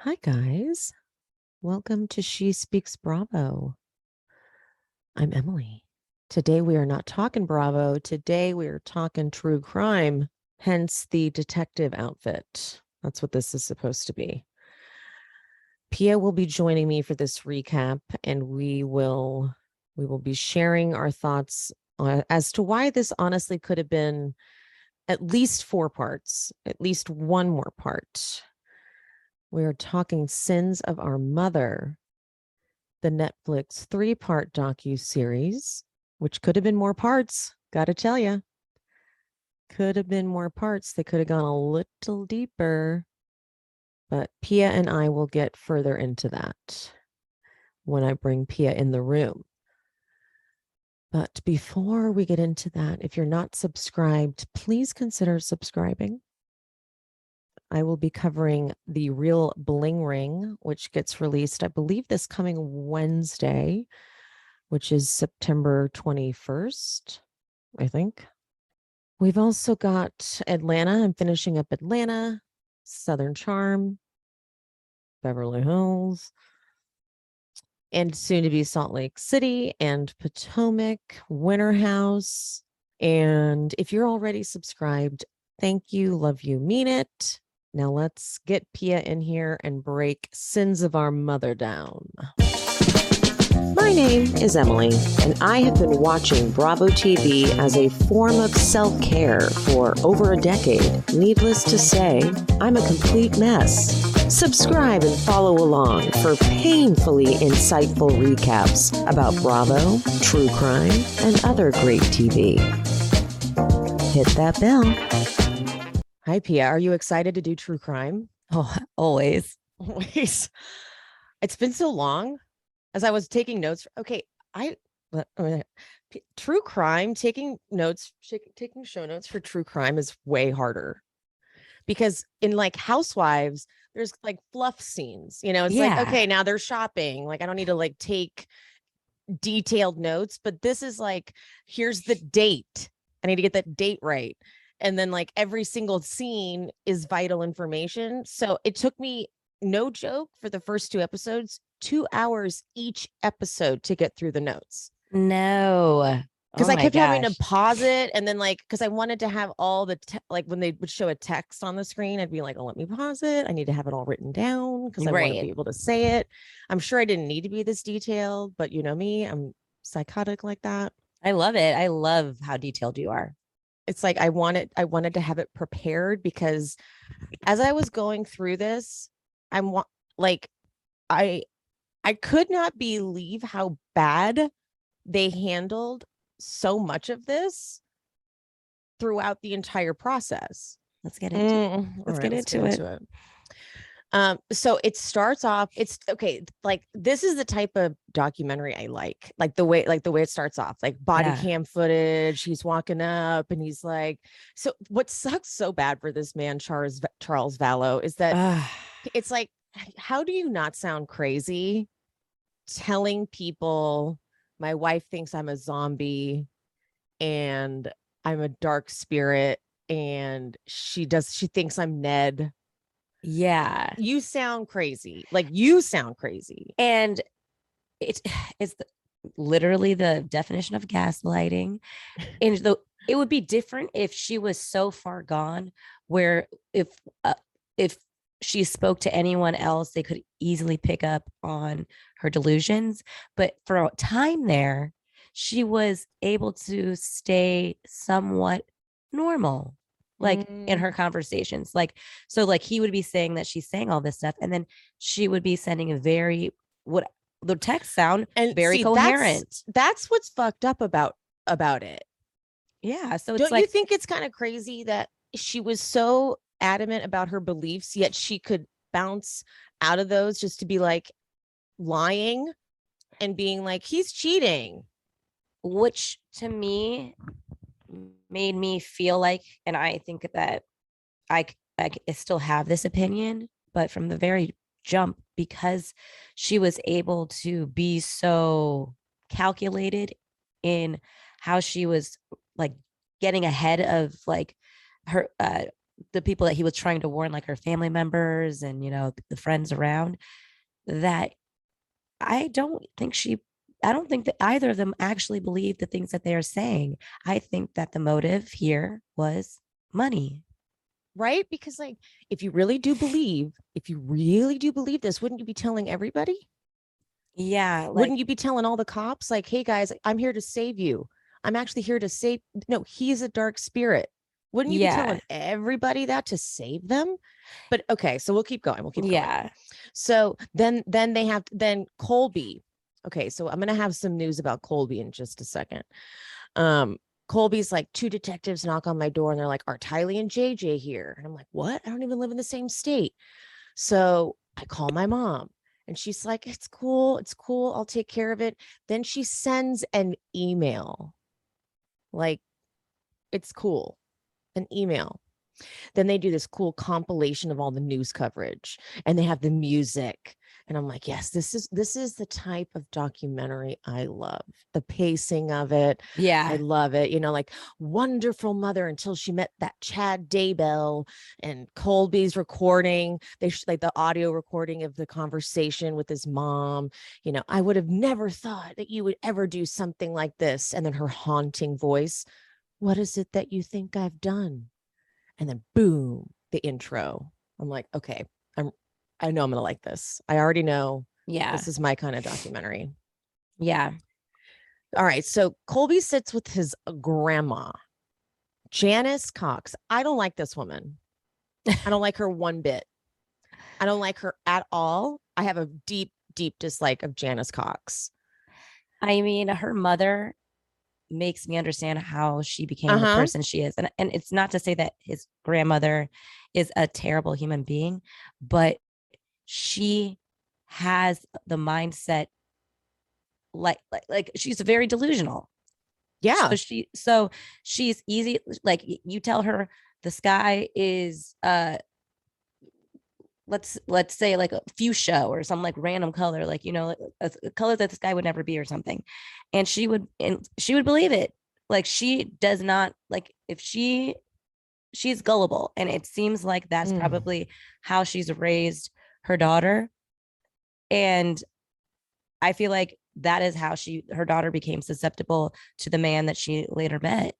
Hi, guys. Welcome to She Speaks Bravo. I'm Emily. Today we are not talking Bravo. Today we are talking true crime, hence the detective outfit. That's what this is supposed to be. Pia will be joining me for this recap, and we will be sharing our thoughts as to why this honestly could have been at least 4 parts, at least one more part. We are talking Sins of Our Mother, the Netflix 3-part docuseries, which could have been more parts. Gotta tell you, could have been more parts. They could have gone a little deeper, but Pia and I will get further into that when I bring Pia in the room. But before we get into that, if you're not subscribed, please consider subscribing. I will be covering the Real Bling Ring, which gets released, I believe, this coming Wednesday, which is September 21st, I think. We've also got Atlanta. I'm finishing up Atlanta, Southern Charm, Beverly Hills, and soon to be Salt Lake City and Potomac, Winter House. And if you're already subscribed, thank you, love you, mean it. Now let's get Pia in here and break Sins of Our Mother down. My name is Emily, and I have been watching Bravo TV as a form of self-care for over a decade. Needless to say, I'm a complete mess. Subscribe and follow along for painfully insightful recaps about Bravo, true crime, and other great TV. Hit that bell. Hi, Pia. Are you excited to do true crime? Oh, always. Always. It's been so long. As I was taking notes, true crime, taking show notes for true crime is way harder because in like Housewives, there's like fluff scenes, it's like, okay, now they're shopping. Like I don't need to like take detailed notes, but this is like, here's the date. I need to get that date right. And then like every single scene is vital information. So it took me, no joke, for the first 2 episodes, 2 hours each episode to get through the notes. No. Because I kept having to pause it. And then like, because I wanted to have all the, like when they would show a text on the screen, I'd be like, oh, let me pause it. I need to have it all written down because I want to be able to say it. I'm sure I didn't need to be this detailed, but you know me, I'm psychotic like that. I love it. I love how detailed you are. It's like I wanted to have it prepared because as I was going through this, I could not believe how bad they handled so much of this throughout the entire process. Let's get into it. Let's get into it. So it starts off, it's okay. Like this is the type of documentary I like the way it starts off, like body cam footage. He's walking up and he's like, so what sucks so bad for this man, Charles Vallow, is that it's like, how do you not sound crazy telling people my wife thinks I'm a zombie and I'm a dark spirit and she thinks I'm Ned. Yeah. You sound crazy. Like you sound crazy. And it's literally the definition of gaslighting. And it would be different if she was so far gone where if she spoke to anyone else, they could easily pick up on her delusions. But for a time there, she was able to stay somewhat normal, like in her conversations. Like, so like he would be saying that she's saying all this stuff, and then she would be sending a what the text sound and very coherent. That's what's fucked up about it. Yeah. So don't you think it's kind of crazy that she was so adamant about her beliefs, yet she could bounce out of those just to be like lying and being like, he's cheating, which to me made me feel like, and I think that I still have this opinion, but from the very jump, because she was able to be so calculated in how she was like getting ahead of like her the people that he was trying to warn, like her family members and, the friends around, that I don't think she, I don't think that either of them actually believe the things that they are saying. I think that the motive here was money. Right? Because like if you really do believe this, wouldn't you be telling everybody? Yeah, Wouldn't you be telling all the cops like, hey guys, I'm here to save you? I'm actually here to save. No, he's a dark spirit. Wouldn't you be yeah, telling everybody that to save them? But okay, so we'll keep going. We'll keep going. yeah, So then they have then Colby. Okay, so I'm gonna have some news about Colby in just a second. Um, Colby's like, two detectives knock on my door and they're like, are Tylee and JJ here? And I'm like, what? I don't even live in the same state. So I call my mom and she's like, it's cool. It's cool. I'll take care of it. Then she sends an email like, it's cool, an email. Then they do this cool compilation of all the news coverage and they have the music. And I'm like, yes, this is the type of documentary I love. The pacing of it. I yeah, love it. Like wonderful mother until she met that Chad Daybell, and Colby's recording. Like the audio recording of the conversation with his mom. I would have never thought that you would ever do something like this. And then her haunting voice. What is it that you think I've done? And then boom, the intro. I'm like, okay, I know I'm gonna like this. I already know yeah, this is my kind of documentary. yeah. All right. So Colby sits with his grandma, Janice Cox. I don't like this woman. I don't like her one bit. I don't like her at all. I have a deep, deep dislike of Janice Cox. I mean, her mother makes me understand how she became the Uh-huh. person she is. And it's not to say that his grandmother is a terrible human being, but she has the mindset like she's very delusional. Yeah. So she's easy, like you tell her the sky is let's say like a fuchsia or some like random color, like a color that the sky would never be or something, and she would believe it. Like she does not, like if she's gullible, and it seems like that's Mm. probably how she's raised her daughter. And I feel like that is how her daughter became susceptible to the man that she later met.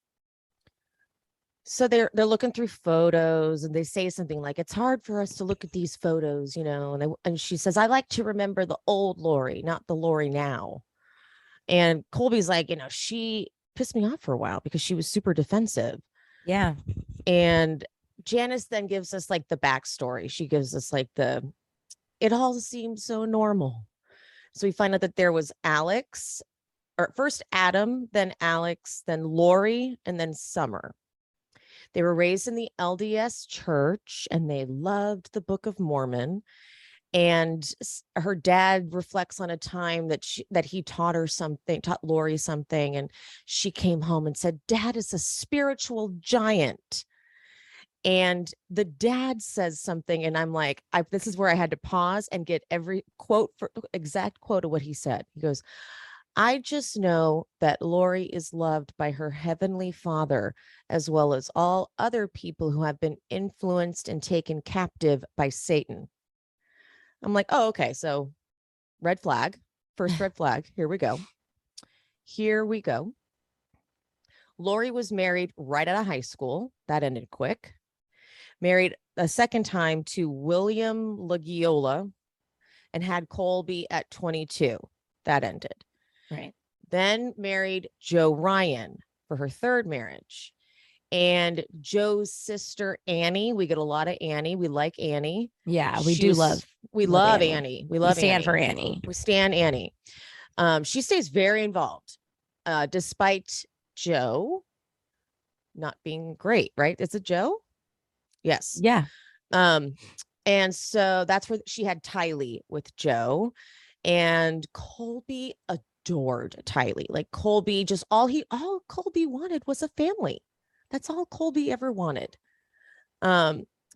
So they're looking through photos and they say something like, it's hard for us to look at these photos, and she says, I like to remember the old Lori, not the Lori now. And Colby's like, she pissed me off for a while because she was super defensive. Yeah, And Janice then gives us like the backstory. She gives us like it all seems so normal. So we find out that there was Alex, or first Adam, then Alex, then Lori, and then Summer. They were raised in the LDS church and they loved the Book of Mormon. And her dad reflects on a time that he taught her something, taught Lori something, and she came home and said, Dad is a spiritual giant. And the dad says something, and I'm like, this is where I had to pause and get every exact quote of what he said. He goes, I just know that Lori is loved by her heavenly father, as well as all other people who have been influenced and taken captive by Satan. I'm like, oh, okay. So red flag, first red flag. Here we go. Here we go. Lori was married right out of high school. That ended quick. Married a second time to William Lagiola and had Colby at 22. That ended. right. Then married Joe Ryan for her third marriage. And Joe's sister, Annie, we get a lot of Annie. We like Annie. Yeah, we do She's, we love love Annie. Annie. We We love stand for Annie. Annie. We stand Annie. She stays very involved, despite Joe not being great, right? Is it Joe? Yes. Yeah. Um, and so that's where she had Tylee with Joe, and Colby adored Tylee. Like Colby, just all Colby wanted was a family. That's all Colby ever wanted.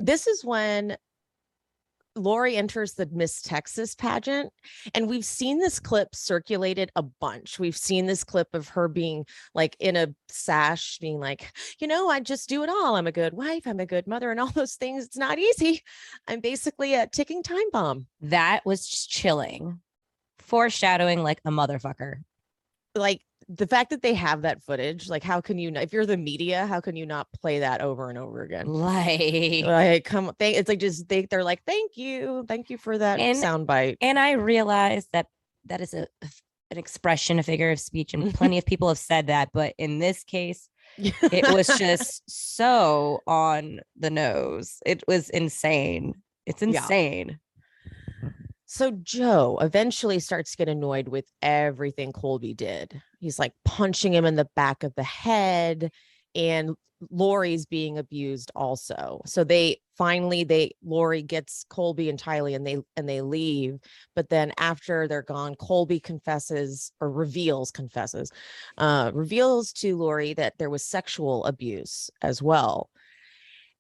This is when Lori enters the Miss Texas pageant, and we've seen this clip circulated a bunch. We've seen this clip of her being like in a sash, being like, I just do it all. I'm a good wife. I'm a good mother, and all those things. It's not easy. I'm basically a ticking time bomb. That was just chilling, foreshadowing like a motherfucker. Like the fact that they have that footage, like how can you, if you're the media, how can you not play that over and over again? Like come, it's like just they're like, thank you for that soundbite. And I realized that is an expression, a figure of speech, and plenty of people have said that, but in this case, it was just so on the nose. It was insane. It's insane. Yeah. So Joe eventually starts to get annoyed with everything Colby did. He's like punching him in the back of the head, and Lori's being abused also. So Lori gets Colby and Tylee, and they leave. But then after they're gone, Colby reveals to Lori that there was sexual abuse as well.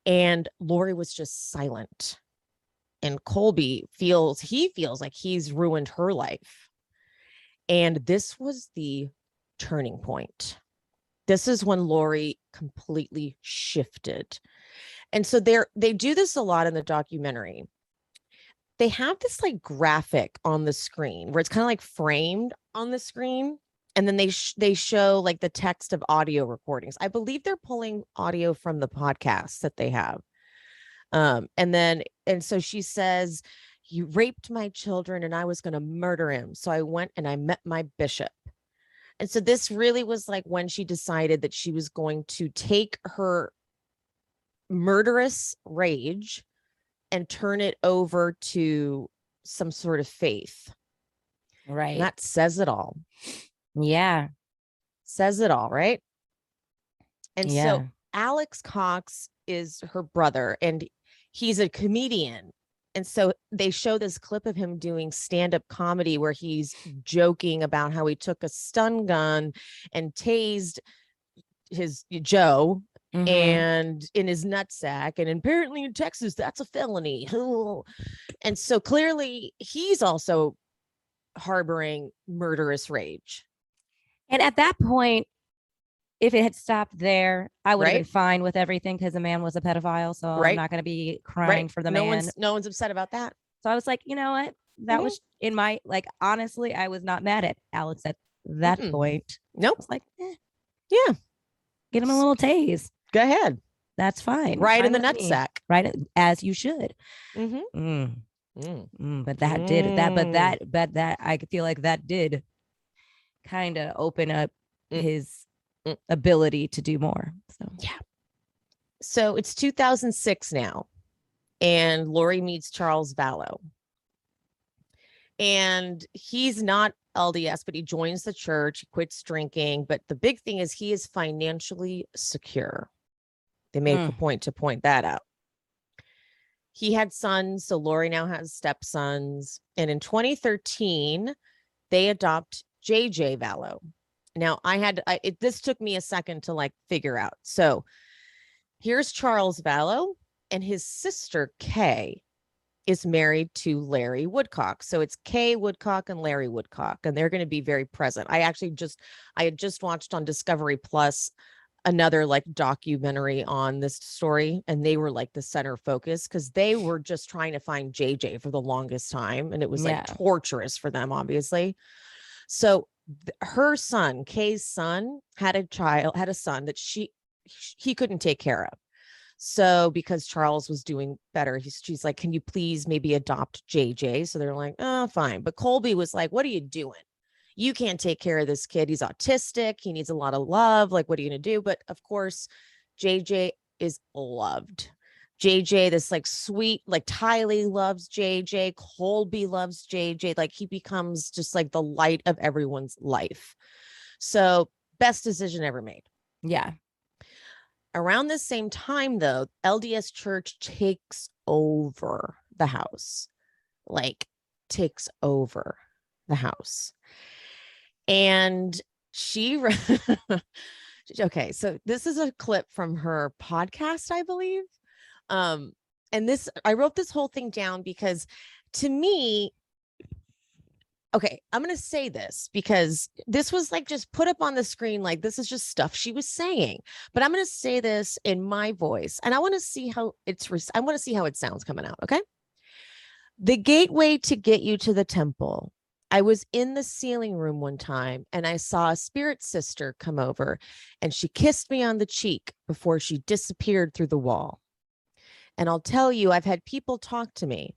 And Lori was just silent. And Colby feels like he's ruined her life. And this was the turning point. This is when Lori completely shifted. And so they do this a lot in the documentary. They have this like graphic on the screen where it's kind of like framed on the screen. And then they show like the text of audio recordings. I believe they're pulling audio from the podcast that they have. And so she says, "You raped my children and I was going to murder him. So I went and I met my bishop." And so this really was like when she decided that she was going to take her murderous rage and turn it over to some sort of faith. Right. And that says it all. Yeah. Says it all, right? And so Alex Cox is her brother, and he's a comedian. And so they show this clip of him doing stand-up comedy where he's joking about how he took a stun gun and tased his Joe and in his nutsack. And apparently in Texas, that's a felony. And so clearly he's also harboring murderous rage. And at that point, if it had stopped there, I would have been fine with everything because the man was a pedophile. So I'm not going to be crying for the man. No one's upset about that. So I was like, you know what? That was in my, like, honestly, I was not mad at Alex at that point. Nope. I was like, yeah, get him a little tase. Go ahead. That's fine. Right in the nutsack. Right, as you should. But that did that. But that I feel like that did kind of open up his ability to do more. So yeah. So it's 2006 now, and Lori meets Charles Vallow, and he's not LDS, but he joins the church. He quits drinking. But the big thing is he is financially secure. They make a point to point that out. He had sons, so Lori now has stepsons. And in 2013, they adopt JJ Vallow. Now, this took me a second to like figure out. So here's Charles Vallow, and his sister, Kay, is married to Larry Woodcock. So it's Kay Woodcock and Larry Woodcock, and they're going to be very present. I had just watched on Discovery Plus another like documentary on this story, and they were like the center focus because they were just trying to find JJ for the longest time, and it was like torturous for them, obviously. So her son, Kay's son, had a son that he couldn't take care of. So because Charles was doing better, she's like, "Can you please maybe adopt JJ?" So they're like, "Oh, fine." But Colby was like, "What are you doing? You can't take care of this kid. He's autistic. He needs a lot of love. Like, what are you going to do?" But of course, JJ is loved. JJ, this like sweet, like Tylee loves JJ. Colby loves JJ. Like he becomes just like the light of everyone's life. So best decision ever made. Yeah. Around the same time, though, LDS Church takes over the house. Like takes over the house. And okay, so this is a clip from her podcast, I believe. and this, I wrote this whole thing down because to me, okay, I'm going to say this because this was like just put up on the screen. Like, this is just stuff she was saying, but I'm going to say this in my voice and I want to see how I want to see how it sounds coming out. Okay. The gateway to get you to the temple. I was in the sealing room one time and I saw a spirit sister come over and she kissed me on the cheek before she disappeared through the wall. And I'll tell you, I've had people talk to me.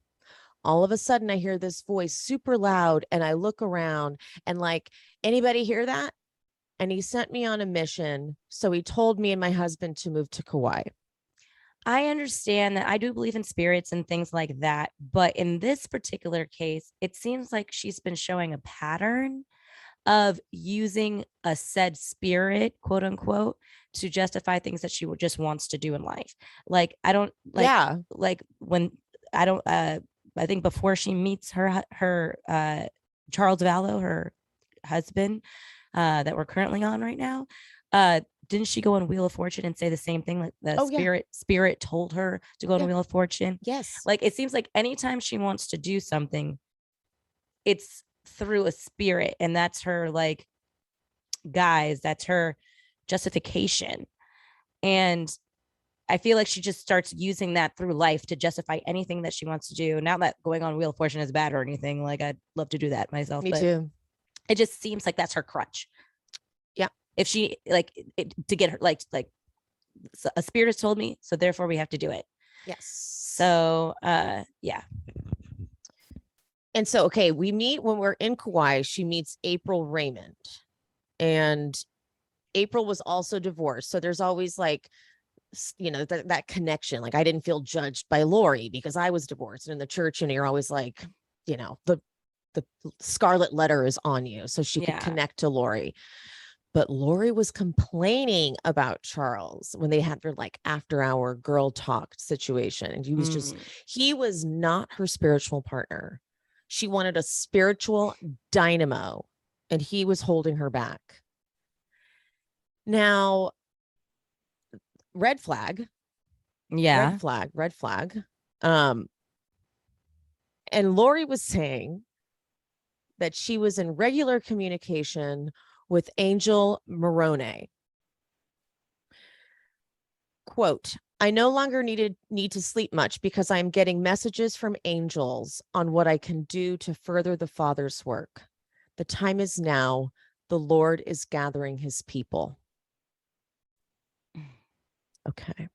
All of a sudden, I hear this voice super loud and I look around and like, anybody hear that? And he sent me on a mission. So he told me and my husband to move to Kauai. I understand that. I do believe in spirits and things like that. But in this particular case, it seems like she's been showing a pattern of using a said spirit, quote unquote, to justify things that she just wants to do in life. Like, I don't like, Yeah. like when I don't, I think before she meets her Charles Vallow, her husband, that we're currently on right now, didn't she go on Wheel of Fortune and say the same thing? Like the spirit told her to go on Wheel of Fortune. Yes. Like, it seems like anytime she wants to do something, it's through a spirit, and that's her, like, guys, that's her justification. And I feel like she just starts using that through life to justify anything that she wants to do. Not that going on Wheel of Fortune is bad or anything. Like, I'd love to do that myself. Me but too. It just seems like that's her crutch. Yeah. If she to get her like a spirit has told me, so therefore we have to do it. Yes. So yeah. And so, okay, we meet when we're in Kauai. She meets April Raymond, and April was also divorced. So there's always like, you know, that connection. Like, I didn't feel judged by Lori because I was divorced. And in the church, and you're always like, you know, the scarlet letter is on you. So she could connect to Lori. But Lori was complaining about Charles when they had their like after hour girl talk situation. And he was just, he was not her spiritual partner. She wanted a spiritual dynamo and he was holding her back. Now, red flag. Yeah. Red flag. And Lori was saying that she was in regular communication with Angel Morone. Quote, I no longer need to sleep much because I'm getting messages from angels on what I can do to further the Father's work. The time is now. The Lord is gathering his people. Okay.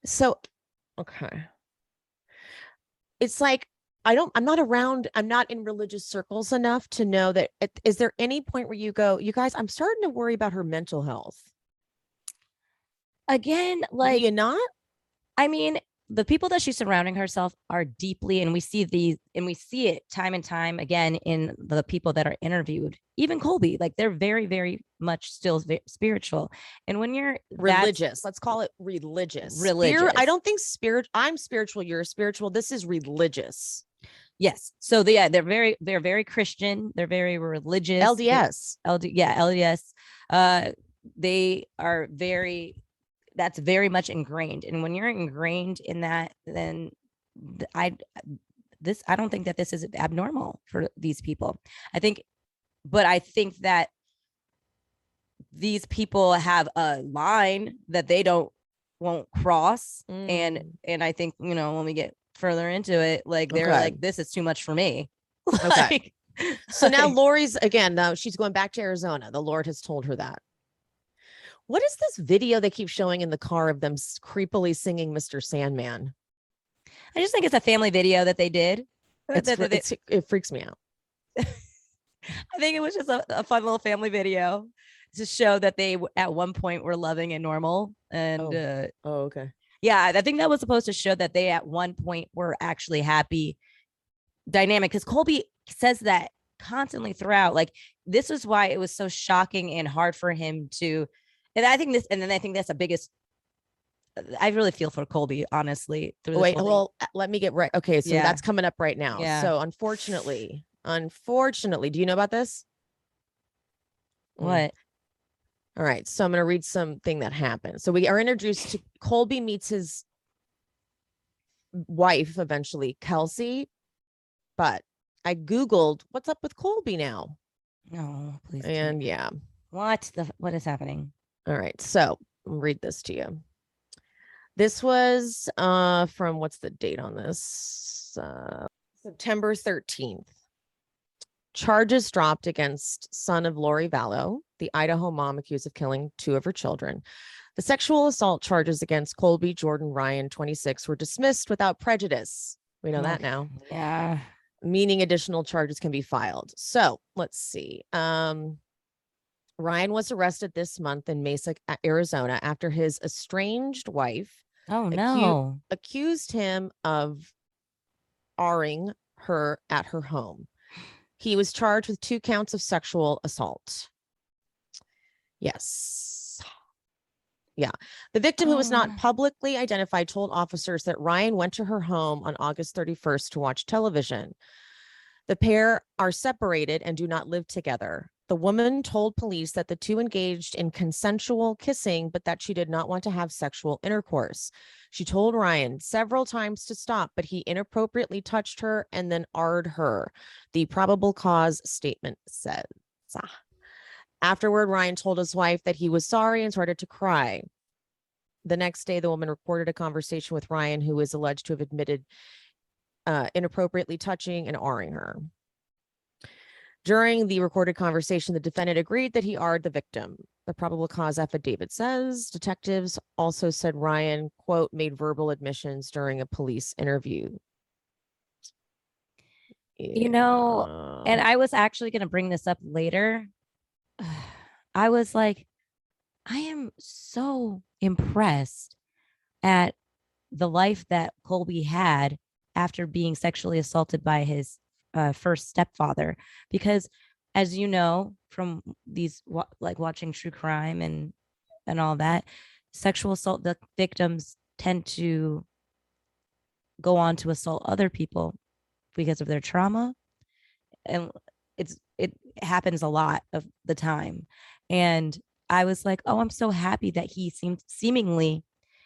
So, okay. It's like, I'm not in religious circles enough to know that. Is there any point where you go, you guys, I'm starting to worry about her mental health? Again, like, do you not? I mean, the people that she's surrounding herself are deeply, and we see it time and time again in the people that are interviewed. Even Colby, like, they're very, very much still spiritual. And when you're religious, let's call it religious. I don't think I'm spiritual. You're spiritual. This is religious. Yes. So they're very Christian. They're very religious. LDS. LDS. They are very, that's very much ingrained. And when you're ingrained in that, then I don't think that this is abnormal for these people. I think that these people have a line that they won't cross. And I think, when we get further into it, like, they're like, this is too much for me. Okay. So now Lori's, again, now she's going back to Arizona. The Lord has told her that. What is this video they keep showing in the car of them creepily singing Mr. Sandman? I just think it's a family video that they did. It freaks me out. I think it was just a fun little family video to show that they at one point were loving and normal. And okay. Yeah, I think that was supposed to show that they at one point were actually happy, dynamic, because Colby says that constantly throughout. Like, this is why it was so shocking and hard for him to, and I think that's the biggest, I really feel for Colby, honestly. Wait, well, let me get right. Okay, so that's coming up right now. Yeah. So unfortunately, do you know about this? What? All right. So I'm going to read something that happened. So we are introduced to Colby meets his wife eventually, Kelsey. But I Googled what's up with Colby now. No, please. And yeah. What is happening? All right. So I'll read this to you. This was from what's the date on this? September 13th. Charges dropped against son of Lori Vallow, the Idaho mom accused of killing 2 of her children. The sexual assault charges against Colby Jordan Ryan, 26, were dismissed without prejudice. We know that now. Yeah. Meaning additional charges can be filed. So let's see. Ryan was arrested this month in Mesa, Arizona, after his estranged wife accused him of R-ing her at her home. He was charged with 2 counts of sexual assault. Yes. Yeah. The victim, who was not publicly identified, told officers that Ryan went to her home on August 31st to watch television. The pair are separated and do not live together. The woman told police that the 2 engaged in consensual kissing, but that she did not want to have sexual intercourse. She told Ryan several times to stop, but he inappropriately touched her and then R'd her, the probable cause statement says. Afterward, Ryan told his wife that he was sorry and started to cry. The next day, the woman reported a conversation with Ryan, who is alleged to have admitted inappropriately touching and R-ing her. During the recorded conversation, the defendant agreed that he R'd the victim. The probable cause affidavit says detectives also said Ryan, quote, made verbal admissions during a police interview. You know, and I was actually going to bring this up later. I was like, I am so impressed at the life that Colby had after being sexually assaulted by his first stepfather, because as you know from these like watching true crime and all that, sexual assault victims tend to go on to assault other people because of their trauma, and it happens a lot of the time. And I was like, oh, I'm so happy that he seemingly,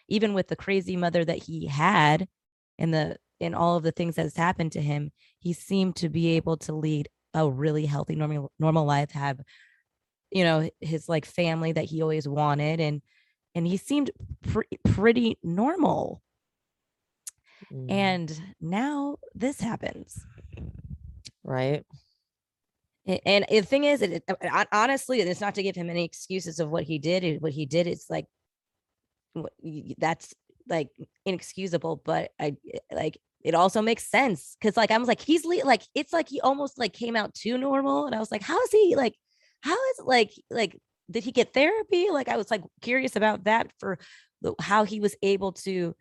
even with the crazy mother that he had in all of the things that's happened to him, he seemed to be able to lead a really healthy, normal life, have, you know, his like family that he always wanted. And he seemed pretty normal. And now this happens. Right. And the thing is, honestly, it's not to give him any excuses of what he did. It's like, that's like inexcusable, but it also makes sense, because like I was like, he's like, it's like he almost like came out too normal, and I was like, how is he like, how is like did he get therapy? Like I was like curious about that, for how he was able to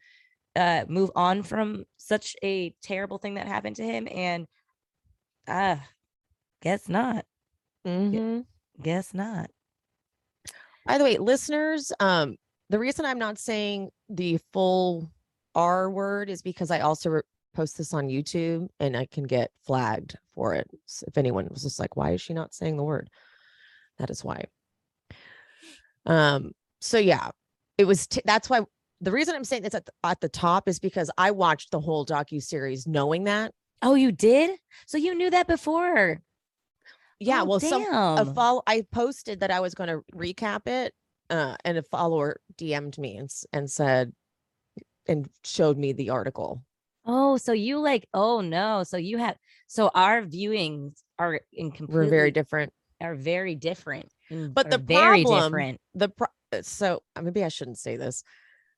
move on from such a terrible thing that happened to him. And guess not. Guess not. By the way, listeners, the reason I'm not saying the full R word is because I also post this on YouTube and I can get flagged for it. So if anyone was just like, why is she not saying the word? That is why. So yeah, it was, that's why the reason I'm saying this at the top is because I watched the whole docuseries knowing that. Oh, you did? So you knew that before? Yeah. Well, I posted that I was going to recap it, and a follower DM'd me and said, and showed me the article. Oh, so you like, oh no. So our viewings are We're very different. Are very different. But the very problem, different. So maybe I shouldn't say this.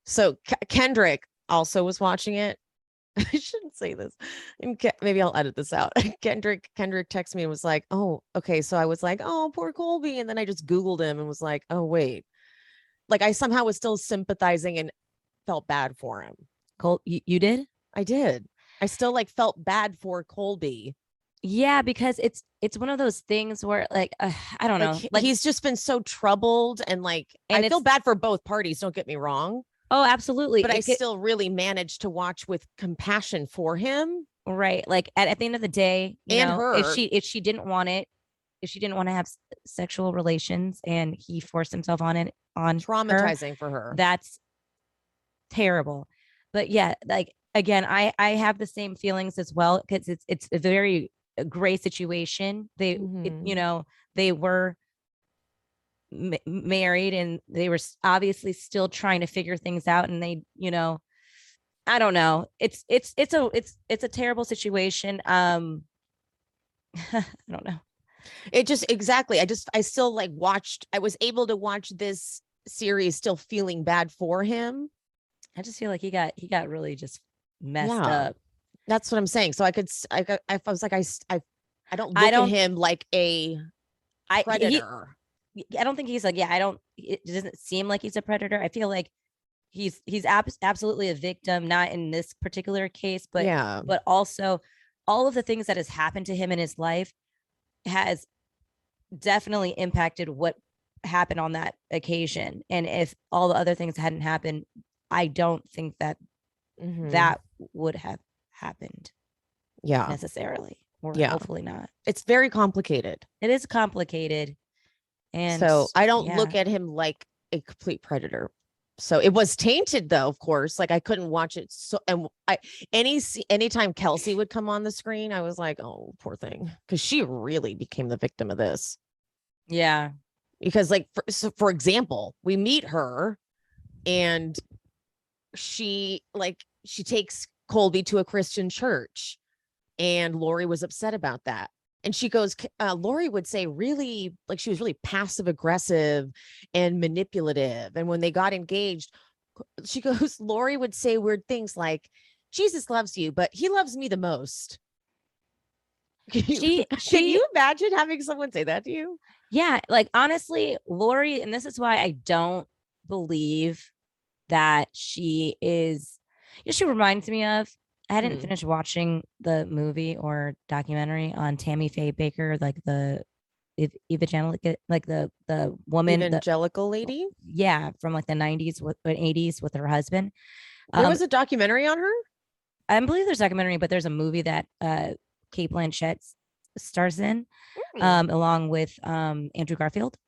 So Kendrick also was watching it. I shouldn't say this. Maybe I'll edit this out. Kendrick texted me and was like, oh, okay. So I was like, oh, poor Colby. And then I just Googled him and was like, oh, wait. Like I somehow was still sympathizing and felt bad for him. You did? I did. I still like felt bad for Colby. Yeah, because it's one of those things where like, I don't know. Like he's just been so troubled, and I feel bad for both parties. Don't get me wrong. Oh, absolutely. But I still really managed to watch with compassion for him. Right. Like at the end of the day, you know, her, if she didn't want it, if she didn't want to have sexual relations and he forced himself on it on her, Traumatizing for her. that's terrible. But yeah, like again, I have the same feelings as well, because it's a very gray situation. They you know, they were married and they were obviously still trying to figure things out, and they, you know, I don't know, it's a terrible situation. I don't know. It just exactly. I still like watched. I was able to watch this series still feeling bad for him. I just feel like he got really just messed up. That's what I'm saying. So I was like, I don't look at him like a predator. I don't think he's like, it doesn't seem like he's a predator. I feel like he's absolutely a victim, not in this particular case, but also all of the things that has happened to him in his life has definitely impacted what happened on that occasion. And if all the other things hadn't happened, I don't think that that would have happened. Necessarily. Or hopefully not. It's very complicated. It is complicated. And so I don't look at him like a complete predator. So it was tainted though, of course. Like I couldn't watch it. So and anytime Kelsey would come on the screen, I was like, oh, poor thing. Because she really became the victim of this. Yeah. Because like, for example, we meet her and she takes Colby to a Christian church, and Lori was upset about that. And she goes, Lori would say really, like she was really passive aggressive and manipulative. And when they got engaged, she goes, Lori would say weird things like, Jesus loves you, but he loves me the most. Can you imagine having someone say that to you? Yeah. Like honestly, Lori, and this is why I don't believe that she is, she reminds me of, I hadn't finished watching the movie or documentary on Tammy Faye Baker, like the evangelical, like the woman, evangelical lady. Yeah, from like the 90s with 80s with her husband. There was a documentary on her. I believe there's a documentary, but there's a movie that Kate Blanchett stars in, along with Andrew Garfield.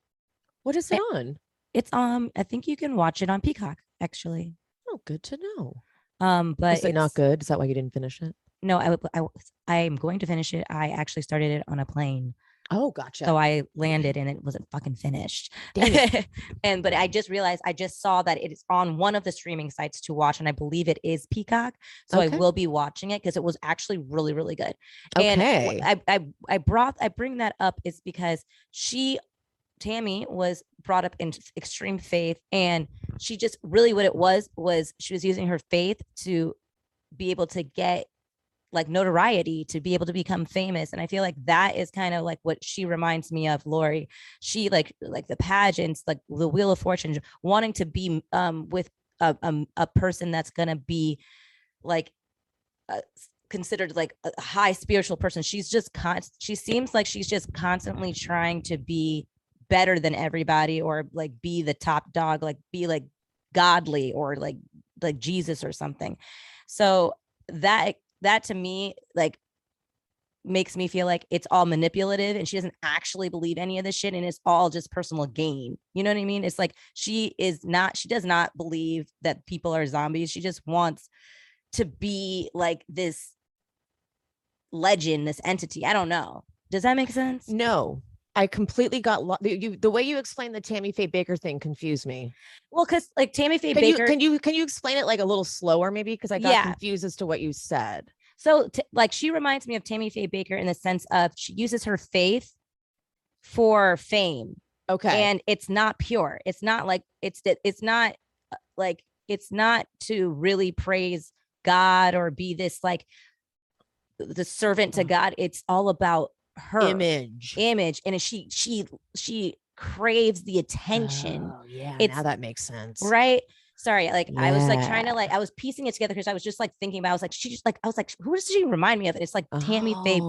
What is it on? It's I think you can watch it on Peacock, actually. Oh, good to know. But is it not good? Is that why you didn't finish it? No, I'm going to finish it. I actually started it on a plane. Oh, gotcha. So I landed and it wasn't fucking finished. But I just realized, I just saw that it is on one of the streaming sites to watch, and I believe it is Peacock. So I will be watching it because it was actually really, really good. Okay. And I bring that up is because Tammy was brought up in extreme faith, and she just really, what it was she was using her faith to be able to get like notoriety, to be able to become famous. And I feel like that is kind of like what she reminds me of, Lori. She like the pageants, like the Wheel of Fortune, wanting to be with a person that's gonna be like considered like a high spiritual person. She's just she seems like she's just constantly trying to be better than everybody, or like be the top dog, like be like godly, or like Jesus or something. So that to me like makes me feel like it's all manipulative, and she doesn't actually believe any of this shit, and it's all just personal gain. You know what I mean? It's like she does not believe that people are zombies. She just wants to be like this legend, this entity. I don't know. Does that make sense? No, I completely got the way you explained the Tammy Faye Baker thing confused me. Well, because like Tammy Faye Baker, can you explain it like a little slower, maybe? Because I got confused as to what you said. So like she reminds me of Tammy Faye Baker in the sense of she uses her faith for fame. Okay. And it's not pure. It's not like it's not to really praise God or be this like the servant to God. It's all about her image, and she craves the attention. Oh, yeah, now that makes sense, right? Sorry, like I was like trying to I was piecing it together because I was just like thinking about, I was like, who does she remind me of? It's like Tammy Faye,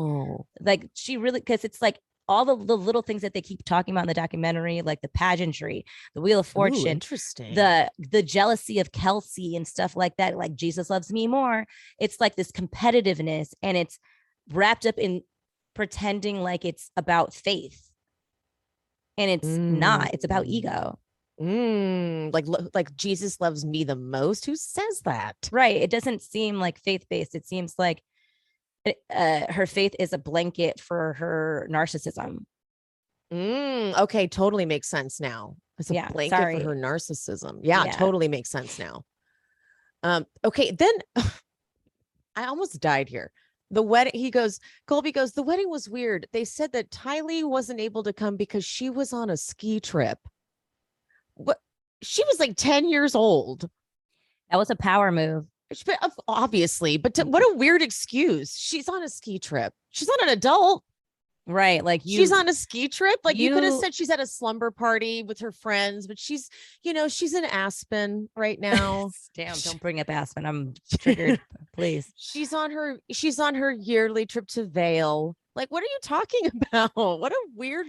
like she really, because it's like all the little things that they keep talking about in the documentary, like the pageantry, the Wheel of Fortune, interesting, the jealousy of Kelsey and stuff like that, like Jesus loves me more. It's like this competitiveness, and it's wrapped up in pretending like it's about faith. And it's not. It's about ego. Like Jesus loves me the most. Who says that? Right. It doesn't seem like faith-based. It seems like her faith is a blanket for her narcissism. Okay, totally makes sense now. It's a blanket for her narcissism. Yeah, totally makes sense now. Okay, then I almost died here. The wedding, Colby goes, the wedding was weird. They said that Tylee wasn't able to come because she was on a ski trip. What? She was like 10 years old. That was a power move. Obviously, but what a weird excuse. She's on a ski trip. She's not an adult. Right. Like she's on a ski trip. Like you could have said she's at a slumber party with her friends, but she's in Aspen right now. Damn, don't bring up Aspen. I'm triggered. Please. She's on her yearly trip to Vail. Like, what are you talking about? What a weird,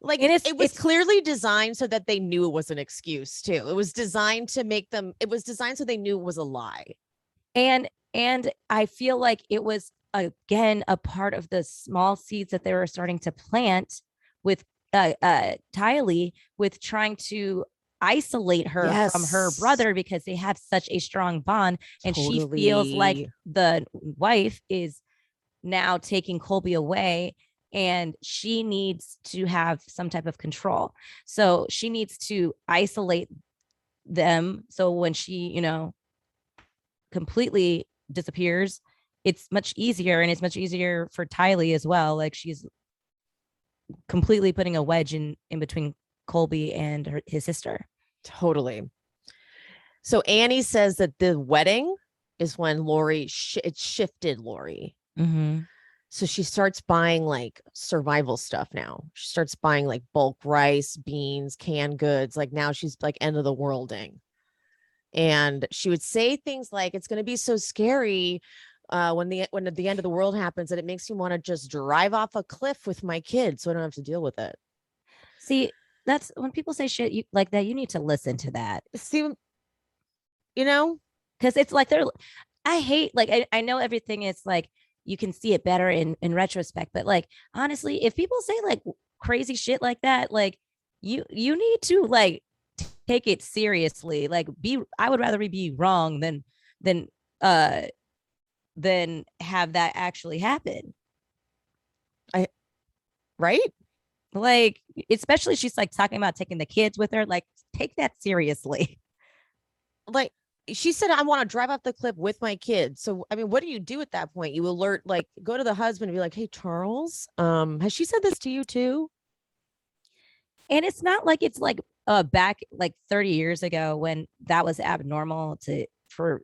like, it was clearly designed so that they knew it was an excuse too. It was designed so they knew it was a lie. And I feel like it was, again, a part of the small seeds that they were starting to plant with Tylee, with trying to isolate her from her brother because they have such a strong bond. And she feels like the wife is now taking Colby away, and she needs to have some type of control. So she needs to isolate them. So when she, completely disappears, it's much easier, and it's much easier for Tylee as well. Like, she's completely putting a wedge in between Colby and his sister. Totally. So Annie says that the wedding is when Lori it shifted Lori. Mm-hmm. So she starts buying like survival stuff now. She starts buying like bulk rice, beans, canned goods. Like now she's like end of the worlding. And she would say things like, it's going to be so scary when the end of the world happens, that it makes me want to just drive off a cliff with my kids so I don't have to deal with it. See, that's when people say shit like that, you need to listen to that. See, because it's like I hate, like, I know everything is like, you can see it better in retrospect, but like, honestly, if people say like crazy shit like that, like you need to like take it seriously. Like, I would rather be wrong than have that actually happen. Right? Like, especially she's like talking about taking the kids with her. Like, take that seriously. Like, she said, I want to drive off the cliff with my kids. So, I mean, what do you do at that point? You alert, like, go to the husband and be like, hey, Charles, has she said this to you too? And it's not like it's like back like 30 years ago when that was abnormal for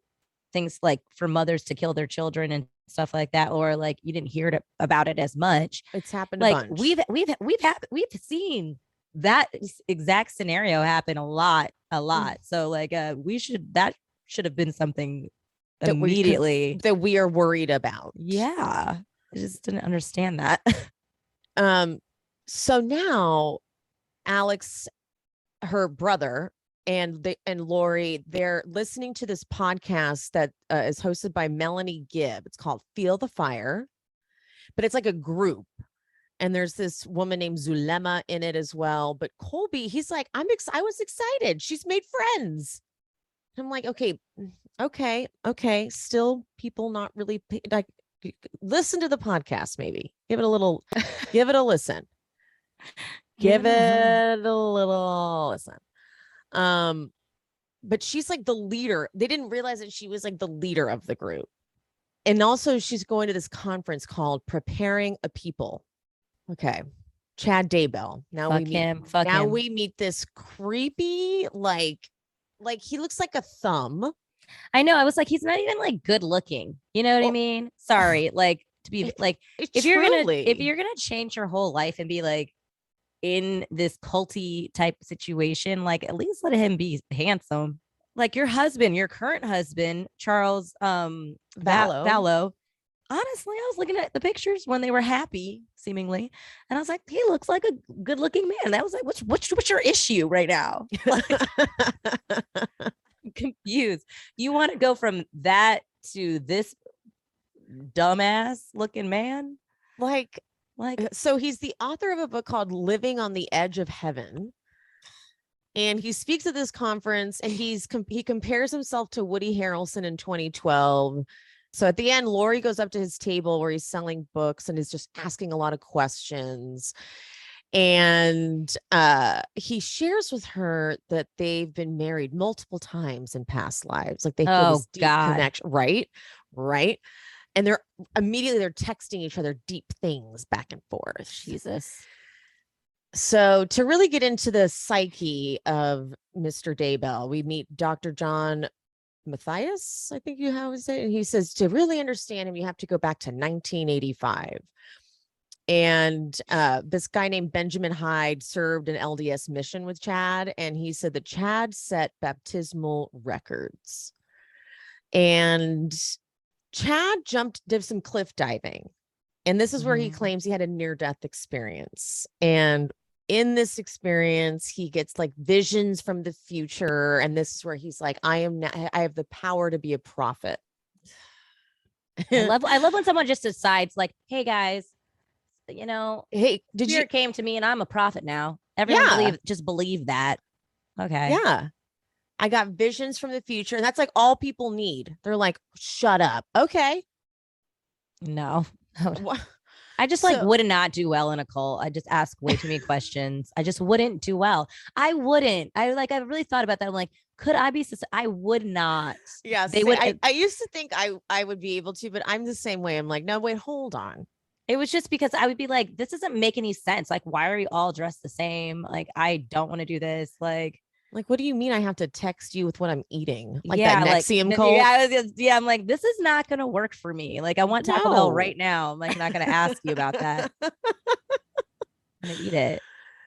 things like for mothers to kill their children and stuff like that, or like you didn't hear about it as much. It's happened like a bunch. we've seen that exact scenario happen a lot. So like that should have been something that immediately that we are worried about. Yeah, I just didn't understand that. So now Alex, her brother, and Lori, they're listening to this podcast that is hosted by Melanie Gibb. It's called Feel the Fire, but it's like a group. And there's this woman named Zulema in it as well. But Colby, he's like, I was excited. She's made friends. I'm like, okay. Still people not really like, listen to the podcast, maybe give it a little, give it a listen. Give it a little listen. But she's like the leader. They didn't realize that she was like the leader of the group. And also she's going to this conference called Preparing a People. Okay. Chad Daybell. Now we meet this creepy, like he looks like a thumb. I know. I was like, he's not even like good looking. You know what I mean? Sorry. Like, to be like, if you're gonna change your whole life and be like in this culty type situation, like at least let him be handsome. Like your current husband, Charles Vallow. Honestly, I was looking at the pictures when they were happy, seemingly, and I was like, he looks like a good-looking man. And I was like, what's your issue right now? Like, I'm confused. You want to go from that to this dumbass looking man? Like, Like, So he's the author of a book called Living on the Edge of Heaven. And he speaks at this conference and he compares himself to Woody Harrelson in 2012. So at the end, Lori goes up to his table where he's selling books and is just asking a lot of questions. And he shares with her that they've been married multiple times in past lives. Like they feel oh this deep God. connection, right? Right. And they're texting each other deep things back and forth. Jesus. So to really get into the psyche of Mr. Daybell, we meet Dr. John Matthias, I think you have to say, and he says to really understand him, you have to go back to 1985. And this guy named Benjamin Hyde served an LDS mission with Chad, and he said that Chad set baptismal records. And Chad did some cliff diving. And this is where he claims he had a near-death experience. And in this experience, he gets like visions from the future. And this is where he's like, I have the power to be a prophet. I love when someone just decides, like, hey guys, hey, Spirit came to me and I'm a prophet now. Everyone believe that. Okay. Yeah. I got visions from the future. And that's like all people need. They're like, shut up. Okay. No. I just would not do well in a cult. I just ask way too many questions. I just wouldn't do well. I wouldn't. I really thought about that. I'm like, could I be? I would not. Yeah, they would. I used to think I would be able to, but I'm the same way. I'm like, no, wait, hold on. It was just because I would be like, this doesn't make any sense. Like, why are we all dressed the same? Like, I don't want to do this. Like, what do you mean I have to text you with what I'm eating? Like that Nexium cult? Yeah, I'm like, this is not going to work for me. Like, I want Taco Bell right now. I'm like, not going to ask you about that. I'm going to eat it.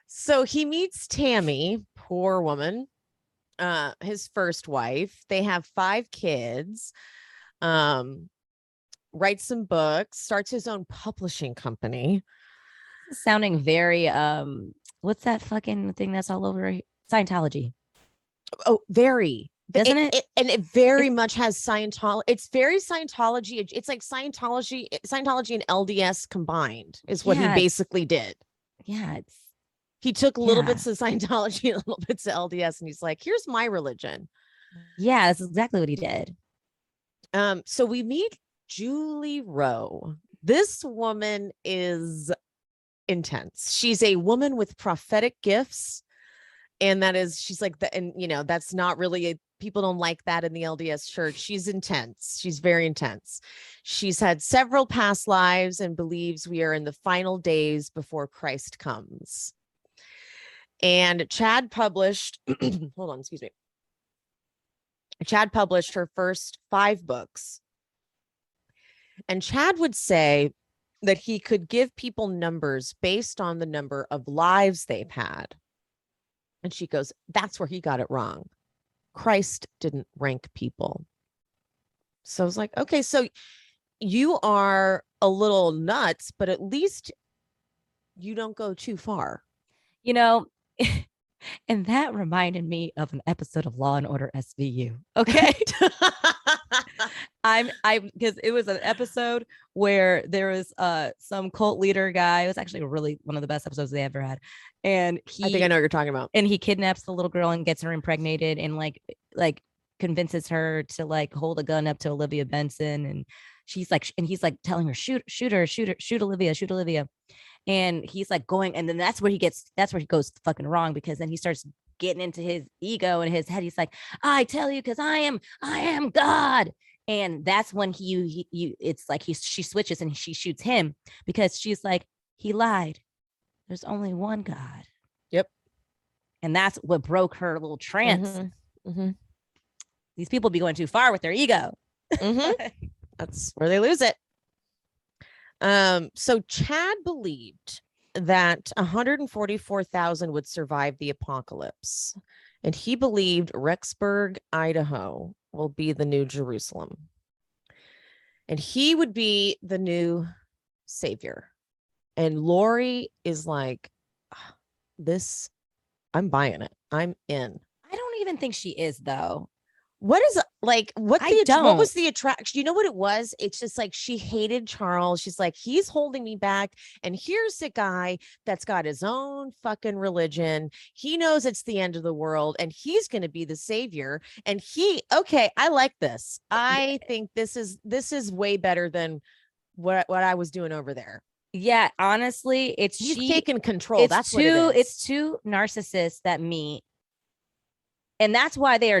So he meets Tammy, poor woman, his first wife. They have 5 kids, writes some books, starts his own publishing company. Sounding very, what's that fucking thing that's all over Scientology? Oh, very. Doesn't it? And it very much has Scientology. It's very Scientology. It's like Scientology and LDS combined is what he basically did. Yeah. He took little bits of Scientology and little bits of LDS, and he's like, here's my religion. Yeah, that's exactly what he did. So we meet Julie Rowe. This woman is intense. She's a woman with prophetic gifts. And she's like, and that's not really people don't like that in the LDS church. She's intense. She's very intense. She's had several past lives and believes we are in the final days before Christ comes. And Chad published, hold on, excuse me. Chad published her first 5 books. And Chad would say that he could give people numbers based on the number of lives they've had. And she goes, that's where he got it wrong. Christ didn't rank people. So I was like, okay, so you are a little nuts, but at least you don't go too far. And that reminded me of an episode of Law and Order SVU. Okay. Because it was an episode where there was some cult leader guy. It was actually really one of the best episodes they ever had. And I think I know what you're talking about. And he kidnaps the little girl and gets her impregnated and like convinces her to like hold a gun up to Olivia Benson. And he's like telling her, shoot Olivia. And he's like going, and then that's where he goes fucking wrong, because then he starts getting into his ego and his head. He's like, I tell you, because I am God. And that's when it's like she switches and she shoots him, because she's like, he lied. There's only one God. Yep. And that's what broke her little trance. Mm-hmm. Mm-hmm. These people be going too far with their ego. Mm-hmm. That's where they lose it. So Chad believed that 144,000 would survive the apocalypse, and he believed Rexburg, Idaho will be the new Jerusalem, and he would be the new savior. And Lori is like, this, I'm buying it. I'm in. I don't even think she is, though. What is like what I what was don't. the attraction? You know what it was? It's just like she hated Charles. She's like, he's holding me back. And here's a guy that's got his own fucking religion. He knows it's the end of the world and he's gonna be the savior. And okay, I like this. I think this is way better than what I was doing over there. Yeah, honestly, He's taking control. That's what it is. It's two narcissists that meet, and that's why they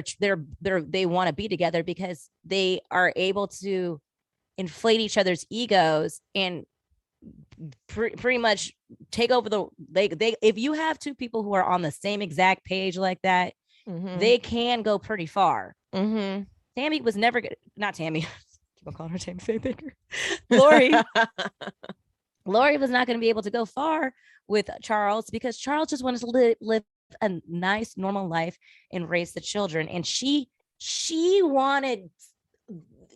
want to be together, because they are able to inflate each other's egos and pretty much take over they if you have two people who are on the same exact page like that, they can go pretty far. Tammy was never good. Not Tammy. Keep on calling her Tammy Faye Baker. Lori was not going to be able to go far with Charles because Charles just wanted to live a nice, normal life and raise the children. And she wanted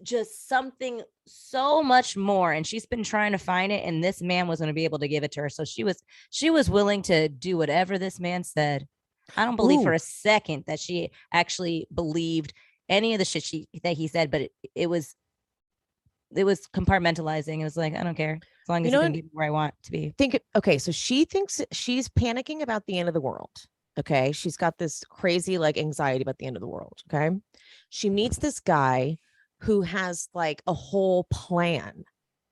just something so much more. And she's been trying to find it. And this man was going to be able to give it to her. So she was willing to do whatever this man said. I don't believe for a second that she actually believed any of the shit that he said, but it was compartmentalizing. It was like, I don't care as long as you can be where I want to be. Okay, so she thinks she's panicking about the end of the world. Okay, she's got this crazy like anxiety about the end of the world. Okay, she meets this guy who has like a whole plan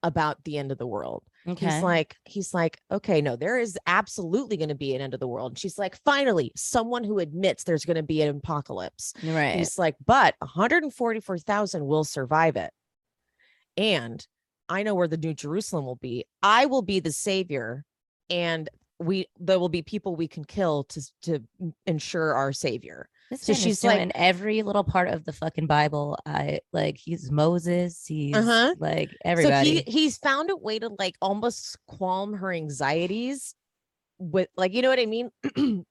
about the end of the world. Okay. He's like, okay, no, there is absolutely going to be an end of the world. And she's like, finally, someone who admits there's going to be an apocalypse. Right. He's like, but 144,000 will survive it. And I know where the New Jerusalem will be. I will be the savior, and there will be people we can kill to ensure our savior. So she's like in every little part of the fucking Bible. He's Moses. He's like everybody. So he's found a way to like almost calm her anxieties with like, you know what I mean?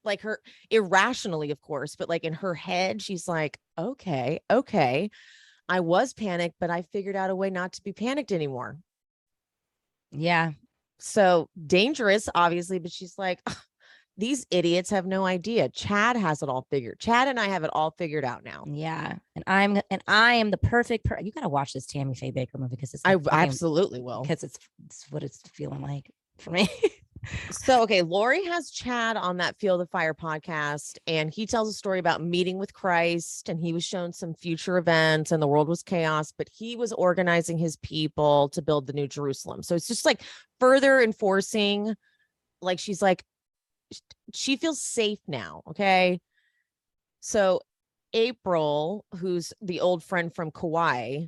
Like her irrationally, of course, but like in her head, she's like, okay. I was panicked, but I figured out a way not to be panicked anymore. Yeah. So dangerous, obviously, but she's like, these idiots have no idea. Chad has it all figured. Chad and I have it all figured out now. Yeah. And I am the perfect you got to watch this Tammy Faye Baker movie because it's I absolutely will. Because it's what it's feeling like for me. So, okay, Lori has Chad on that Field of Fire podcast, and he tells a story about meeting with Christ, and he was shown some future events, and the world was chaos, but he was organizing his people to build the New Jerusalem. So it's just like further enforcing, like she's like, she feels safe now. Okay. So April, who's the old friend from Kauai,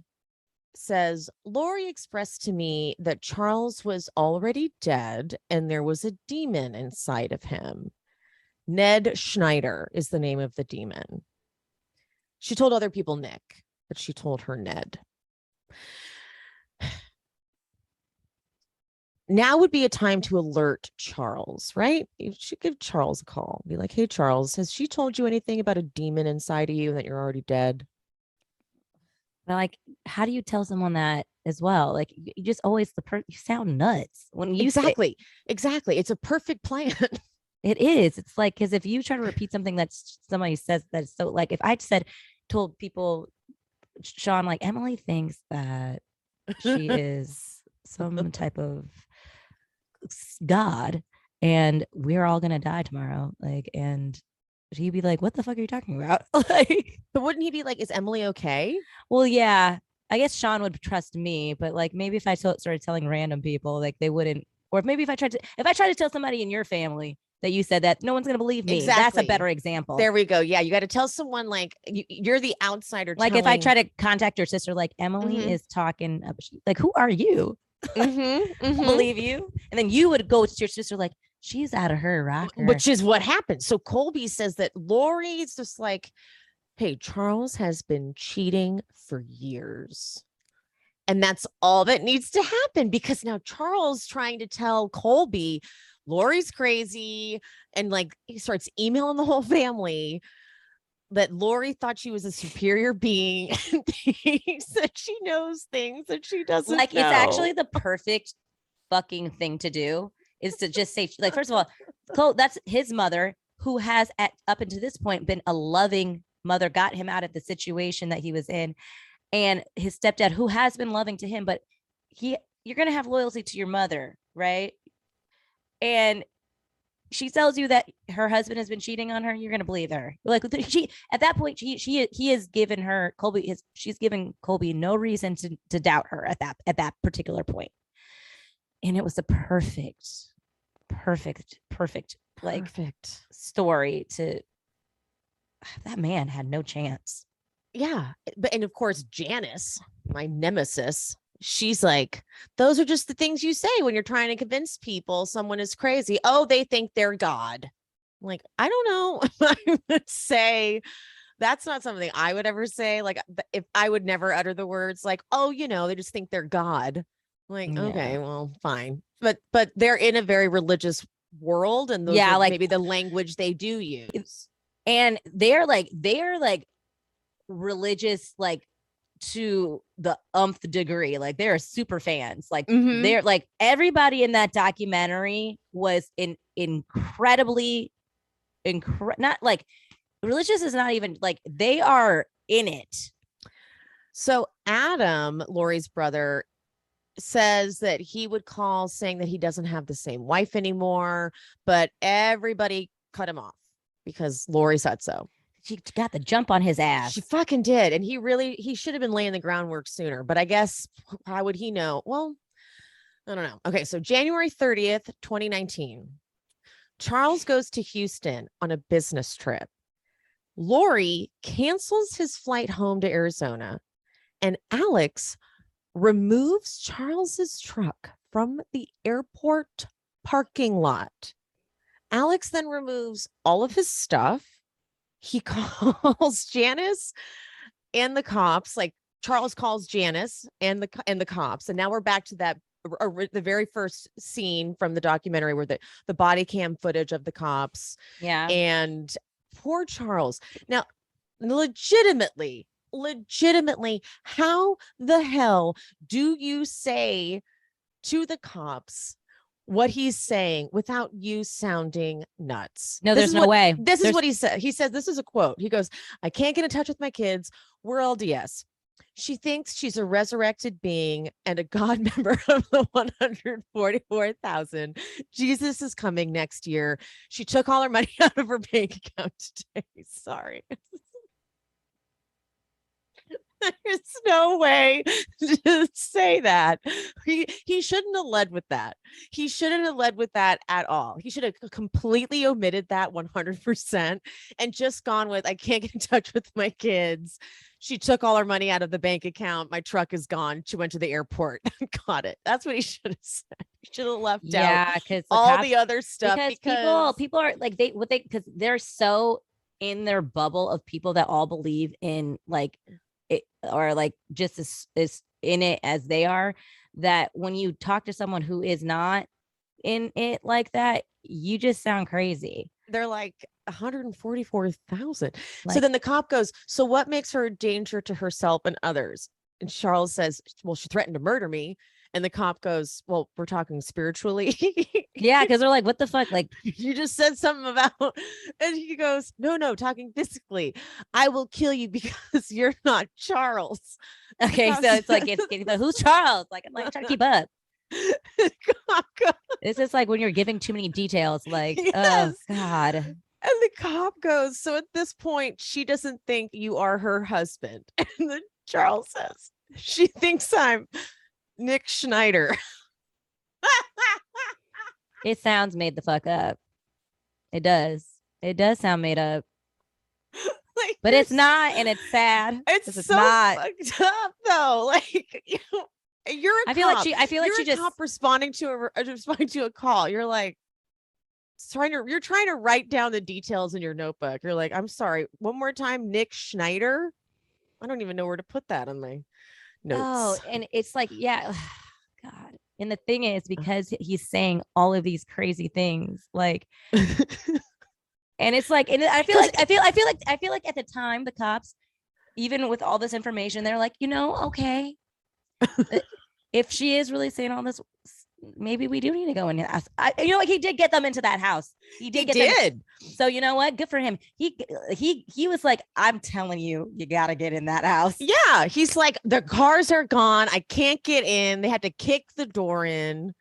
says, Lori expressed to me that Charles was already dead and there was a demon inside of him. Ned Schneider is the name of the demon. She told other people Nick, but she told her Ned. Now would be a time to alert Charles, right? You should give Charles a call. Be like, hey, Charles, has she told you anything about a demon inside of you and that you're already dead? But like, how do you tell someone that as well? Like, you just always you sound nuts when you exactly. It's a perfect plan. It is. It's like, because if you try to repeat something that somebody says that's so, like, if I told people, Sean, like, Emily thinks that she is some type of God and we're all gonna die tomorrow, like, and he'd be like, what the fuck are you talking about? Like, but wouldn't he be like, is Emily okay? Well, yeah, I guess Sean would trust me, but like maybe if I started telling random people, like they wouldn't. Or if maybe if I tried to tell somebody in your family that you said that, no one's gonna believe me. Exactly. That's a better example. There we go. Yeah, you got to tell someone like you're the outsider. Like if I try to contact your sister, like Emily is talking, like who are you? Believe you, and then you would go to your sister like, she's out of her rocker. Which is what happened. So Colby says that Lori's just like, hey, Charles has been cheating for years. And that's all that needs to happen, because now Charles trying to tell Colby Lori's crazy, and like he starts emailing the whole family that Lori thought she was a superior being and thinks that she knows things that she doesn't know. It's actually the perfect fucking thing to do, is to just say, like, first of all, that's his mother, who has up until this point been a loving mother got him out of the situation that he was in, and his stepdad, who has been loving to him, but you're going to have loyalty to your mother, right? And she tells you that her husband has been cheating on her, you're gonna believe her. Like she at that point, he has given her Colby she's given Colby no reason to doubt her at that particular point. And it was a perfect like story to that man had no chance. Yeah. But and of course, Janice, my nemesis, she's like, those are just the things you say when you're trying to convince people someone is crazy. Oh, they think they're God. I'm like, I don't know. I would say that's not something I would ever say. Like, if I would never utter the words like, oh, they just think they're God. I'm like, okay, well, fine. But they're in a very religious world, and those are like maybe the language they do use. And they're like religious, like to the umpth degree. Like they're super fans. Like they're like everybody in that documentary was incredibly not like religious is not even like they are in it. So Adam, Lori's brother, says that he would call saying that he doesn't have the same wife anymore, but everybody cut him off because Lori said so. She got the jump on his ass. She fucking did. And he should have been laying the groundwork sooner, but I guess how would he know? Well, I don't know. Okay. So January 30th, 2019, Charles goes to Houston on a business trip. Lori cancels his flight home to Arizona, and Alex removes Charles's truck from the airport parking lot. Alex then removes all of his stuff. He calls Janice and the cops. Like Charles calls Janice and the cops. And now we're back to that the very first scene from the documentary where the body cam footage of the cops. Yeah. And poor Charles. Now, legitimately, how the hell do you say to the cops what he's saying without you sounding nuts? No, there's no way. This is what he said. He says, this is a quote. He goes, I can't get in touch with my kids. We're LDS. She thinks she's a resurrected being and a God member of the 144,000. Jesus is coming next year. She took all her money out of her bank account today. Sorry. There's no way to say that. He shouldn't have led with that. He shouldn't have led with that at all. He should have completely omitted that 100% and just gone with, I can't get in touch with my kids. She took all her money out of the bank account. My truck is gone. She went to the airport. Got it. That's what he should have said. He should have left out because all the other stuff. Because people are like because they're so in their bubble of people that all believe in like it, or like just as in it as they are, that when you talk to someone who is not in it like that, you just sound crazy. They're like 144,000. So then the cop goes, so what makes her a danger to herself and others? And Charles says, well, she threatened to murder me. And the cop goes, well, we're talking spiritually. Yeah, because they're like, what the fuck? Like, you just said something about, and he goes, no, talking physically. I will kill you because you're not Charles. Okay, so it's like, who's Charles? Like, I'm like trying to keep up. It's just like when you're giving too many details, like, yes. Oh, God. And the cop goes, so at this point, she doesn't think you are her husband. And then Charles says, she thinks I'm Nick Schneider. It sounds made the fuck up. It does. It does sound made up. Like, but it's not, and it's sad. It's so not fucked up though. Like, you're a cop. I feel like she just responding to a call. You're like you're trying to write down the details in your notebook. You're like, I'm sorry, one more time, Nick Schneider. I don't even know where to put that on my notes. Oh, and it's like, yeah, God. And the thing is, because he's saying all of these crazy things, like, and it's like, and I feel like at the time, the cops, even with all this information, they're like, okay, if she is really saying all this maybe we do need to go in. You know what? He did get them into that house. He did get them. So you know what? Good for him. He was like, I'm telling you, you got to get in that house. Yeah. He's like, the cars are gone. I can't get in. They had to kick the door in.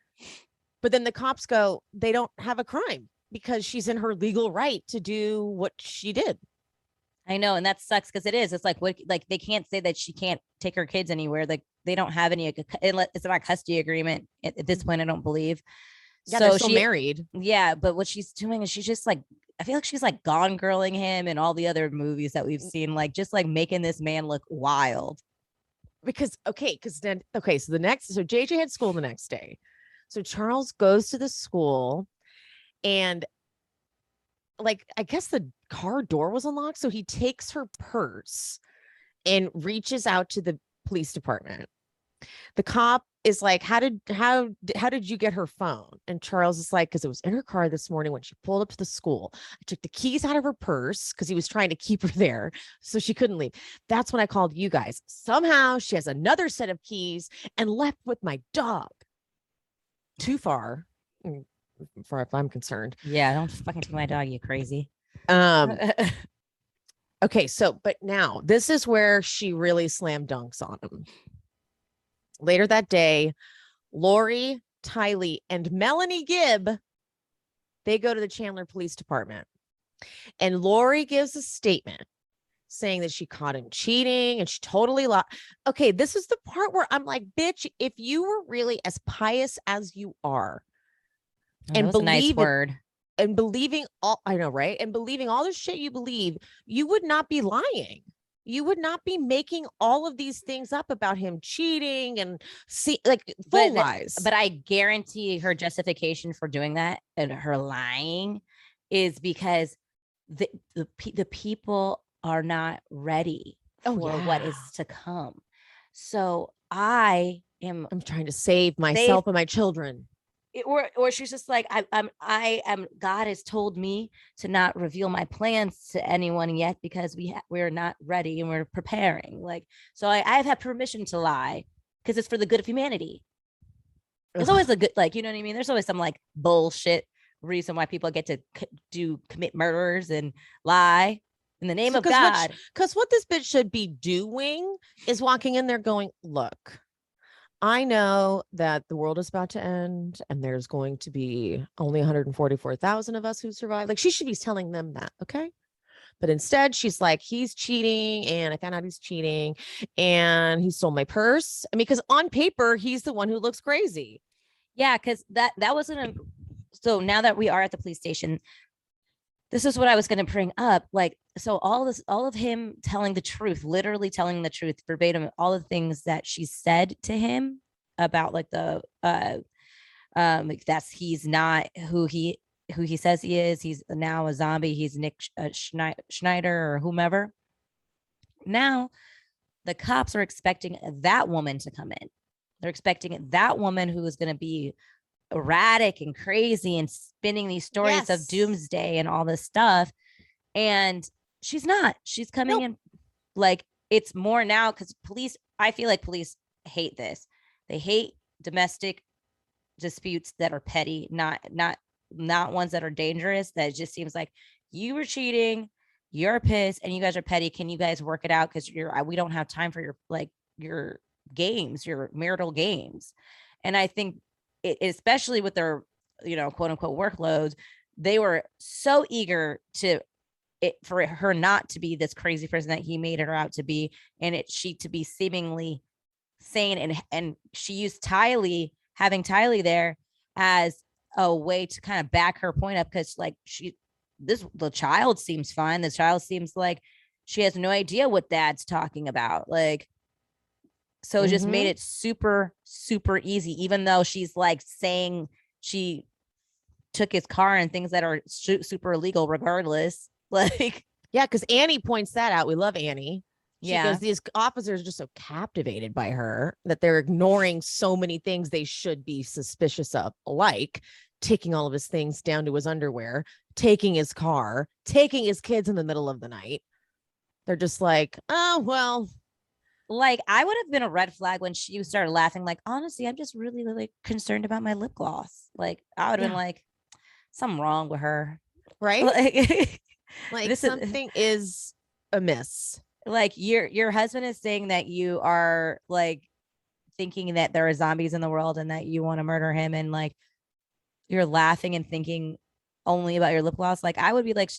But then the cops go, they don't have a crime because she's in her legal right to do what she did. I know, and that sucks because it is. It's like what, like they can't say that she can't take her kids anywhere. Like they don't have any. It's not a custody agreement at this point. I don't believe. Yeah, so they're still married. Yeah, but what she's doing is she's just like, I feel like she's like Gone Girling him and all the other movies that we've seen, like just like making this man look wild. Because so JJ had school the next day. So Charles goes to the school and like, I guess the car door was unlocked. So he takes her purse and reaches out to the police department. The cop is like, how did you get her phone? And Charles is like, because it was in her car this morning when she pulled up to the school. I took the keys out of her purse because he was trying to keep her there so she couldn't leave. That's when I called you guys. Somehow she has another set of keys and left with my dog. Too far if I'm concerned. Yeah, don't fucking take my dog, you crazy. Okay, so but now this is where she really slam dunks on him. Later that day, Lori, Tylee, and Melanie Gibb, they go to the Chandler Police Department. And Lori gives a statement saying that she caught him cheating and she totally lied. Okay, this is the part where I'm like, bitch, if you were really as pious as you are, and believe nice word. And believing all, I know, right? And believing all the shit you believe, you would not be lying. You would not be making all of these things up about him cheating and full lies. But I guarantee her justification for doing that and her lying is because the people are not ready for what is to come. So I'm trying to save myself and my children. Or she's just like, I am. God has told me to not reveal my plans to anyone yet because we're not ready and we're preparing. Like, so I've had permission to lie because it's for the good of humanity. There's always a good, like, you know what I mean? There's always some like bullshit reason why people get to commit murders and lie in the name of God. Because what this bitch should be doing is walking in there going, look, I know that the world is about to end and there's going to be only 144,000 of us who survive. Like, she should be telling them that. Okay. But instead she's like, he's cheating and I found out he's cheating and he stole my purse. I mean, because on paper, he's the one who looks crazy. Yeah. Cause that wasn't so now that we are at the police station, this is what I was going to bring up. Like, so all of him telling the truth, literally telling the truth verbatim, all the things that she said to him about like the, like he's not who he says he is. He's now a zombie. He's Nick Schneider or whomever. Now the cops are expecting that woman to come in. They're expecting that woman who is going to be erratic and crazy and spinning these stories of doomsday and all this stuff. And she's not. She's coming in like, it's more now because I feel like police hate this. They hate domestic disputes that are petty, not ones that are dangerous. That it just seems like you were cheating, you're pissed, and you guys are petty. Can you guys work it out? Because we don't have time for your games, your marital games. And I think especially with their, quote unquote workloads, they were so eager for her not to be this crazy person that he made her out to be, and she to be seemingly sane. And she used having Tylee there as a way to kind of back her point up, because like the child seems fine. The child seems like she has no idea what dad's talking about. Like, so it just made it super, super easy, even though she's like saying she took his car and things that are super illegal regardless. Like, yeah, because Annie points that out. We love Annie. She goes, these officers are just so captivated by her that they're ignoring so many things they should be suspicious of, like taking all of his things down to his underwear, taking his car, taking his kids in the middle of the night. They're just like, oh, well. like I would have been a red flag when she started laughing. Like, honestly, I'm just really, really concerned about my lip gloss. Like, I would have been Yeah. like, something wrong with her. Right? Like, Like this is something is amiss. like your husband is saying that you are like thinking that there are zombies in the world and that you want to murder him, and like you're laughing and thinking only about your lip gloss. Like I would be like,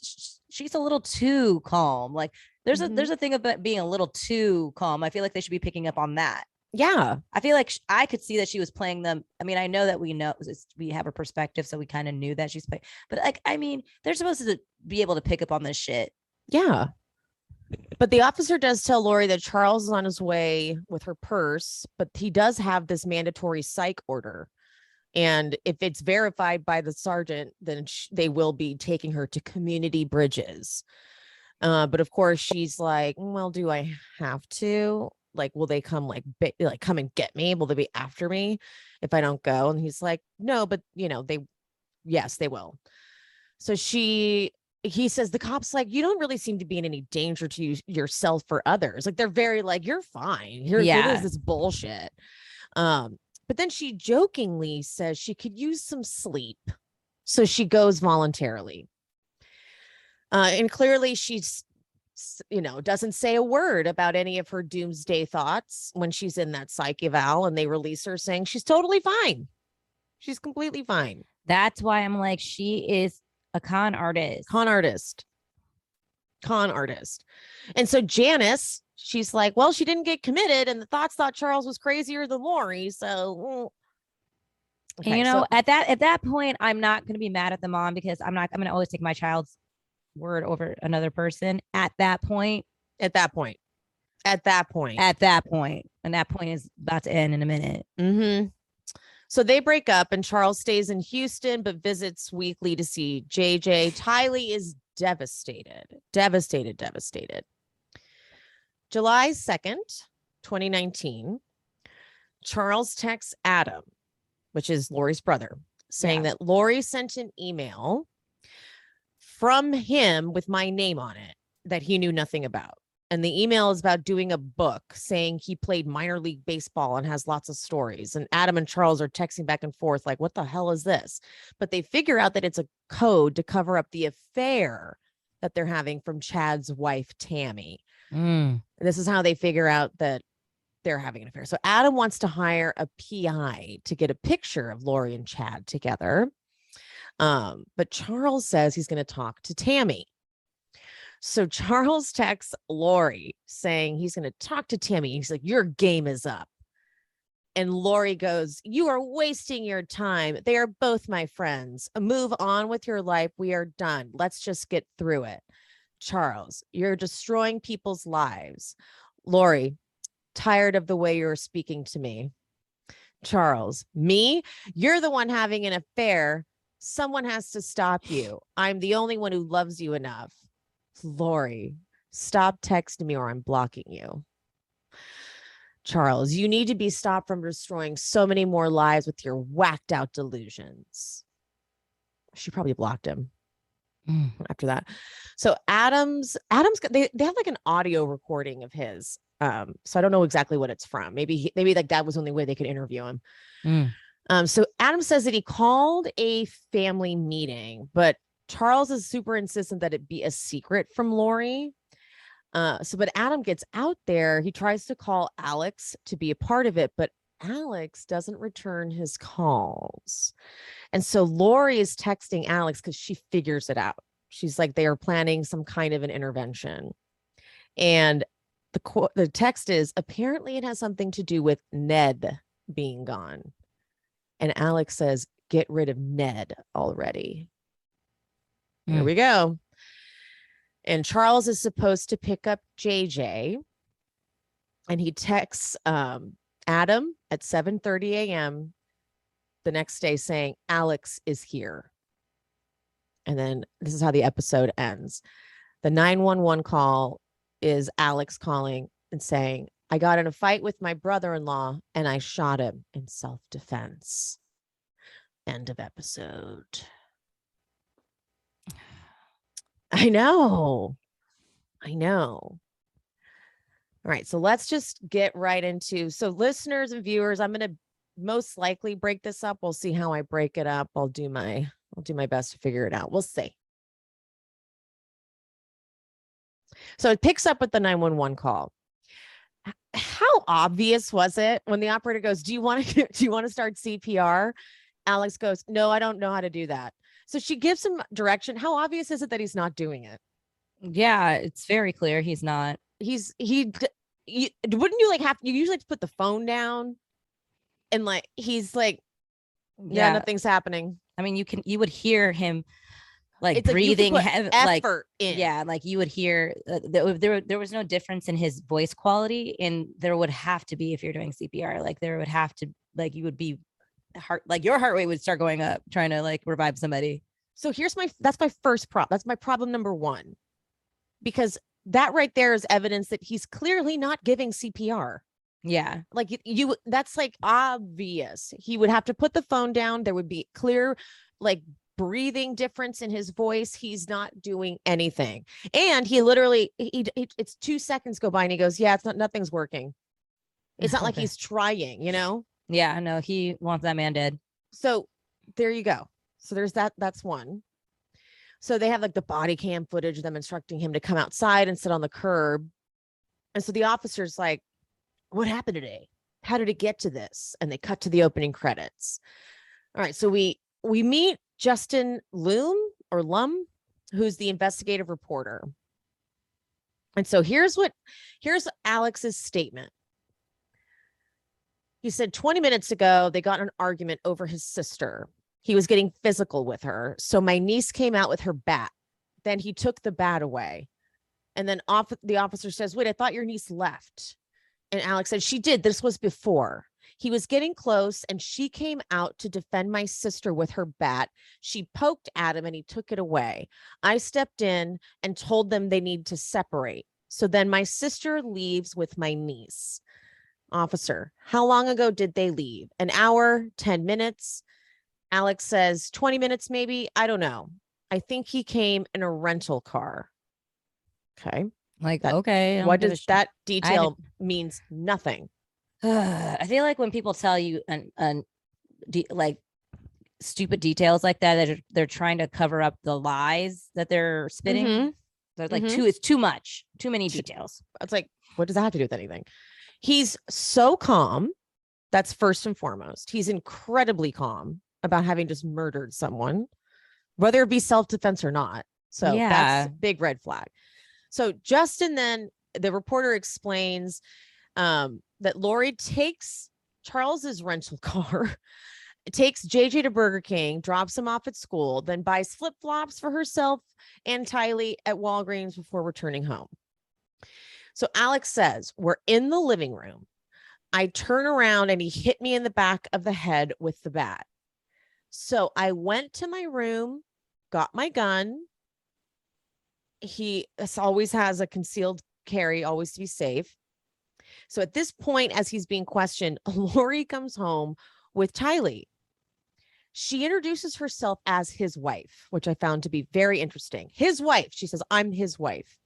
she's a little too calm. Like there's a thing about being a little too calm. I feel like they should be picking up on that. Yeah. I feel like I could see that she was playing them. I mean, I know that we have a perspective, so we kind of knew that she's playing. But like, I mean, they're supposed to be able to pick up on this shit. Yeah. But the officer does tell Lori that Charles is on his way with her purse, but he does have this mandatory psych order. And if it's verified by the sergeant, then they will be taking her to community bridges. But of course, she's like, well, do I have to? Like, will they come like come and get me? Will they be after me if I don't go? And he's like, no, but yes, they will. So he says the cops like, you don't really seem to be in any danger to yourself or others. Like they're very like, you're fine. Here it is, this bullshit. But then she jokingly says she could use some sleep. So she goes voluntarily. And clearly she's, doesn't say a word about any of her doomsday thoughts when she's in that psych eval, and they release her saying she's totally fine. She's completely fine. That's why I'm like, she is a con artist. Con artist. And so Janice, she's like, well, she didn't get committed, and the thoughts thought Charles was crazier than Lori. So, okay, and at that point, I'm not going to be mad at the mom because I'm going to always take my child's word over another person at that point. And that point is about to end in a minute. Mm-hmm. So they break up, and Charles stays in Houston, but visits weekly to see JJ. Tylee is devastated. July 2nd, 2019, Charles texts Adam, which is Lori's brother, saying that Lori sent an email from him with my name on it that he knew nothing about. And the email is about doing a book saying he played minor league baseball and has lots of stories. And Adam and Charles are texting back and forth like, what the hell is this? But they figure out that it's a code to cover up the affair that they're having from Chad's wife, Tammy. And this is how they figure out that they're having an affair. So Adam wants to hire a PI to get a picture of Lori and Chad together. But Charles says he's going to talk to Tammy. So Charles texts Lori saying he's going to talk to Tammy. He's like, your game is up. And Lori goes, you are wasting your time. They are both my friends. Move on with your life. We are done. Let's just get through it. Charles, you're destroying people's lives. Lori, tired of the way you're speaking to me. Charles, me? You're the one having an affair. Someone has to stop you. I'm the only one who loves you enough. Lori, stop texting me or I'm blocking you. Charles, you need to be stopped from destroying so many more lives with your whacked out delusions. She probably blocked him after that. So Adam's they have like an audio recording of his. So I don't know exactly what it's from. Maybe like that was the only way they could interview him. So Adam says that he called a family meeting, but Charles is super insistent that it be a secret from Lori. But Adam gets out there. He tries to call Alex to be a part of it, but Alex doesn't return his calls. And so Lori is texting Alex because she figures it out. She's like, they are planning some kind of an intervention. And the text is, apparently it has something to do with Ned being gone. And Alex says, get rid of Ned already. Here we go. And Charles is supposed to pick up JJ. And he texts Adam at 7:30 a.m. the next day saying, Alex is here. And then this is how the episode ends. The 911 call is Alex calling and saying, I got in a fight with my brother-in-law and I shot him in self-defense. End of episode. I know. All right. So let's just get right into, so listeners and viewers, I'm going to most likely break this up. We'll see how I break it up. I'll do my best to figure it out. We'll see. So it picks up with the 911 call. How obvious was it when the operator goes, do you want to start CPR? Alex goes, no, I don't know how to do that. So she gives him direction. How obvious is it that he's not doing it? Yeah, it's very clear he's not. Wouldn't you like have, you usually have to put the phone down and like, he's like, yeah, nothing's happening. I mean, you would hear him like It's breathing like heavy, effort in. Yeah, like you would hear there was no difference in his voice quality, and there would have to be if you're doing CPR. Like there would have to, like you would be like your heart rate would start going up trying to like revive somebody. So that's my first problem. That's my problem number one, because that right there is evidence that he's clearly not giving CPR. Yeah, like that's like obvious. He would have to put the phone down. There would be clear like breathing difference in his voice. He's not doing anything. And he literally, it's 2 seconds go by and he goes, yeah, nothing's working. It's not like he's trying, Yeah, no, he wants that man dead. So there you go. So there's that's one. So they have like the body cam footage of them instructing him to come outside and sit on the curb. And so the officer's like, what happened today? How did it get to this? And they cut to the opening credits. All right. So we meet Justin Lum, who's the investigative reporter. And so here's Alex's statement. He said 20 minutes ago, they got in an argument over his sister. He was getting physical with her. So my niece came out with her bat. Then he took the bat away. And then the officer says, wait, I thought your niece left. And Alex said, she did. This was before. He was getting close and she came out to defend my sister with her bat. She poked at him and he took it away. I stepped in and told them they need to separate. So then my sister leaves with my niece. Officer, how long ago did they leave? An hour, 10 minutes? Alex says 20 minutes, maybe. I don't know. I think he came in a rental car. Okay. Like, okay. What does that detail means? Nothing. I feel like when people tell you like stupid details like that they're trying to cover up the lies that they're spitting. Mm-hmm. They're like it's too much, too many details. It's like, what does that have to do with anything? He's so calm. That's first and foremost. He's incredibly calm about having just murdered someone, whether it be self-defense or not. So that's a big red flag. So Justin, then the reporter explains that Lori takes Charles's rental car, takes JJ to Burger King, drops him off at school, then buys flip-flops for herself and Tylee at Walgreens before returning home. So Alex says, we're in the living room. I turn around and he hit me in the back of the head with the bat. So I went to my room, got my gun. He always has a concealed carry, always to be safe. So at this point, as he's being questioned, Lori comes home with Tylee. She introduces herself as his wife, which I found to be very interesting. His wife. She says, I'm his wife.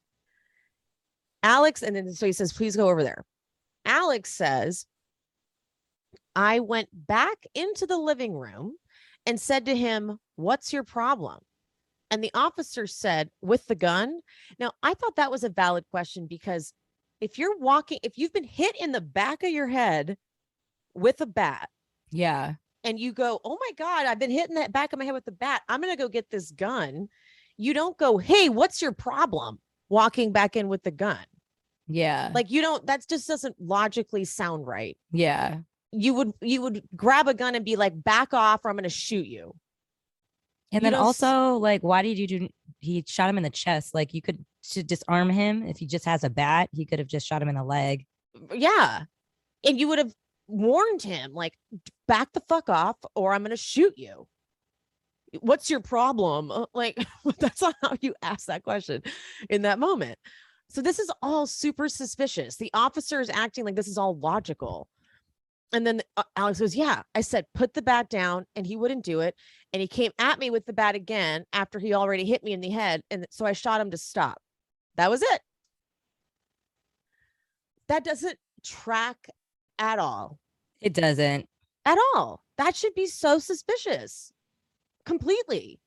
Alex, and then so he says, please go over there. Alex says, I went back into the living room and said to him, what's your problem? And the officer said, with the gun. Now, I thought that was a valid question because if you've been hit in the back of your head with a bat. Yeah. And you go, oh my God, I've been hit in that back of my head with the bat. I'm going to go get this gun. You don't go, hey, what's your problem? Walking back in with the gun. Yeah. Like that just doesn't logically sound right. Yeah. You would grab a gun and be like, back off or I'm going to shoot you. And then also, like, why did you do? He shot him in the chest. Like, you could disarm him if he just has a bat. He could have just shot him in the leg. Yeah, and you would have warned him, like, back the fuck off, or I'm gonna shoot you. What's your problem? Like, that's not how you ask that question in that moment. So this is all super suspicious. The officer is acting like this is all logical. And then Alex goes, yeah, I said, put the bat down, and he wouldn't do it. And he came at me with the bat again after he already hit me in the head. And so I shot him to stop. That was it. That doesn't track at all. It doesn't. At all. That should be so suspicious. Completely.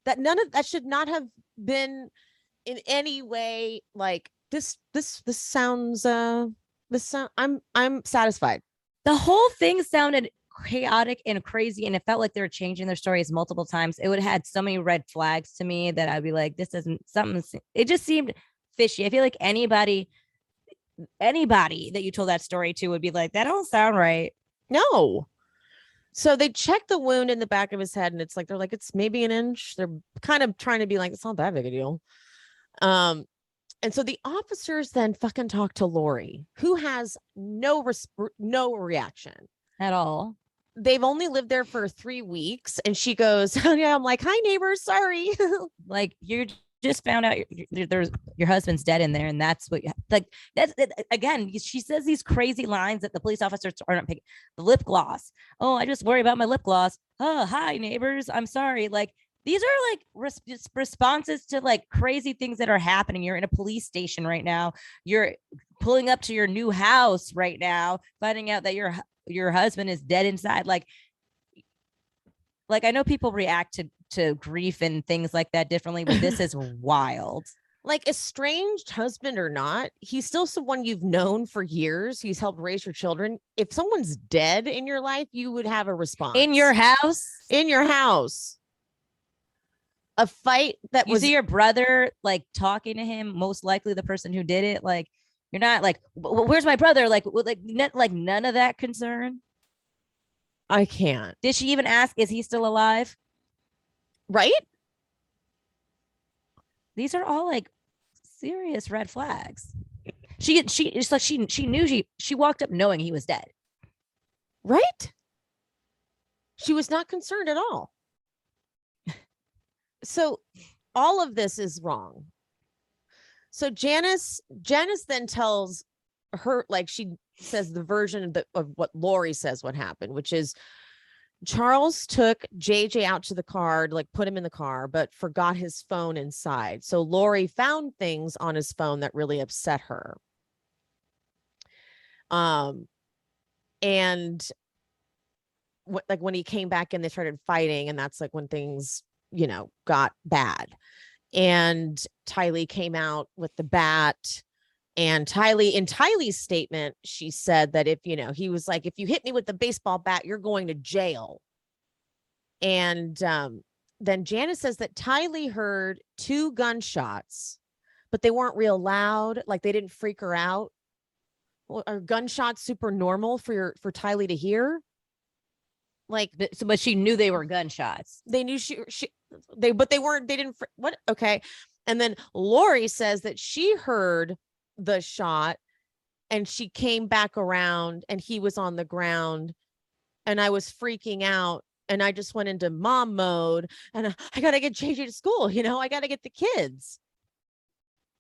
That none of that should not have been in any way like this sounds I'm satisfied. The whole thing sounded chaotic and crazy, and it felt like they were changing their stories multiple times. It would have had so many red flags to me that I'd be like, this doesn't something. It just seemed fishy. I feel like anybody that you told that story to would be like, that don't sound right. No. So they check the wound in the back of his head, and it's like they're like, it's maybe an inch. They're kind of trying to be like, it's not that big a deal. And so the officers then fucking talk to Lori, who has no reaction At all. They've only lived there for 3 weeks, and she goes, oh, yeah. I'm like, hi neighbors, sorry. Like, you just found out there's your husband's dead in there, and that's what like that's again. She says these crazy lines that the police officers aren't picking. The lip gloss. Oh, I just worry about my lip gloss. Oh, hi neighbors, I'm sorry. Like, these are like responses to like crazy things that are happening. You're in a police station right now. You're pulling up to your new house right now, finding out that your husband is dead inside. Like I know people react to grief and things like that differently, but this is wild. Like, estranged husband or not, he's still someone you've known for years. He's helped raise your children. If someone's dead in your life, you would have a response. In your house? In your house. A fight that you see your brother like talking to him, most likely the person who did it. Like, you're not like, where's my brother? Like none of that concern. I can't. Did she even ask, is he still alive? Right? These are all like serious red flags. It's like she knew she walked up knowing he was dead. Right? She was not concerned at all. So all of this is wrong. So Janice then tells her, like, she says the version of what Lori says what happened, which is Charles took JJ out to the car, like put him in the car, but forgot his phone inside. So Lori found things on his phone that really upset her. And like when he came back in, they started fighting, and that's like when things, got bad. And Tylee came out with the bat, and in Tylee's statement, she said that if, he was like, if you hit me with the baseball bat, you're going to jail. And then Janice says that Tylee heard 2 gunshots, but they weren't real loud. Like, they didn't freak her out. Well, are gunshots super normal for Tylee to hear? Like, but she knew they were gunshots. They knew but they weren't, they didn't, what? Okay. And then Lori says that she heard the shot, and she came back around, and he was on the ground, and I was freaking out, and I just went into mom mode, and I got to get JJ to school. I got to get the kids.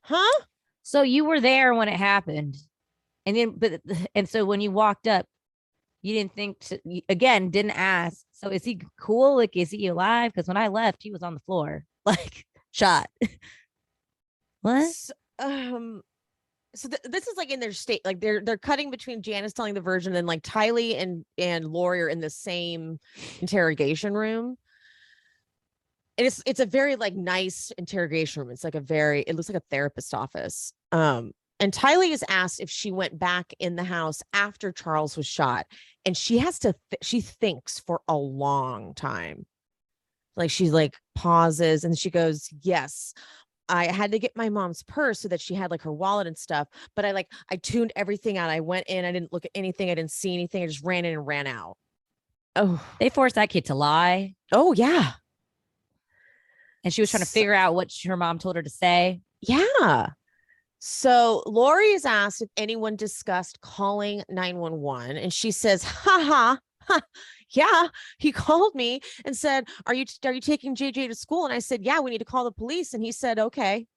Huh? So you were there when it happened. And so when you walked up, you didn't think didn't ask. So is he cool? Like, is he alive? Because when I left, he was on the floor, like, shot. What? So this is like in their state, like they're cutting between Janice telling the version, and like Tylee and Lori are in the same interrogation room. And it's a very like nice interrogation room. It's like it looks like a therapist office. And Tylee is asked if she went back in the house after Charles was shot, and she has to she thinks for a long time. Like, she's like pauses, and she goes, yes, I had to get my mom's purse so that she had like her wallet and stuff, but I tuned everything out. I went in, I didn't look at anything, I didn't see anything, I just ran in and ran out. Oh, they forced that kid to lie. Oh yeah. And she was trying to figure out what her mom told her to say. Yeah. So Lori is asked if anyone discussed calling 911, and she says, ha, yeah, he called me and said, are you taking JJ to school? And I said, yeah, we need to call the police. And he said, okay.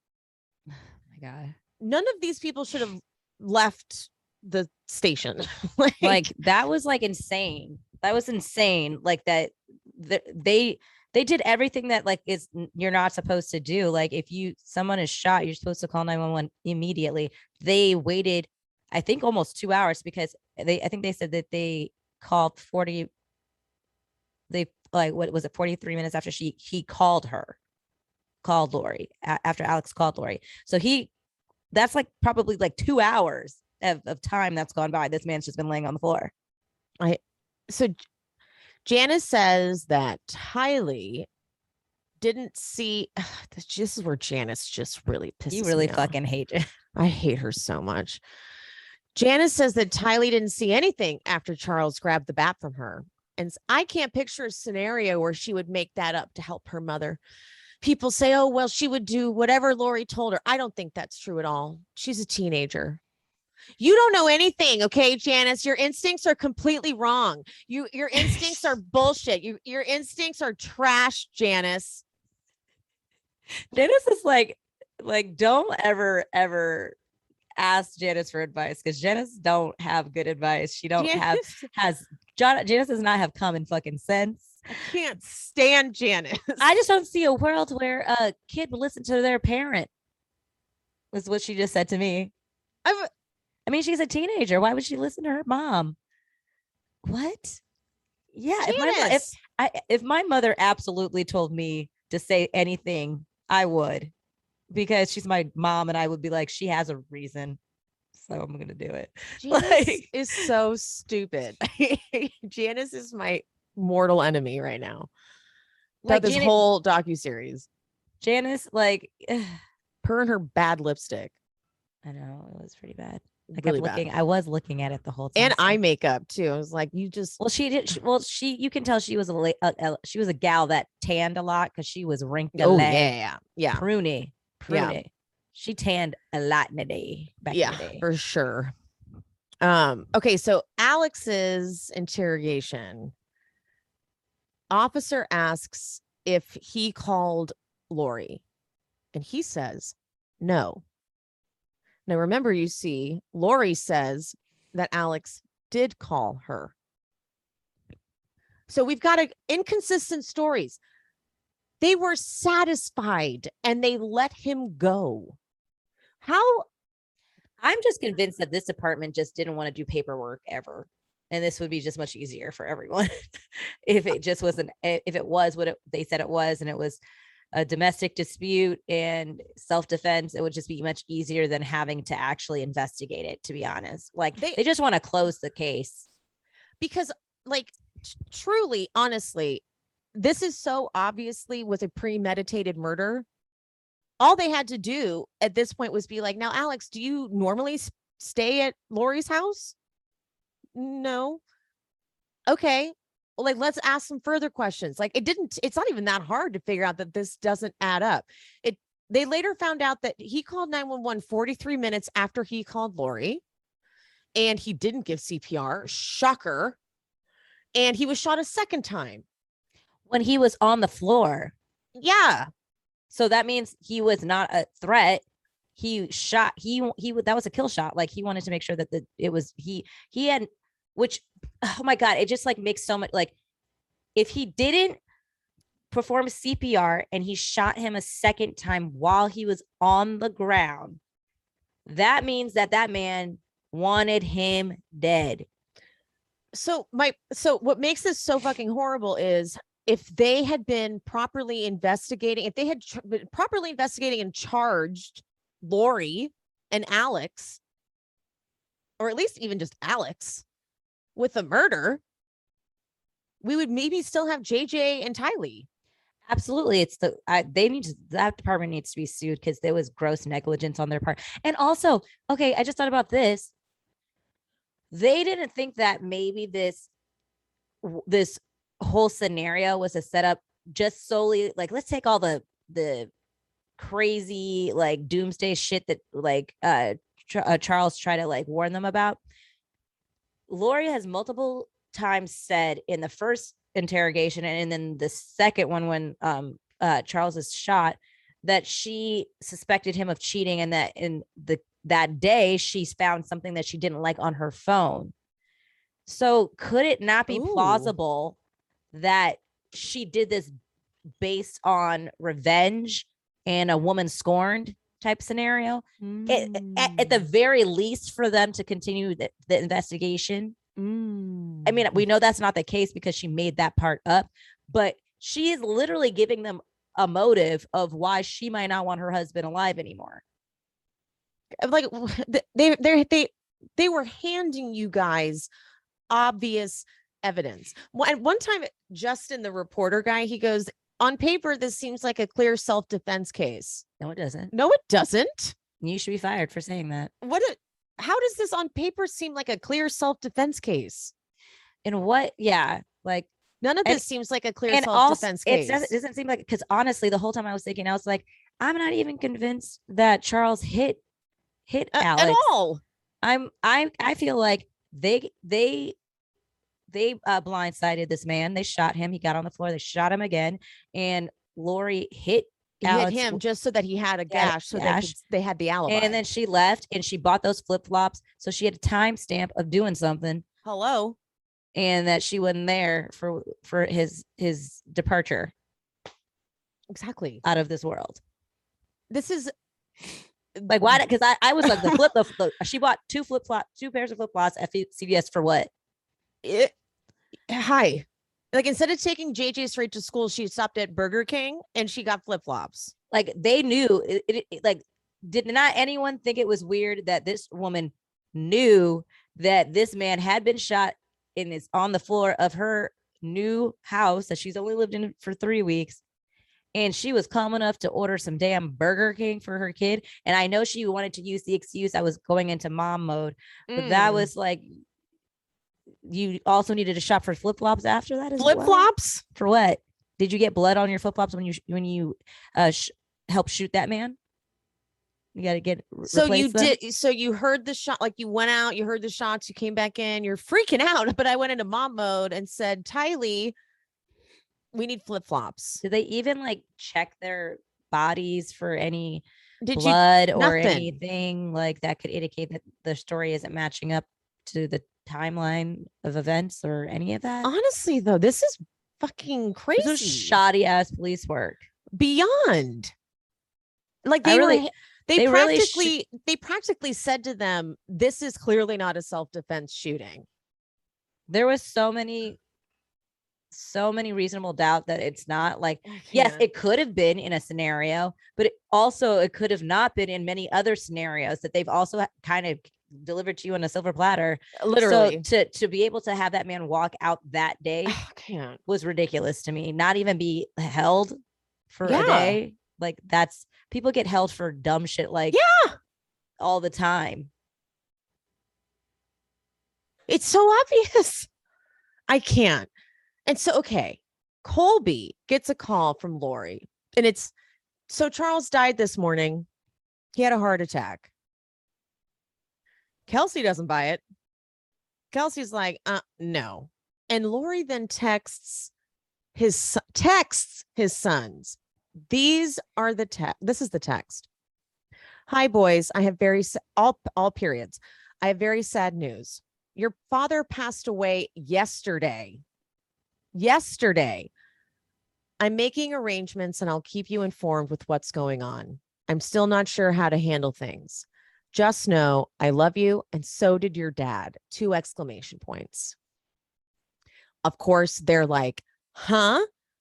Oh my God. None of these people should have left the station. like that was like insane. That was insane. Like that they did everything that like you're not supposed to do. Like, if someone is shot, you're supposed to call 911 immediately. They waited I think almost 2 hours, because I think they said that they called 40, they like, what was it, 43 minutes after he called Lori, after Alex called Lori. So that's like probably like 2 hours of time that's gone by. This man's just been laying on the floor. So Janice says that Tylee didn't see. This is where Janice just really pisses me off. You really fucking hate it. I hate her so much. Janice says that Tylee didn't see anything after Charles grabbed the bat from her. And I can't picture a scenario where she would make that up to help her mother. People say, oh, well, she would do whatever Lori told her. I don't think that's true at all. She's a teenager. You don't know anything, okay, Janice? Your instincts are completely wrong. Your instincts are bullshit. Your instincts are trash, Janice. Janice is like, don't ever ask Janice for advice, because Janice don't have good advice. She don't Janice does not have common fucking sense. I can't stand Janice. I just don't see a world where a kid would listen to their parent. Was what she just said to me. I mean, she's a teenager. Why would she listen to her mom? What? Yeah. If my mother absolutely told me to say anything, I would, because she's my mom, and I would be like, she has a reason, so I'm gonna do it. Janice is so stupid. Janice is my mortal enemy right now. Like this whole docuseries. Janice, like, her and her bad lipstick. I know, it was pretty bad. I was looking at it the whole time. And eye makeup too. I was like, you just. Well, she did. You can tell she was a gal that tanned a lot, because she was wrinkled. Oh yeah. Pruny. Yeah. She tanned a lot in the day. Back in the day. For sure. Okay, so Alex's interrogation. Officer asks if he called Lori, and he says no. Now, remember, you see, Lori says that Alex did call her. So we've got inconsistent stories. They were satisfied and they let him go. How? I'm just convinced that this department just didn't want to do paperwork ever. And this would be just much easier for everyone if it just wasn't, if it was what they said it was, and it was a domestic dispute and self-defense. It would just be much easier than having to actually investigate it, to be honest. Like, they just want to close the case. Because, like, truly, honestly, this is so obviously was a premeditated murder. All they had to do at this point was be like, now, Alex, do you normally stay at Lori's house? No. Okay. Like, let's ask some further questions. Like, it's not even that hard to figure out that this doesn't add up. They later found out that he called 911 43 minutes after he called Lori, and he didn't give CPR. Shocker. And he was shot a second time when he was on the floor. Yeah. So that means he was not a threat. He shot, that was a kill shot. Like, he wanted to make sure that he had, which, oh my God, it just like makes so much, like, if he didn't perform CPR and he shot him a second time while he was on the ground, that means that man wanted him dead. So what makes this so fucking horrible is, if they had been properly investigating, if they had been properly investigating and charged Lori and Alex, or at least even just Alex, with a murder, we would maybe still have JJ and Tylee. Absolutely. That department needs to be sued, because there was gross negligence on their part. And also, okay, I just thought about this. They didn't think that maybe this whole scenario was a setup just solely, like, let's take all the crazy, like, doomsday shit that, like, Charles tried to, like, warn them about. Lori has multiple times said in the first interrogation and then the second one when Charles is shot, that she suspected him of cheating, and that that day she found something that she didn't like on her phone. So could it not be plausible that she did this based on revenge and a woman scorned? type scenario. At the very least, for them to continue the investigation. I mean, we know that's not the case because she made that part up, but she is literally giving them a motive of why she might not want her husband alive anymore. Like they were handing you guys obvious evidence. At one time, Justin, the reporter guy, he goes, on paper, this seems like a clear self-defense case. No, it doesn't. No, it doesn't. You should be fired for saying that. How does this on paper seem like a clear self-defense case? And what? Yeah, like none of this seems like a clear self-defense case. It doesn't seem like, because honestly, the whole time I was thinking, I was like, I'm not even convinced that Charles hit Alex at all. I feel like they blindsided this man. They shot him. He got on the floor. They shot him again, and Lori hit him just so that he had a gash, so they had the alibi. And then she left, and she bought those flip-flops, so she had a timestamp of doing something. Hello. And that she wasn't there for his departure. Exactly. Out of this world. This is like, why? Because I was like, she bought two pairs of flip-flops at CVS for what? Like, instead of taking JJ straight to school, she stopped at Burger King and she got flip-flops. Like, they knew like, did not anyone think it was weird that this woman knew that this man had been shot and is on the floor of her new house that she's only lived in for 3 weeks, and she was calm enough to order some damn Burger King for her kid? And I know she wanted to use the excuse I was going into mom mode, but that was like, you also needed to shop for flip-flops after that as flip-flops? For what? Did you get blood on your flip-flops when you helped shoot that man? You got to get so you heard the shot, like you went out, you heard the shots, you came back in, you're freaking out. But I went into mom mode and said, Tylee, we need flip-flops. Did they even like check their bodies for any blood or anything like that could indicate that the story isn't matching up to the timeline of events or any of that? Honestly, though, this is fucking crazy. This is shoddy ass police work. Beyond. Like they practically said to them, this is clearly not a self-defense shooting. There was so many reasonable doubt that it's not. Like, yes, it could have been in a scenario, but it could have not been in many other scenarios that they've also kind of delivered to you on a silver platter. Literally. So to be able to have that man walk out that day was ridiculous to me. Not even be held for a day. Like, that's, people get held for dumb shit like all the time. It's so obvious. I can't. And so, okay, Colby gets a call from Lori, and it's, so Charles died this morning. He had a heart attack. Kelsey doesn't buy it. Kelsey's like, no. And Lori then texts his sons. This is the text. Hi, boys. I have all periods. I have very sad news. Your father passed away yesterday. I'm making arrangements and I'll keep you informed with what's going on. I'm still not sure how to handle things. Just know I love you, and so did your dad. 2 exclamation points. Of course, they're like, huh?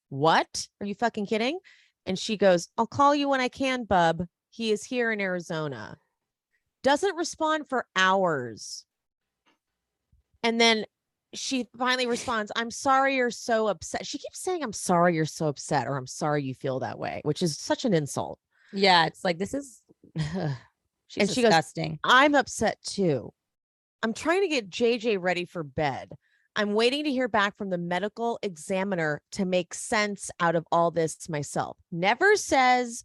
What? Are you fucking kidding? And she goes, I'll call you when I can, bub. He is here in Arizona. Doesn't respond for hours. And then she finally responds, I'm sorry you're so upset. She keeps saying, I'm sorry you're so upset, or I'm sorry you feel that way, which is such an insult. Yeah, it's like, this is she's disgusting. She goes, I'm upset too. I'm trying to get JJ ready for bed. I'm waiting to hear back from the medical examiner to make sense out of all this myself. Never says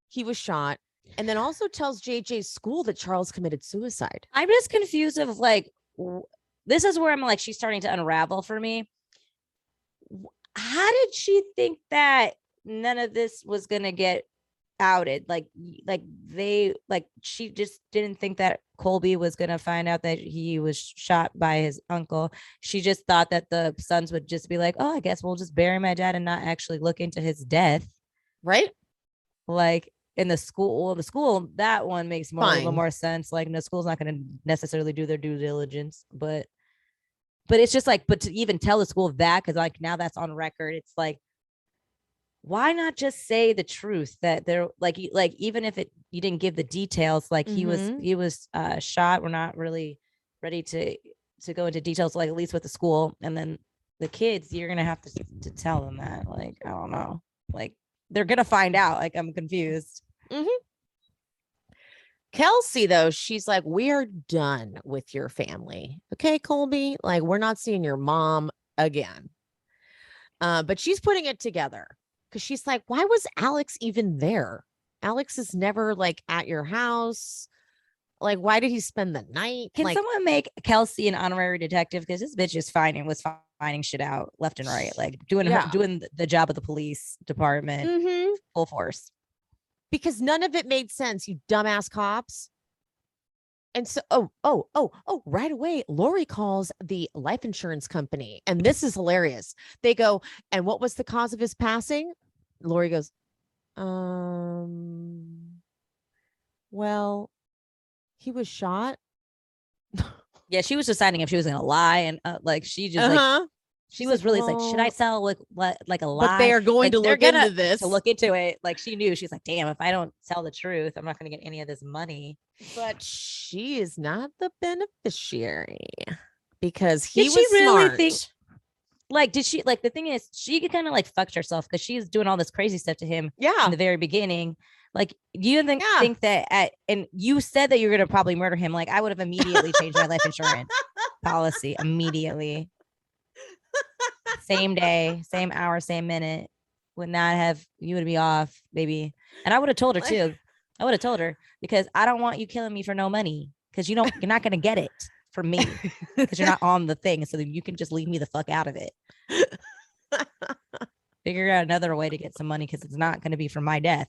he was shot. And then also tells JJ's school that Charles committed suicide. I'm just confused of like, this is where I'm like, she's starting to unravel for me. How did she think that none of this was going to get outed? She just didn't think that Colby was going to find out that he was shot by his uncle. She just thought that the sons would just be like, I guess we'll just bury my dad and not actually look into his death. Right. Like, in the school, that one makes more a little Fine. more sense. Like, the school's not going to necessarily do their due diligence, but it's just like, but to even tell the school that, because like now that's on record, it's like, why not just say the truth that they're like even if you didn't give the details, like Mm-hmm. he was shot. We're not really ready to go into details, like at least with the school, and then the kids, you're gonna have to tell them that. Like, I don't know, like they're gonna find out. Like, I'm confused. Mm-hmm. Kelsey, though, she's like, we are done with your family. Okay, Colby, like we're not seeing your mom again. But she's putting it together because she's like, why was Alex even there? Alex is never like at your house. Like, why did he spend the night? Can Like, someone make Kelsey an honorary detective? Because this bitch is finding shit out left and right, like yeah. doing the job of the police department Mm-hmm. full force. Because none of it made sense, you dumbass cops. And so, right away, Lori calls the life insurance company. And this is hilarious. They go, and what was the cause of his passing? Lori goes, well, he was shot. Yeah, she was deciding if she was gonna lie, and like she just like Uh-huh. she She's was like, really like, should I well, sell like a but they lie? are going Like, to they're look gonna into this. to look into it. Like, she knew, she's like, damn, if I don't tell the truth, I'm not gonna get any of this money. But she is not the beneficiary because Did he she was really think, smart. like, did she, like, the thing is, she kind of like fucked herself because she's doing all this crazy stuff to him in Yeah. the very beginning. Like, you think Yeah. think that and you said that you're gonna probably murder him. Like, I would have immediately changed my life insurance policy immediately. Same day, same hour, same minute. Would not have, you would be off, baby. And I would have told her too. I would have told her, because I don't want you killing me for no money. Because you're not gonna get it from me, because you're not on the thing. So you can just leave me the fuck out of it. Figure out another way to get some money, because it's not gonna be for my death.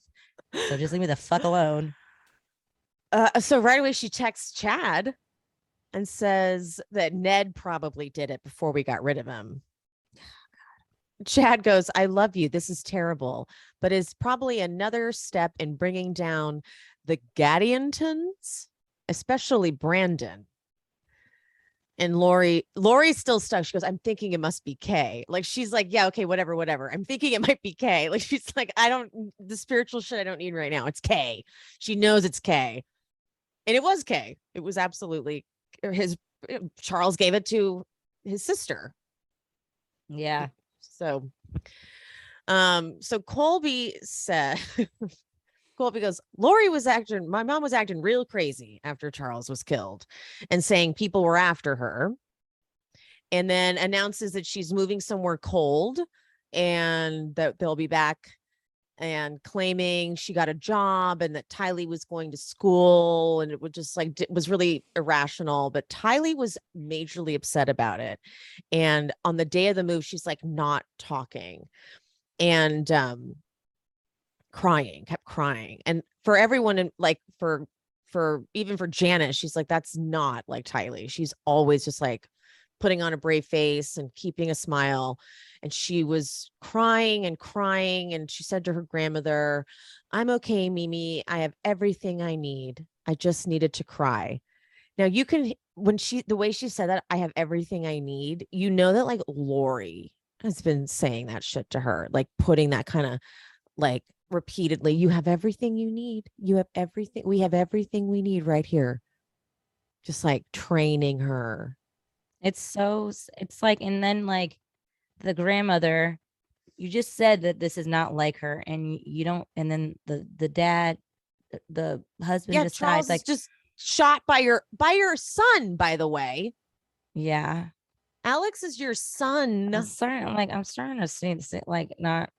So just leave me the fuck alone. So right away she texts Chad and says that Ned probably did it before we got rid of him. Chad goes, I love you. This is terrible, but is probably another step in bringing down the Gadiantons, especially Brandon. And Lori's still stuck. She goes, I'm thinking it must be K. Like, she's like, yeah, okay, whatever. I'm thinking it might be K. Like, she's like, the spiritual shit I don't need right now. It's K. She knows it's K. And it was K. It was absolutely Charles gave it to his sister. Yeah. So Colby said, Colby goes, my mom was acting real crazy after Charles was killed and saying people were after her. And then announces that she's moving somewhere cold and that they'll be back, and claiming she got a job and that Tylee was going to school, and it would just like, it was really irrational. But Tylee was majorly upset about it. And on the day of the move, she's like not talking and kept crying. And for everyone, and like for even for Janice, she's like, that's not like Tylee. She's always just like putting on a brave face and keeping a smile. And she was crying and crying. And she said to her grandmother, I'm okay, Mimi. I have everything I need. I just needed to cry. Now you can, the way she said that, I have everything I need, you know that like Lori has been saying that shit to her, like putting that kind of like repeatedly, you have everything you need. You have everything. We have everything we need right here. Just like training her. It's like, and then like the grandmother, you just said that this is not like her, and you don't, and then the dad, the husband Yeah, decides Charles like, is just shot by your son, by the way. yeah, Alex is your son. I'm starting to see this, like, not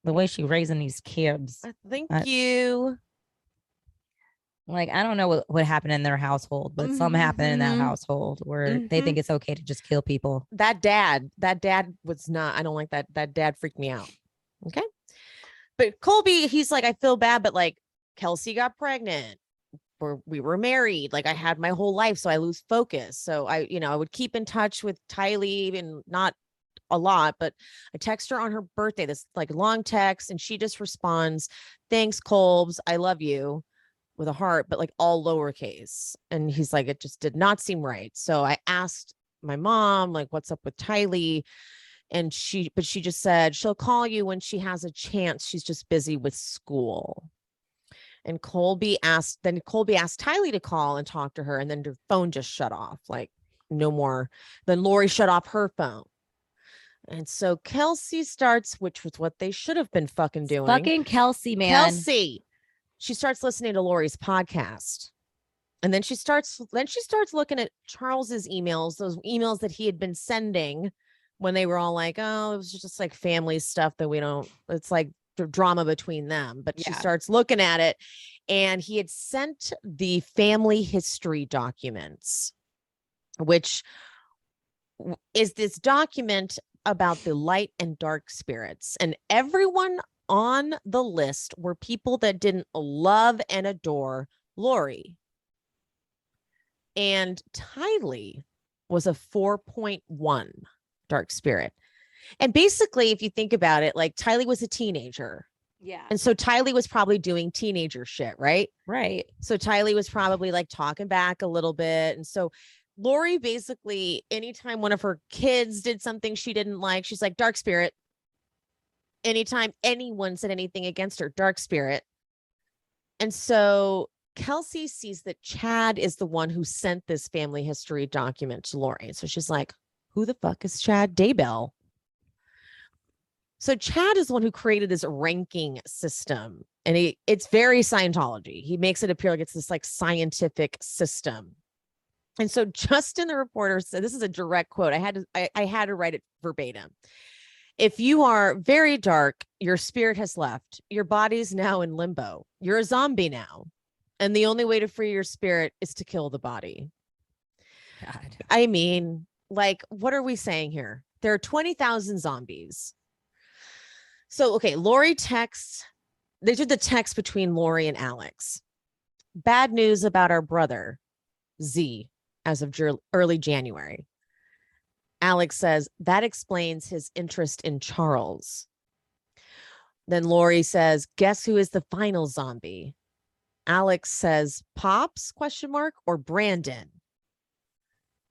the way she raising these kids. Thank you. Like, I don't know what happened in their household, but something happened in that household where they think it's okay to just kill people. That dad was not, I don't like that. That dad freaked me out. Okay. But Colby, he's like, I feel bad, but like Kelsey got pregnant. We were married. Like, I had my whole life, so I lose focus. So I would keep in touch with Tylee and not a lot, but I text her on her birthday, this like long text, and she just responds, "Thanks, Colbs. I love you," with a heart, but like all lowercase. And he's like, it just did not seem right. So I asked my mom, like, what's up with Tylee? And she just said she'll call you when she has a chance. She's just busy with school. And Colby asked Tylee to call and talk to her. And then her phone just shut off, like no more. Then Lori shut off her phone. And so Kelsey starts, which was what they should have been fucking doing. Fucking Kelsey, man. Kelsey. She starts listening to Lori's podcast. And then she starts looking at Charles's emails, those emails that he had been sending when they were all like, oh, it was just like family stuff that we don't, it's like drama between them. But she starts looking at it, and he had sent the family history documents, which is this document about the light and dark spirits. And everyone on the list were people that didn't love and adore Lori. And Tylee was a 4.1 dark spirit. And basically, if you think about it, like Tylee was a teenager. Yeah. And so Tylee was probably doing teenager shit, right? Right. So Tylee was probably like talking back a little bit. And so Lori basically, anytime one of her kids did something she didn't like, she's like, dark spirit. Anytime anyone said anything against her, dark spirit. And so Kelsey sees that Chad is the one who sent this family history document to Lori. So she's like, who the fuck is Chad Daybell? So Chad is the one who created this ranking system. And it's very Scientology. He makes it appear like it's this like scientific system. And so Justin, the reporter, said, this is a direct quote. I had to write it verbatim. If you are very dark, your spirit has left. Your body's now in limbo. You're a zombie now. And the only way to free your spirit is to kill the body. God. I mean, like, what are we saying here? There are 20,000 zombies. So, okay, Lori texts. They did the text between Lori and Alex. Bad news about our brother, Z, as of early January. Alex says that explains his interest in Charles. Then Lori says, guess who is the final zombie? Alex says, Pops, ? Or Brandon.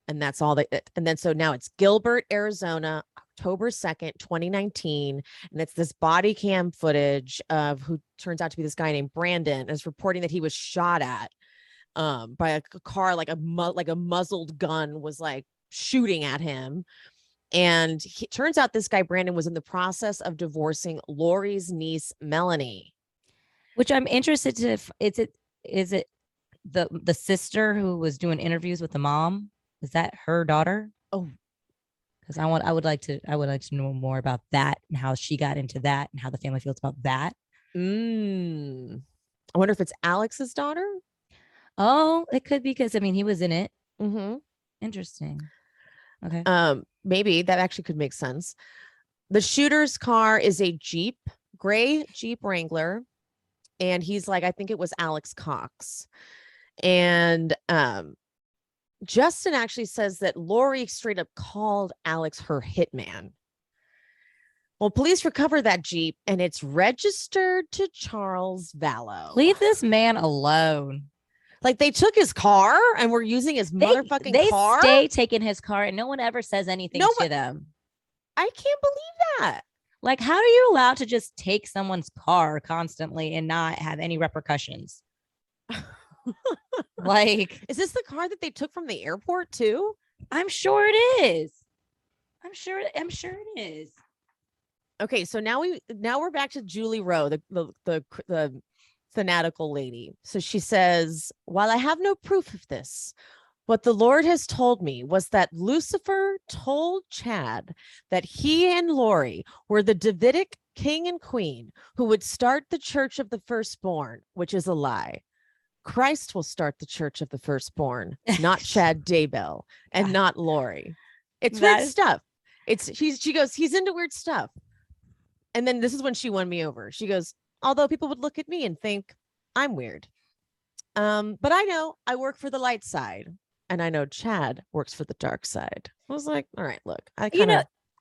And that's all and then so now it's Gilbert, Arizona, October 2nd, 2019. And it's this body cam footage of who turns out to be this guy named Brandon, and is reporting that he was shot at by a car, like a muzzled gun was like shooting at him. And it turns out this guy, Brandon, was in the process of divorcing Lori's niece, Melanie. Which I'm interested to, is it the sister who was doing interviews with the mom? Is that her daughter? Oh, because I would like to know more about that and how she got into that and how the family feels about that. I wonder if it's Alex's daughter. Oh, it could be, because I mean he was in it. Mm-hmm. Interesting. Okay. Maybe that actually could make sense. The shooter's car is a Jeep, gray Jeep Wrangler. And he's like, I think it was Alex Cox. And Justin actually says that Lori straight up called Alex her hitman. Well, police recover that Jeep, and it's registered to Charles Vallow. Leave this man alone. Like, they took his car and were using his motherfucking car. They stay taking his car, and no one ever says anything to them. I can't believe that. Like, how are you allowed to just take someone's car constantly and not have any repercussions? Like, is this the car that they took from the airport too? I'm sure it is. I'm sure it is. Okay, so now we're back to Julie Rowe, the fanatical lady. So she says, while I have no proof of this, what the Lord has told me was that Lucifer told Chad that he and Lori were the Davidic king and queen who would start the church of the firstborn, which is a lie. Christ will start the church of the firstborn, not Chad Daybell and not Lori. It's weird stuff. She goes, he's into weird stuff. And then this is when she won me over. She goes, although people would look at me and think I'm weird. But I know I work for the light side. And I know Chad works for the dark side. I was like, all right, look,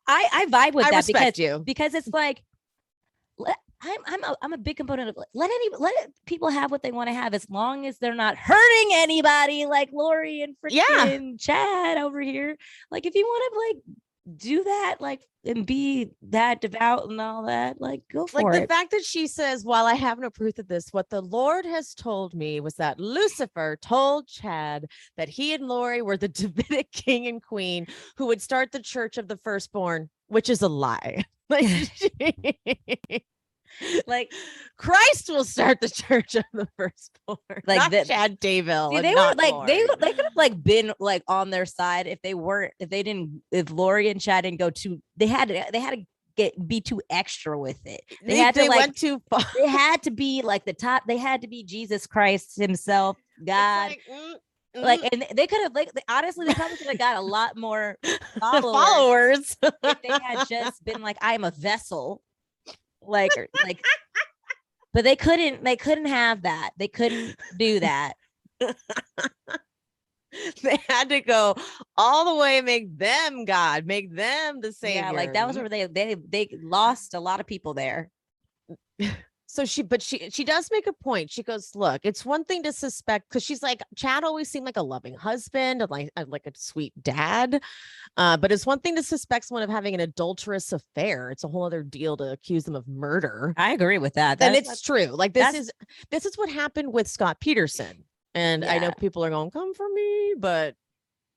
I vibe with I that respect you. because it's like I'm a big component of let people have what they want to have as long as they're not hurting anybody like Lori and freaking Chad over here. Like if you want to like do that like and be that devout and all that, like go for like it. the fact that she says, while I have no proof of this, what the Lord has told me was that Lucifer told Chad that he and Lori were the Davidic king and queen who would start the church of the firstborn, which is a lie. Like Christ will start the church of the firstborn, like not that. Chad Daville. See, and they were not like Lori. they could have like been like on their side if if Lori and Chad didn't go too, they had to be too extra with it. They had to like went too far. They had to be like the top. They had to be Jesus Christ himself, God. Like, and they could have like honestly, they probably could have got a lot more followers if they had just been like, I am a vessel, like, but they couldn't have that. They couldn't do that. They had to go all the way, make them God, make them the savior. Yeah, like that was where they lost a lot of people there. So she does make a point. She goes, look, it's one thing to suspect, because she's like, Chad always seemed like a loving husband and like a sweet dad. But it's one thing to suspect someone of having an adulterous affair. It's a whole other deal to accuse them of murder. I agree with that. And it's true. Like this is what happened with Scott Peterson. And I know people are going, come for me, but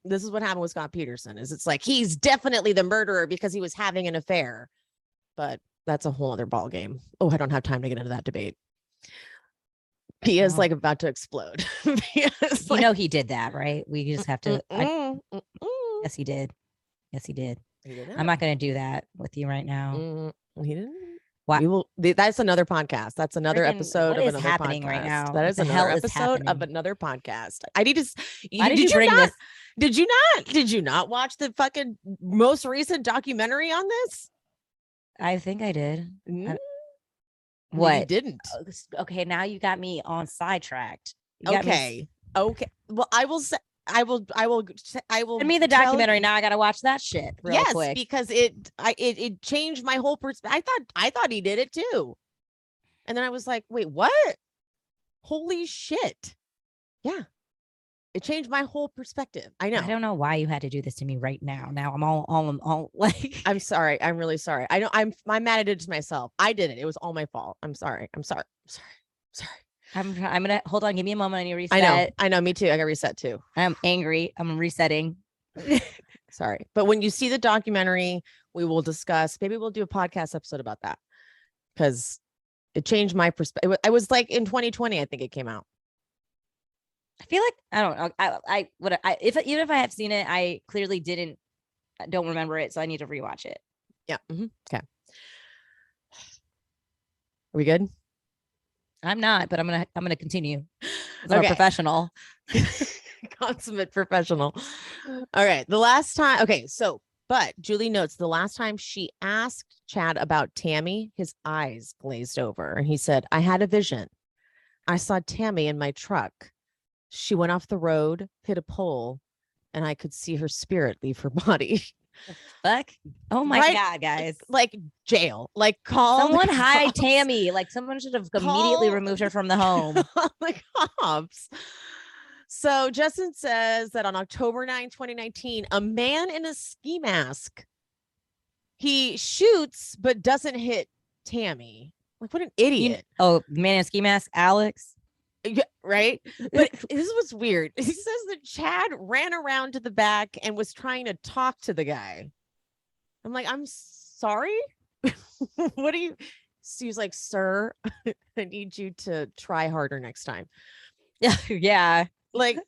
this is what happened with Scott Peterson. It's like he's definitely the murderer because he was having an affair. But that's a whole other ball game. Oh, I don't have time to get into that debate. Pia's like about to explode. You know he did that, right? We just have to. Yes, he did. Yes, he did. I'm not going to do that with you right now. He didn't. What? We will. That's another podcast. That's another episode of another happening podcast right now. That is another episode of another podcast. I need to. Why did you bring this? Did you not watch the fucking most recent documentary on this? I think I did. What? You didn't. Okay, now you got me on sidetracked. Okay. Well, I will say. I will. Send me the documentary. Now I gotta watch that shit real quick. Because it changed my whole perspective. I thought he did it too, and then I was like, wait, what? Holy shit! Yeah, it changed my whole perspective. I know. I don't know why you had to do this to me right now. Now I'm all like. I'm sorry. I'm really sorry. I know. I'm mad at it to myself. I did it. It was all my fault. I'm sorry. I'm gonna hold on. Give me a moment. I need to reset. I know. Me too. I got reset too. I'm angry. I'm resetting. Sorry, but when you see the documentary, we will discuss. Maybe we'll do a podcast episode about that because it changed my perspective. I was like in 2020. I think it came out. I feel like I don't know. Even if I have seen it, I clearly don't remember it, so I need to rewatch it. Yeah. Okay. Are we good? I'm not, but I'm gonna continue. I'm a professional. Consummate professional. All right. The last time. Okay. So, but Julie notes the last time she asked Chad about Tammy, his eyes glazed over, and he said, "I had a vision. I saw Tammy in my truck. She went off the road, hit a pole, and I could see her spirit leave her body." Fuck. Oh my God, guys. Like jail. Like call someone hide Tammy. Like someone should have immediately removed her from the home. The cops. So Justin says that on October 9, 2019, a man in a ski mask, he shoots but doesn't hit Tammy. Like what an idiot. Man in a ski mask, Alex. Yeah, right. But this was weird. He says that Chad ran around to the back and was trying to talk to the guy. I'm like, I'm sorry. What do you? So he's like, sir, I need you to try harder next time. Yeah. Like,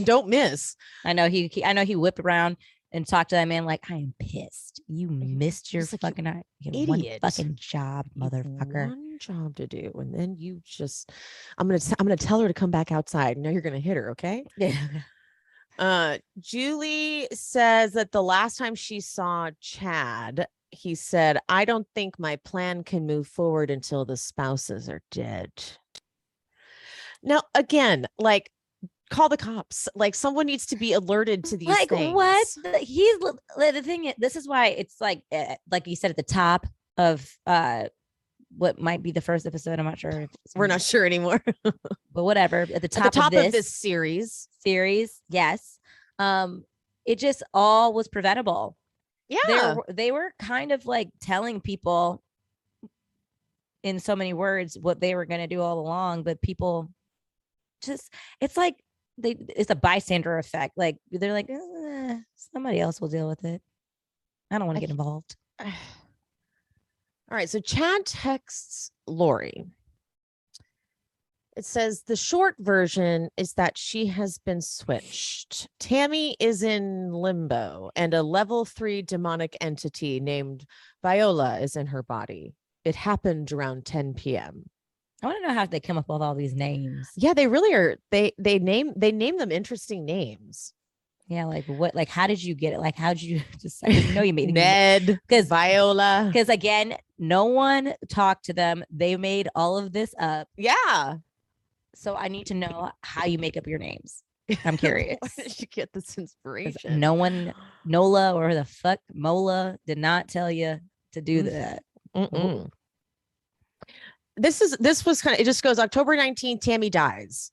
don't miss. I know he whipped around and talked to that man like, I am pissed. You missed your fucking idiot. One fucking job, motherfucker. One job to do, and then you just, I'm gonna tell her to come back outside. Now you're gonna hit her, okay? Yeah. Julie says that the last time she saw Chad, he said, "I don't think my plan can move forward until the spouses are dead." Now, again, like call the cops. Like someone needs to be alerted to these Like things. what? The thing. This is why it's like you said at the top of what might be the first episode. I'm not sure if We're not sure anymore. but whatever. At the top of this series, yes. It just all was preventable. Yeah. They were kind of like telling people in so many words what they were going to do all along, but people just, it's like it's a bystander effect. Like they're like, somebody else will deal with it. I don't want to get involved. All right. So Chad texts Lori. It says the short version is that she has been switched. Tammy is in limbo and a level 3 demonic entity named Viola is in her body. It happened around 10 p.m. I want to know how they come up with all these names. Yeah, they really are. They name them interesting names. Yeah, like what? Like how did you get it? Like how did you decide? You know, you made Ned, because Viola. Because again, no one talked to them. They made all of this up. Yeah. So I need to know how you make up your names. I'm curious. Where did you get this inspiration? No one, Nola or the fuck Mola did not tell you to do that. This was kind of, it just goes October 19th, Tammy dies.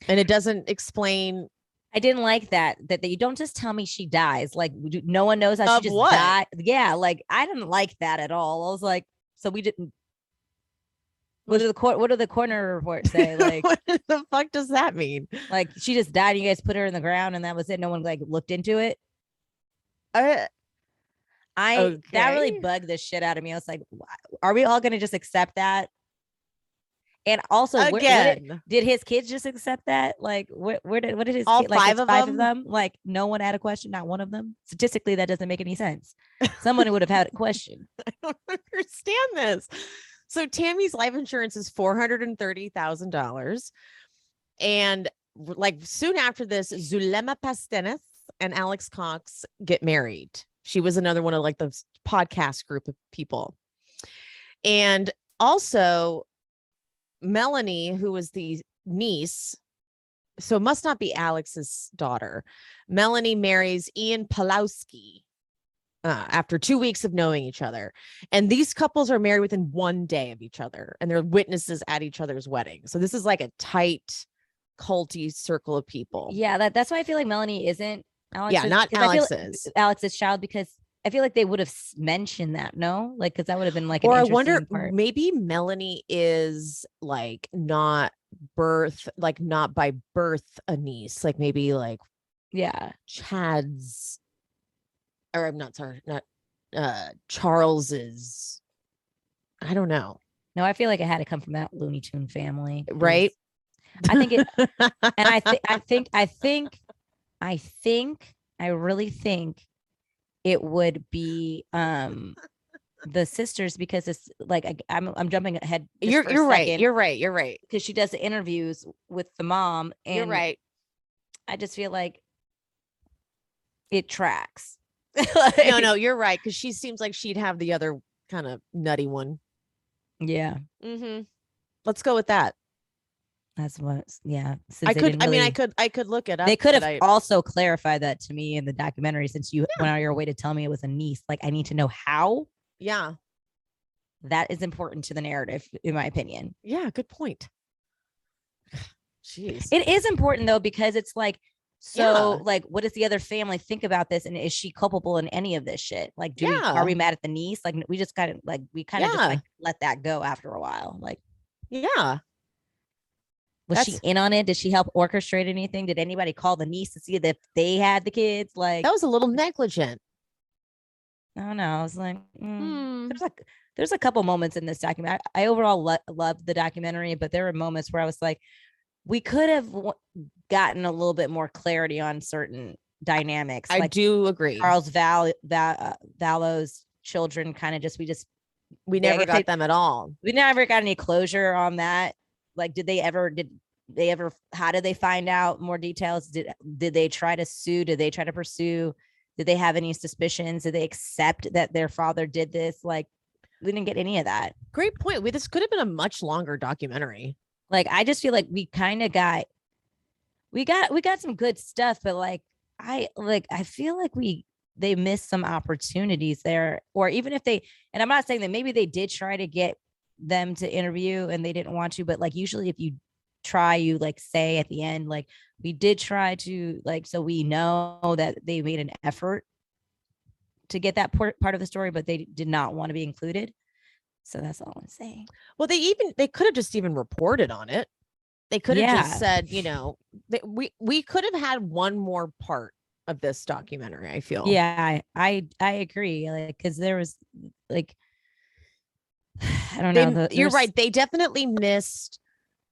And it doesn't explain. I didn't like that you don't just tell me she dies. Like no one knows how she just died. Yeah, like I didn't like that at all. I was like, so we didn't. What do the coroner reports say? Like, what the fuck does that mean? Like she just died and you guys put her in the ground and that was it. No one like looked into it. Okay. That really bugged the shit out of me. I was like, are we all going to just accept that? And also, again, did his kids just accept that? Like, what did his all kid, five of them? Like, no one had a question, not one of them. Statistically, that doesn't make any sense. Someone would have had a question. I don't understand this. So Tammy's life insurance is $430,000, and like soon after this, Zulema Pastenes and Alex Cox get married. She was another one of like the podcast group of people, and also Melanie, who was the niece, so it must not be Alex's daughter. Melanie marries Ian Pulowski after 2 weeks of knowing each other. And these couples are married within 1 day of each other, and they're witnesses at each other's wedding. So this is like a tight, culty circle of people. Yeah, that's why I feel like Melanie isn't Alex's. Yeah, not Alex's. Alex's child, because I feel like they would have mentioned that, no? Like, because that would have been like, or I wonder, maybe Melanie is like not by birth a niece, like maybe like, yeah, Chad's, or I'm not sorry, not Charles's. I don't know. No, I feel like it had to come from that Looney Tune family, right? I think it, and I really think it would be the sisters, because it's like I'm jumping ahead. You're right. You're right. Because she does the interviews with the mom, and you're right. I just feel like it tracks. No, you're right. Because she seems like she'd have the other kind of nutty one. Yeah. Let's go with that. That's what. Yeah. I could look it up. They could have also clarified that to me in the documentary, since you went out of your way to tell me it was a niece. Like, I need to know how. Yeah. That is important to the narrative, in my opinion. Yeah. Good point. Jeez. It is important though, because it's like, so like, what does the other family think about this? And is she culpable in any of this shit? Like, are we mad at the niece? Like, we just kind of just like let that go after a while. Like, yeah. Was she in on it? Did she help orchestrate anything? Did anybody call the niece to see if they had the kids? Like, that was a little negligent. I don't know. I was like, there's a couple moments in this documentary. I overall loved the documentary, but there were moments where I was like, we could have gotten a little bit more clarity on certain dynamics. I do agree. Charles Vallow's children kind of we never got them at all. We never got any closure on that. Like, did they ever, how did they find out more details? Did they try to sue? Did they try to pursue? Did they have any suspicions? Did they accept that their father did this? Like, we didn't get any of that. Great point. This could have been a much longer documentary. Like, I just feel like we kind of got we got some good stuff, but I feel like they missed some opportunities there. Or even if they, and I'm not saying that maybe they did try to get them to interview and they didn't want to, but like usually if you try, you like say at the end, like we did try to, like, so we know that they made an effort to get that part of the story, but they did not want to be included. So that's all I'm saying. Well, they could have just even reported on it. They could have just Yeah. said, we could have had one more part of this documentary, I feel. Yeah, I agree. Like, because there was like, I don't know. You're right. They definitely missed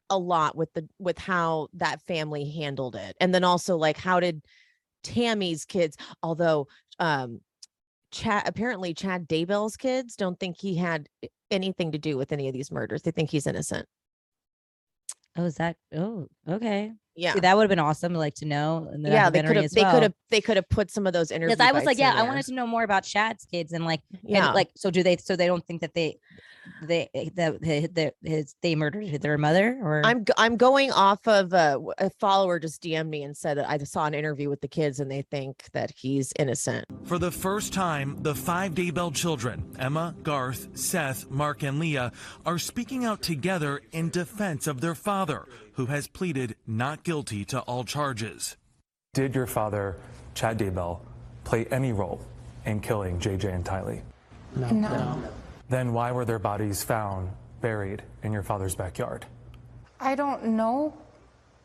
a lot with how that family handled it. And then also, like, how did Tammy's kids, although apparently Chad Daybell's kids don't think he had anything to do with any of these murders. They think he's innocent. Oh, is that? Oh, okay. Yeah. See, that would have been awesome, like, to know. In the Yeah, they could have put some of those interviews. Because I was like, yeah, I wanted to know more about Chad's kids, and like, yeah, and like, so they don't think that they murdered their mother? Or I'm going off of a follower just DM'd me and said that I saw an interview with the kids and they think that he's innocent. For the first time, the 5 Daybell children, Emma, Garth, Seth, Mark, and Leah, are speaking out together in defense of their father, who has pleaded not guilty to all charges. Did your father, Chad Daybell, play any role in killing JJ and Tylee? No. Then why were their bodies found buried in your father's backyard? I don't know,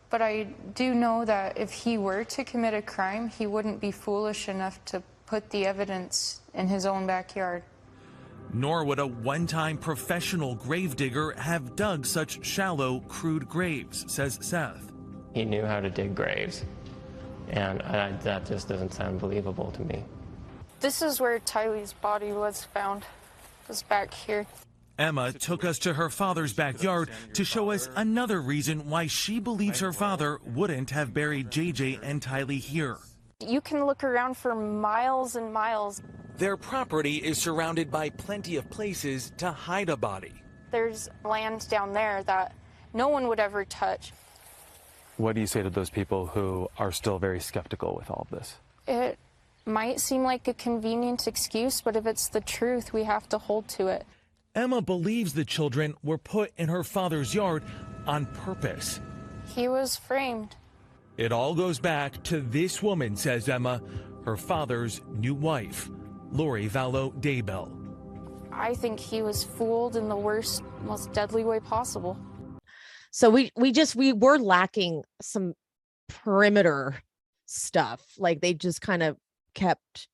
but I do know that if he were to commit a crime, he wouldn't be foolish enough to put the evidence in his own backyard. Nor would a one-time professional gravedigger have dug such shallow, crude graves, says Seth. He knew how to dig graves, and that just doesn't sound believable to me. This is where Tylee's body was found, was back here. Emma took us to her father's backyard to show us another reason why she believes her father wouldn't have buried JJ and Tylee here. You can look around for miles and miles. Their property is surrounded by plenty of places to hide a body. There's land down there that no one would ever touch. What do you say to those people who are still very skeptical with all of this? It might seem like a convenient excuse, but if it's the truth, we have to hold to it. Emma believes the children were put in her father's yard on purpose. He was framed. It all goes back to this woman, says Emma, her father's new wife, Lori Vallow Daybell. I think he was fooled in the worst, most deadly way possible. So we were lacking some perimeter stuff. Like, they just kind of kept.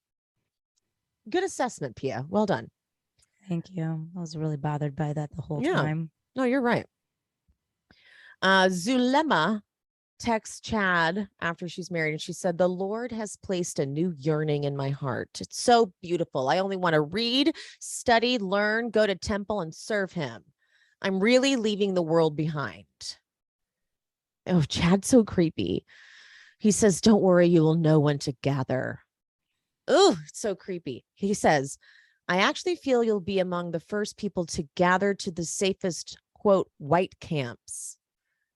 Good assessment, Pia. Well done. Thank you. I was really bothered by that the whole time. No, you're right. Zulema texts Chad after she's married, and she said, "The Lord has placed a new yearning in my heart. It's so beautiful. I only want to read, study, learn, go to temple, and serve him. I'm really leaving the world behind." Oh, Chad's so creepy. He says, "Don't worry, you will know when to gather." Oh, it's so creepy. He says, "I actually feel you'll be among the first people to gather to the safest, quote, white camps.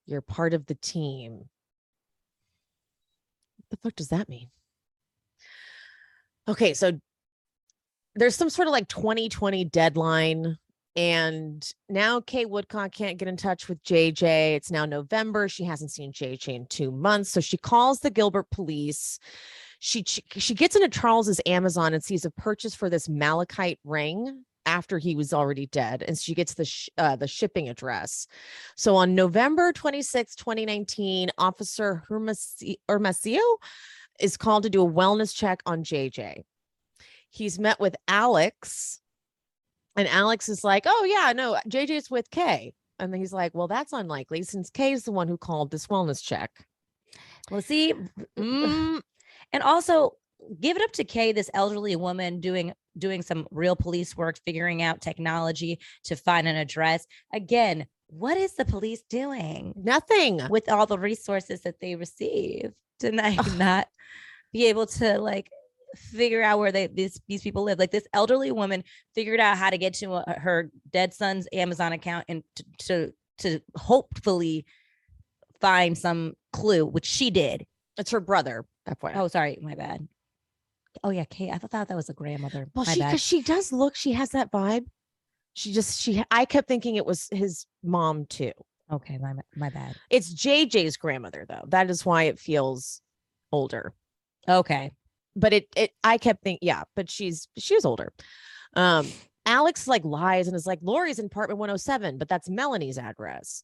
You're part of the team." What the fuck does that mean? Okay, so there's some sort of like 2020 deadline, and now Kate Woodcock can't get in touch with JJ. It's now November. She hasn't seen JJ in 2 months, so she calls the Gilbert police. She gets into Charles's Amazon and sees a purchase for this malachite ring after he was already dead, and she gets the shipping address. So on November 26, 2019, Officer Hermosillo is called to do a wellness check on JJ. He's met with Alex, and Alex is like, "Oh yeah, no, JJ's with Kay." And then he's like, "Well, that's unlikely since Kay is the one who called this wellness check." Well, see, and also give it up to Kay, this elderly woman doing some real police work, figuring out technology to find an address. Again, what is the police doing? Nothing. With all the resources that they receive to not be able to like figure out where these people live. Like, this elderly woman figured out how to get to her dead son's Amazon account and to hopefully find some clue, which she did. It's her brother. FYI. Oh, sorry, my bad. Oh yeah, Kate. I thought that was a grandmother. Well, My bad. because she does look, she has that vibe. I kept thinking it was his mom too. Okay, my bad. It's JJ's grandmother though. That is why it feels older. Okay. But I kept thinking, yeah, but she was older. Alex like lies and is like, Lori's in apartment 107, but that's Melanie's address.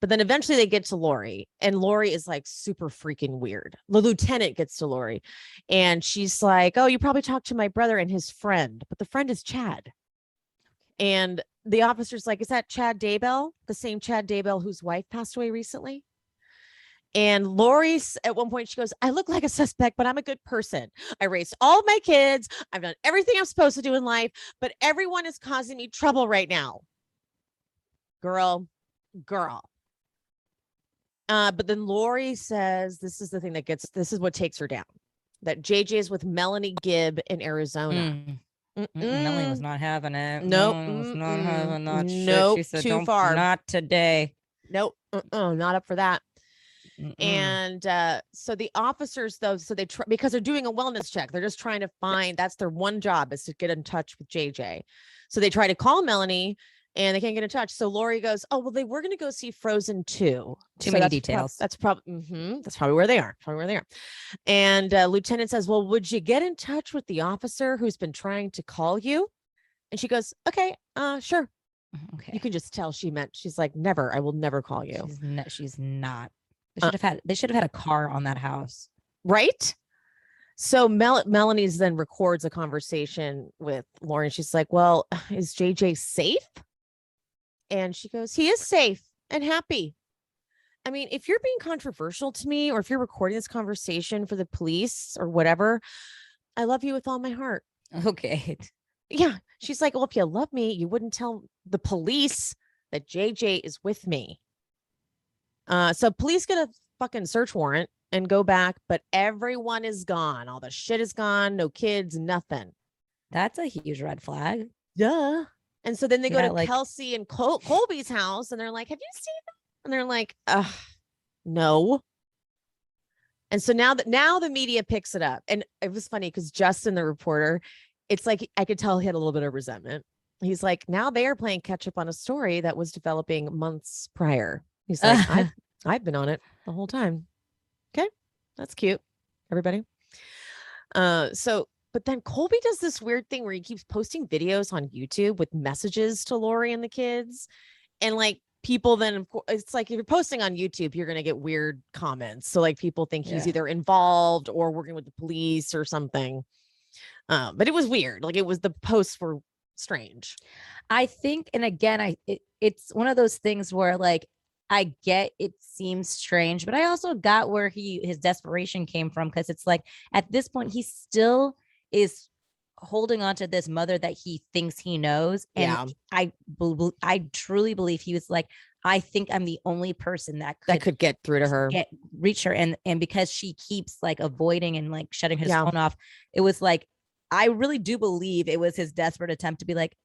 But then eventually they get to Lori, and Lori is like super freaking weird. The lieutenant gets to Lori, and she's like, oh, you probably talked to my brother and his friend, but the friend is Chad. And the officer's like, is that Chad Daybell? The same Chad Daybell whose wife passed away recently? And Lori's at one point, she goes, I look like a suspect, but I'm a good person. I raised all of my kids. I've done everything I'm supposed to do in life, but everyone is causing me trouble right now. Girl. But then Lori says, this is what takes her down. That JJ is with Melanie Gibb in Arizona. Melanie was not having it. Nope. Melanie was not having that shit. Nope. She said, Too far. Not today. Nope. Not up for that. And so the officers, though, so they try, because they're doing a wellness check, they're just trying to find, that's their one job, is to get in touch with JJ. So they try to call Melanie and they can't get in touch. So Lori goes, oh, well, they were going to go see Frozen 2. Too many details. That's probably where they are. And Lieutenant says, well, would you get in touch with the officer who's been trying to call you? And she goes, okay, sure. Okay. You can just tell she's like, never, I will never call you. She's not. They should have had a car on that house. Right? So Melanie's then records a conversation with Lauren. She's like, well, is JJ safe? And she goes, he is safe and happy. I mean, if you're being controversial to me, or if you're recording this conversation for the police or whatever, I love you with all my heart. Okay. Yeah. She's like, well, if you love me, you wouldn't tell the police that JJ is with me. So police get a fucking search warrant and go back, but everyone is gone. All the shit is gone. No kids, nothing. That's a huge red flag. Duh. And so then they go to like Kelsey and Colby's house, and they're like, have you seen that? And they're like, no. And so now the media picks it up. And it was funny because Justin, the reporter, it's like, I could tell he had a little bit of resentment. He's like, now they are playing catch up on a story that was developing months prior. He's like, I've been on it the whole time. Okay. That's cute. Everybody. But then Colby does this weird thing where he keeps posting videos on YouTube with messages to Lori and the kids. And like people then, it's like, if you're posting on YouTube, you're going to get weird comments. So like people think he's either involved or working with the police or something. But it was weird. Like the posts were strange. I think, and again, it's one of those things where like, I get it seems strange, but I also got where his desperation came from. Cause it's like, at this point, he still is holding on to this mother that he thinks he knows. And I truly believe he was like, I think I'm the only person that could get through to her, reach her. And because she keeps like avoiding and like shutting his phone off, it was like, I really do believe it was his desperate attempt to be like,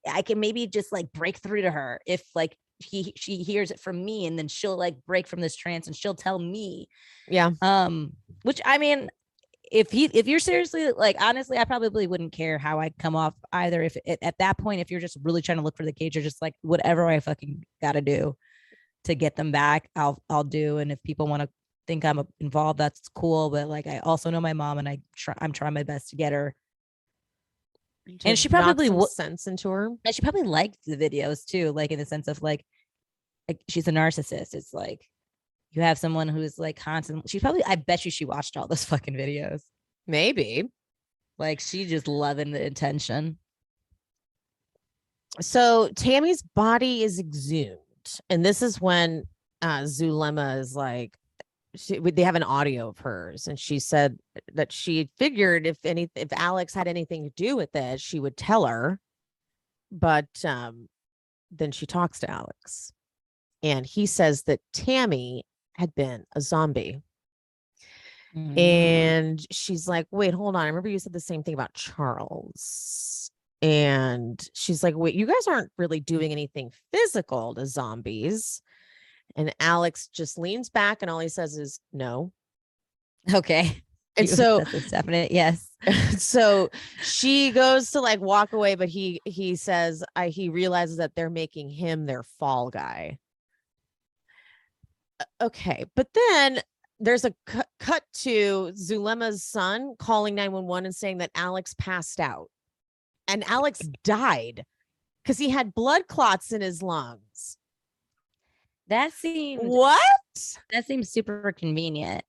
I can maybe just like break through to her if like she hears it from me, and then she'll like break from this trance and she'll tell me. Which I mean, if you're seriously like, honestly, I probably wouldn't care how I come off either. If at that point, if you're just really trying to look for the cage, you're just like, whatever I fucking gotta do to get them back, I'll do. And if people want to think I'm involved, that's cool. But like, I also know my mom, and I'm trying my best to get her. And she probably sense into her. And she probably liked the videos too, like in the sense of like she's a narcissist. It's like you have someone who's like constantly. I bet you she watched all those fucking videos. Maybe. Like she just loving the attention. So Tammy's body is exhumed, and this is when Zulema is like, they have an audio of hers, and she said that she figured if Alex had anything to do with it, she would tell her. But then she talks to Alex, and he says that Tammy had been a zombie. And she's like, wait, hold on. I remember you said the same thing about Charles. And she's like, wait, you guys aren't really doing anything physical to zombies. And Alex just leans back and all he says is no. Okay. And so That's a definite yes. so she goes to like walk away, but he says he realizes that they're making him their fall guy. Okay, but then there's a cut to Zulema's son calling 911 and saying that Alex passed out, and Alex died because he had blood clots in his lungs. That seems super convenient.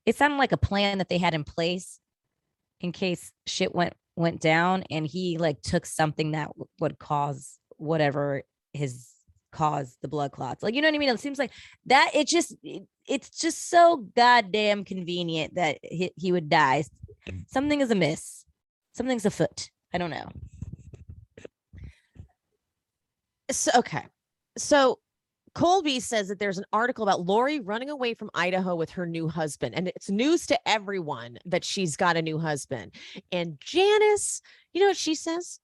It sounded like a plan that they had in place in case shit went down, and he like took something that would cause whatever caused the blood clots. Like, you know what I mean? It seems like that it's just so goddamn convenient that he would die. Something is amiss. Something's afoot. I don't know. So, okay. So Colby says that there's an article about Lori running away from Idaho with her new husband. And it's news to everyone that she's got a new husband. And Janice, you know what she says?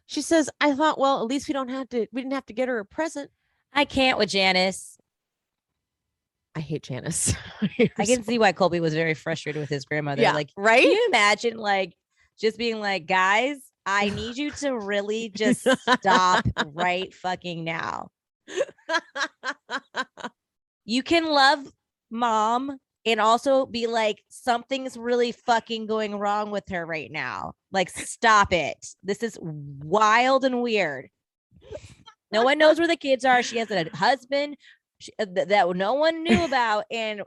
She says, I thought, well, at least we didn't have to get her a present. I can't with Janice. I hate Janice. I can see why Colby was very frustrated with his grandmother. Yeah, like, right? Can you imagine like just being like, guys, I need you to really just stop right fucking now. You can love mom and also be like, something's really fucking going wrong with her right now. Like, stop it. This is wild and weird. No one knows where the kids are. She has a husband that no one knew about. And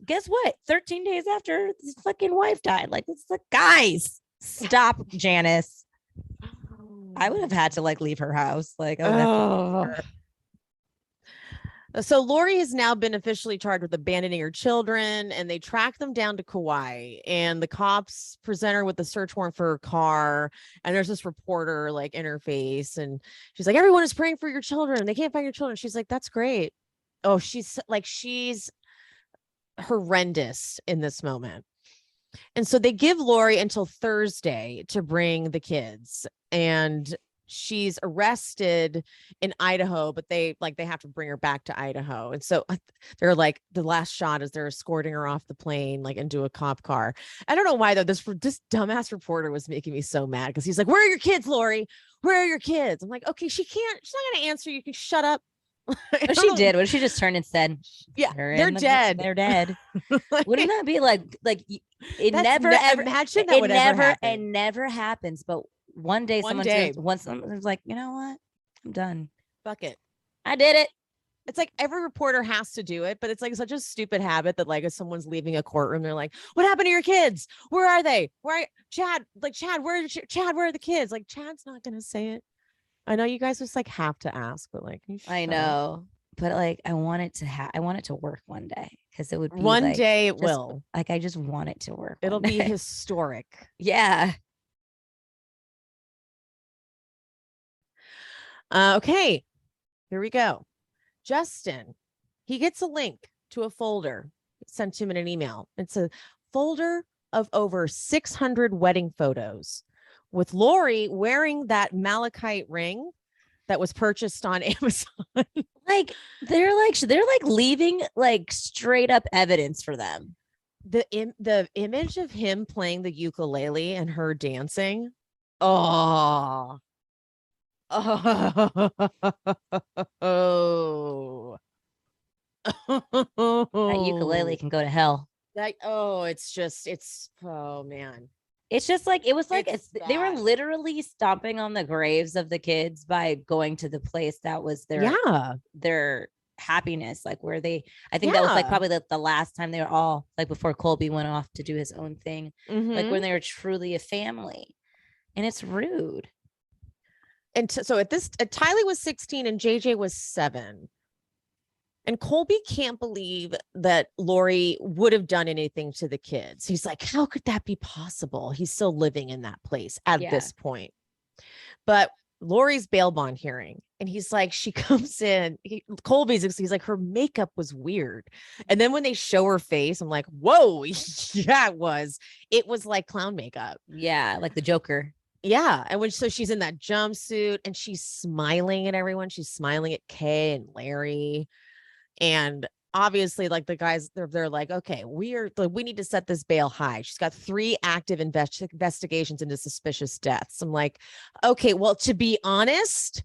guess what? 13 days after his fucking wife died. Like, it's like, guys, stop, Janice. I would have had to like leave her house. Like, I would have to leave her. So Lori has now been officially charged with abandoning her children, and they track them down to Kauai, and the cops present her with the search warrant for her car. And there's this reporter like interface, and she's like, everyone is praying for your children. They can't find your children. She's like, that's great. Oh, she's horrendous in this moment. And so they give Lori until Thursday to bring the kids, and she's arrested in Idaho, but they have to bring her back to Idaho. And so they're like, the last shot is they're escorting her off the plane, like into a cop car. I don't know why though. This dumbass reporter was making me so mad because he's like, where are your kids, Lori? Where are your kids? I'm like, okay, she's not going to answer. You can shut up. What she did, what if she just turned and said, yeah, they're dead. They're dead. Wouldn't that be like it never ever imagine that it would never ever happen. It never happens, but one day someone's like, you know what, I'm done. Fuck it, I did it. It's like every reporter has to do it, but it's like such a stupid habit that like if someone's leaving a courtroom, they're like, what happened to your kids? Where are they? Chad, where are the kids? Like, Chad's not gonna say it. I know you guys just like have to ask, but like, I know, but like, I want it to work one day, because it would be one like, day it will. Like, I just want it to work. It'll be historic. Yeah. Okay, here we go. Justin, he gets a link to a folder sent to him in an email. It's a folder of over 600 wedding photos with Lori wearing that malachite ring that was purchased on Amazon. Like they're leaving like straight up evidence for them. The image of him playing the ukulele and her dancing. Oh. That ukulele can go to hell. Oh man. It's just like, it was like they were bad. literally stomping on the graves of the kids by going to the place that was their happiness, like where I think that was like probably the last time they were all like, before Colby went off to do his own thing, like when they were truly a family. And it's rude. And so Tylee was 16 and JJ was 7. And Colby can't believe that Lori would have done anything to the kids. He's like, how could that be possible? He's still living in that place at this point. But Lori's bail bond hearing, and he's like, she comes in, he's like, her makeup was weird. And then when they show her face, I'm like, whoa, yeah, it was like clown makeup. Yeah, like the Joker. Yeah. And so she's in that jumpsuit and she's smiling at everyone. She's smiling at Kay and Larry. And obviously, like the guys, they're like, okay, we need to set this bail high. She's got 3 active investigations into suspicious deaths. I'm like, okay, well, to be honest,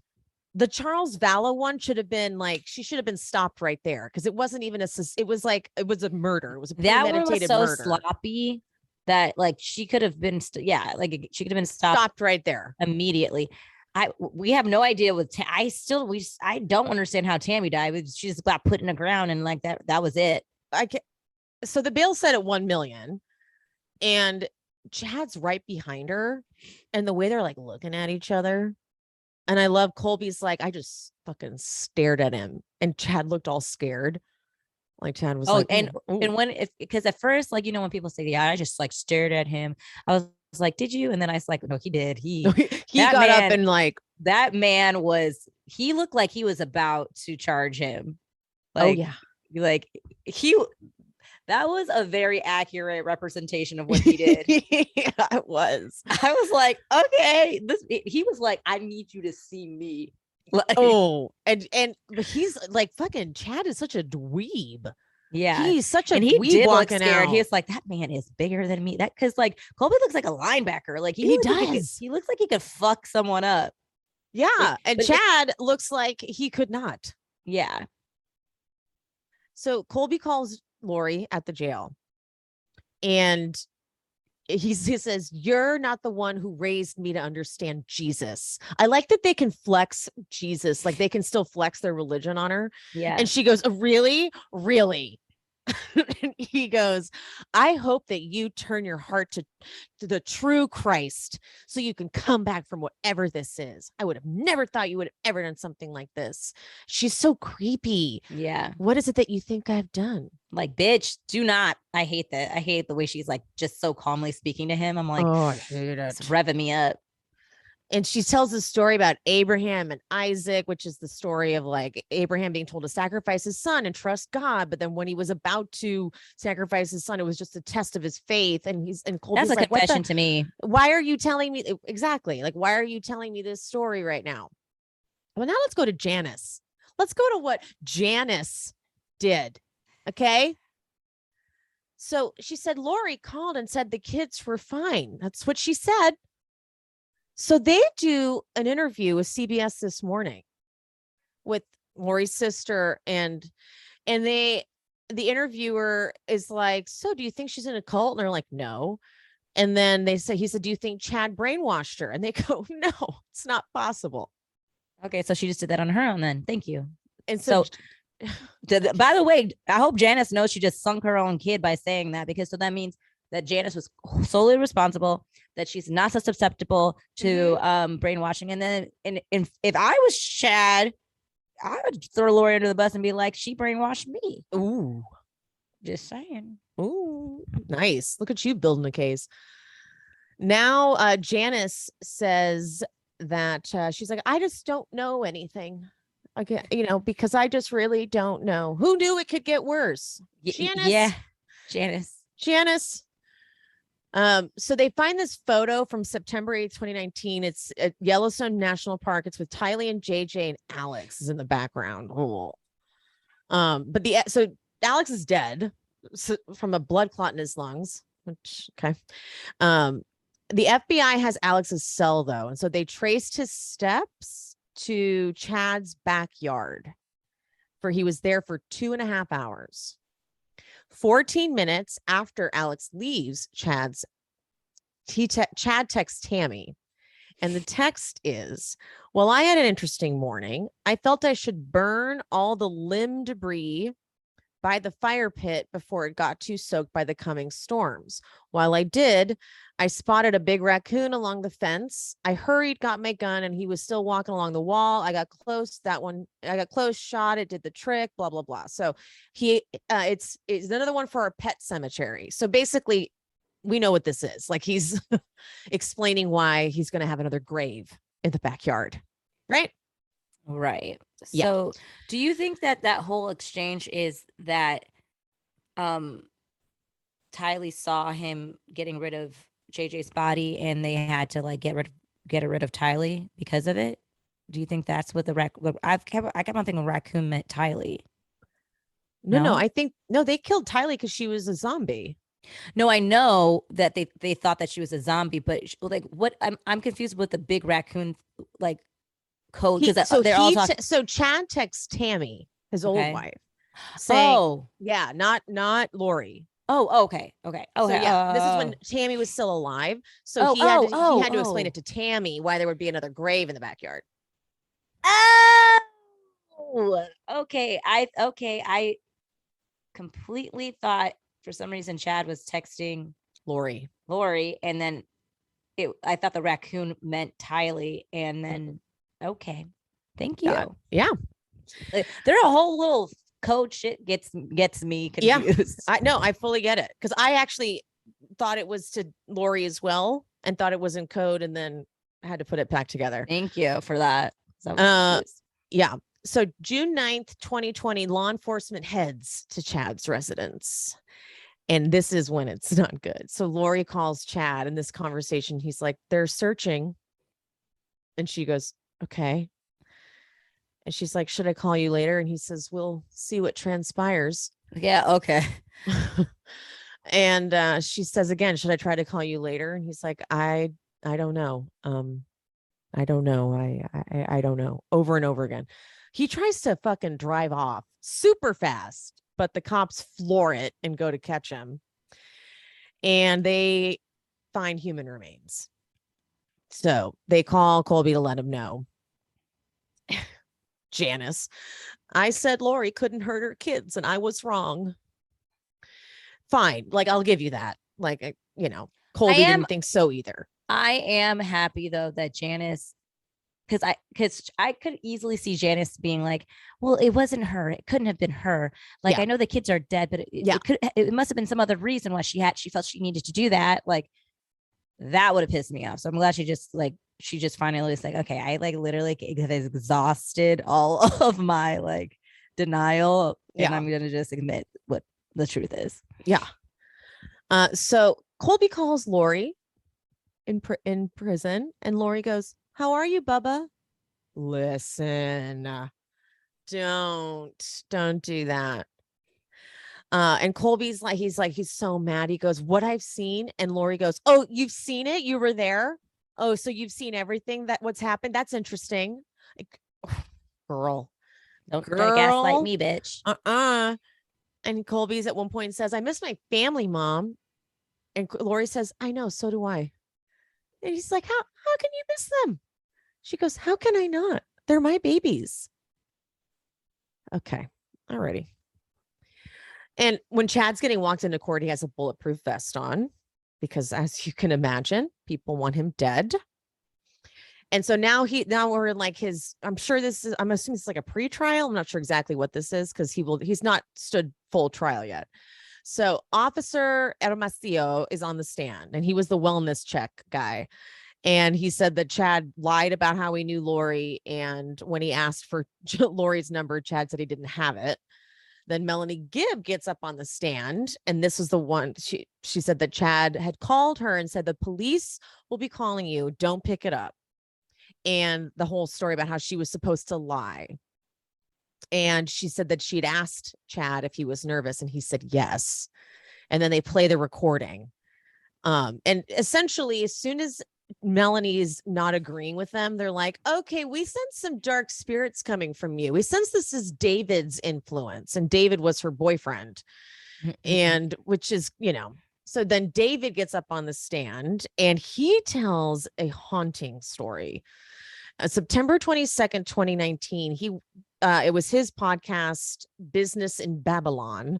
the Charles Vallow one should have been like, she should have been stopped right there because it wasn't even it was a murder. It was a That one was premeditated so murder. sloppy that like she could have been, she could have been stopped right there immediately. We have no idea with I don't understand how Tammy died. She just got put in the ground and like that was it. So the bail set at 1 million and Chad's right behind her and the way they're like looking at each other. And I love Colby's like, I just fucking stared at him and Chad looked all scared. Like Chad was like, and when because at first, like, when people say, yeah, I just like stared at him. I was like, did you? And then I was like, no, he did. He got up and like, that man he looked like he was about to charge him. Like, oh yeah. Like that was a very accurate representation of what he did. Yeah, it was. I was like, okay, he was like, I need you to see me. Like, and he's like, fucking Chad is such a dweeb. Yeah, he's such a and he dweeb did look walking scared. out. He's like, that man is bigger than me. That because like Colby looks like a linebacker. Like he does. He looks like he could fuck someone up. Yeah, and Chad looks like he could not. Yeah. So Colby calls Lori at the jail, and he says, you're not the one who raised me to understand Jesus. I like that they can flex Jesus, like they can still flex their religion on her. Yeah. And she goes, really? And he goes, I hope that you turn your heart to the true Christ so you can come back from whatever this is. I would have never thought you would have ever done something like this. She's so creepy. Yeah. What is it that you think I've done? Like, bitch, do not. I hate that. I hate the way she's like just so calmly speaking to him. I'm like, oh, I hate it. It's revving me up. And she tells the story about Abraham and Isaac, which is the story of like Abraham being told to sacrifice his son and trust God. But then when he was about to sacrifice his son, it was just a test of his faith. And Colby's that's a like, confession to me. Why are you telling me? Exactly. Like, why are you telling me this story right now? Well, now let's go to Janice. Let's go to what Janice did. Okay. So she said, Lori called and said the kids were fine. That's what she said. So they do an interview with CBS this morning with Lori's sister, and the interviewer is like, so do you think she's in a cult? And they're like, no. And then he said, do you think Chad brainwashed her? And they go, no, it's not possible. Okay, so she just did that on her own then. Thank you. And so by the way, I hope Janice knows she just sunk her own kid by saying that, because so that means that Janice was solely responsible, that she's not so susceptible to brainwashing. And then if I was Chad, I would throw Lori under the bus and be like, she brainwashed me. Ooh. Just saying. Ooh, nice. Look at you building a case. Now, Janice says that she's like, I just don't know anything. Okay, because I just really don't know. Who knew it could get worse? Janice. Yeah, Janice. So they find this photo from September 8th, 2019. It's at Yellowstone National Park. It's with Tylee and JJ, and Alex is in the background. Oh. So Alex is dead from a blood clot in his lungs. Okay. The FBI has Alex's cell though, and so they traced his steps to Chad's backyard, for he was there for 2.5 hours. 14 minutes after Alex leaves Chad texts Tammy, and the text is, well, I had an interesting morning. I felt I should burn all the limb debris by the fire pit before it got too soaked by the coming storms. While I did, I spotted a big raccoon along the fence. I hurried, got my gun, and he was still walking along the wall. I got close, shot it, did the trick, blah, blah, blah. So it's another one for our pet cemetery. So basically we know what this is. Like, he's explaining why he's going to have another grave in the backyard. Right. Yeah. So do you think that whole exchange is that Tylee saw him getting rid of JJ's body and they had to like get rid of get rid of Tylee because of it? Do you think that's what I kept on thinking raccoon meant Tylee. No, No? I think they killed Tylee because she was a zombie. No, I know that they thought that she was a zombie, but like what I'm confused with the big raccoon like code because they're all talking. So Chad texts Tammy, his old Okay. wife, saying, Oh, yeah, not Lori. oh, okay. Okay. So Okay. yeah, this is when Tammy was still alive. So Oh, he had to oh. explain it to Tammy why there would be another grave in the backyard. Oh, okay. I completely thought for some reason Chad was texting Lori, and then I thought the raccoon meant Tylee, and then okay, thank you. Yeah, There a whole little code shit gets me confused. I know, I fully get it because I actually thought it was to Lori as well and thought it was in code, and then had to put it back together. Thank you for that. Yeah. So June 9th, 2020, law enforcement heads to Chad's residence. And this is when it's not good. So Lori calls Chad in this conversation. He's like, they're searching. And she goes, okay. And she's like, should I call you later? And he says, we'll see what transpires. Yeah. Okay. And she says again, should I try to call you later? And he's like, I don't know. I don't know. I don't know. Over and over again. He tries to fucking drive off super fast, but the cops floor it and go to catch him. And they find human remains. So they call Colby to let him know. Janice, I said Lori couldn't hurt her kids and I was wrong. Fine. Like, I'll give you that. Like, Colby didn't think so either. I am happy though that Janice, because I could easily see Janice being like, well, it wasn't her. It couldn't have been her. Like, I know the kids are dead, but it must have been some other reason why she felt she needed to do that. Like, that would have pissed me off. So I'm glad she just finally was like, okay, I like literally have exhausted all of my like denial. And I'm going to just admit what the truth is. Yeah. So Colby calls Lori in prison, and Lori goes, how are you, Bubba? Listen, don't do that. And Colby's like, he's so mad. He goes, what I've seen. And Lori goes, oh, you've seen it? You were there? Oh, so you've seen everything what's happened? That's interesting. Like, girl. Don't gaslight me, bitch. And Colby's at one point says, I miss my family, Mom. And Lori says, I know, so do I. And he's like, how can you miss them? She goes, how can I not? They're my babies. Okay. Alrighty. And when Chad's getting walked into court, he has a bulletproof vest on because, as you can imagine, people want him dead. And so now we're in like I'm assuming it's like a pre-trial. I'm not sure exactly what this is because he's not stood full trial yet. So Officer Hermosillo is on the stand, and he was the wellness check guy. And he said that Chad lied about how he knew Lori. And when he asked for Lori's number, Chad said he didn't have it. Then Melanie Gibb gets up on the stand. And this was the one she said that Chad had called her and said, the police will be calling you. Don't pick it up. And the whole story about how she was supposed to lie. And she said that she'd asked Chad if he was nervous, and he said yes. And then they play the recording. And essentially, as soon as Melanie's not agreeing with them, they're like, okay, we sense some dark spirits coming from you. We sense this is David's influence. And David was her boyfriend. And which is, so then David gets up on the stand and he tells a haunting story. September 22nd, 2019, it was his podcast, Business in Babylon.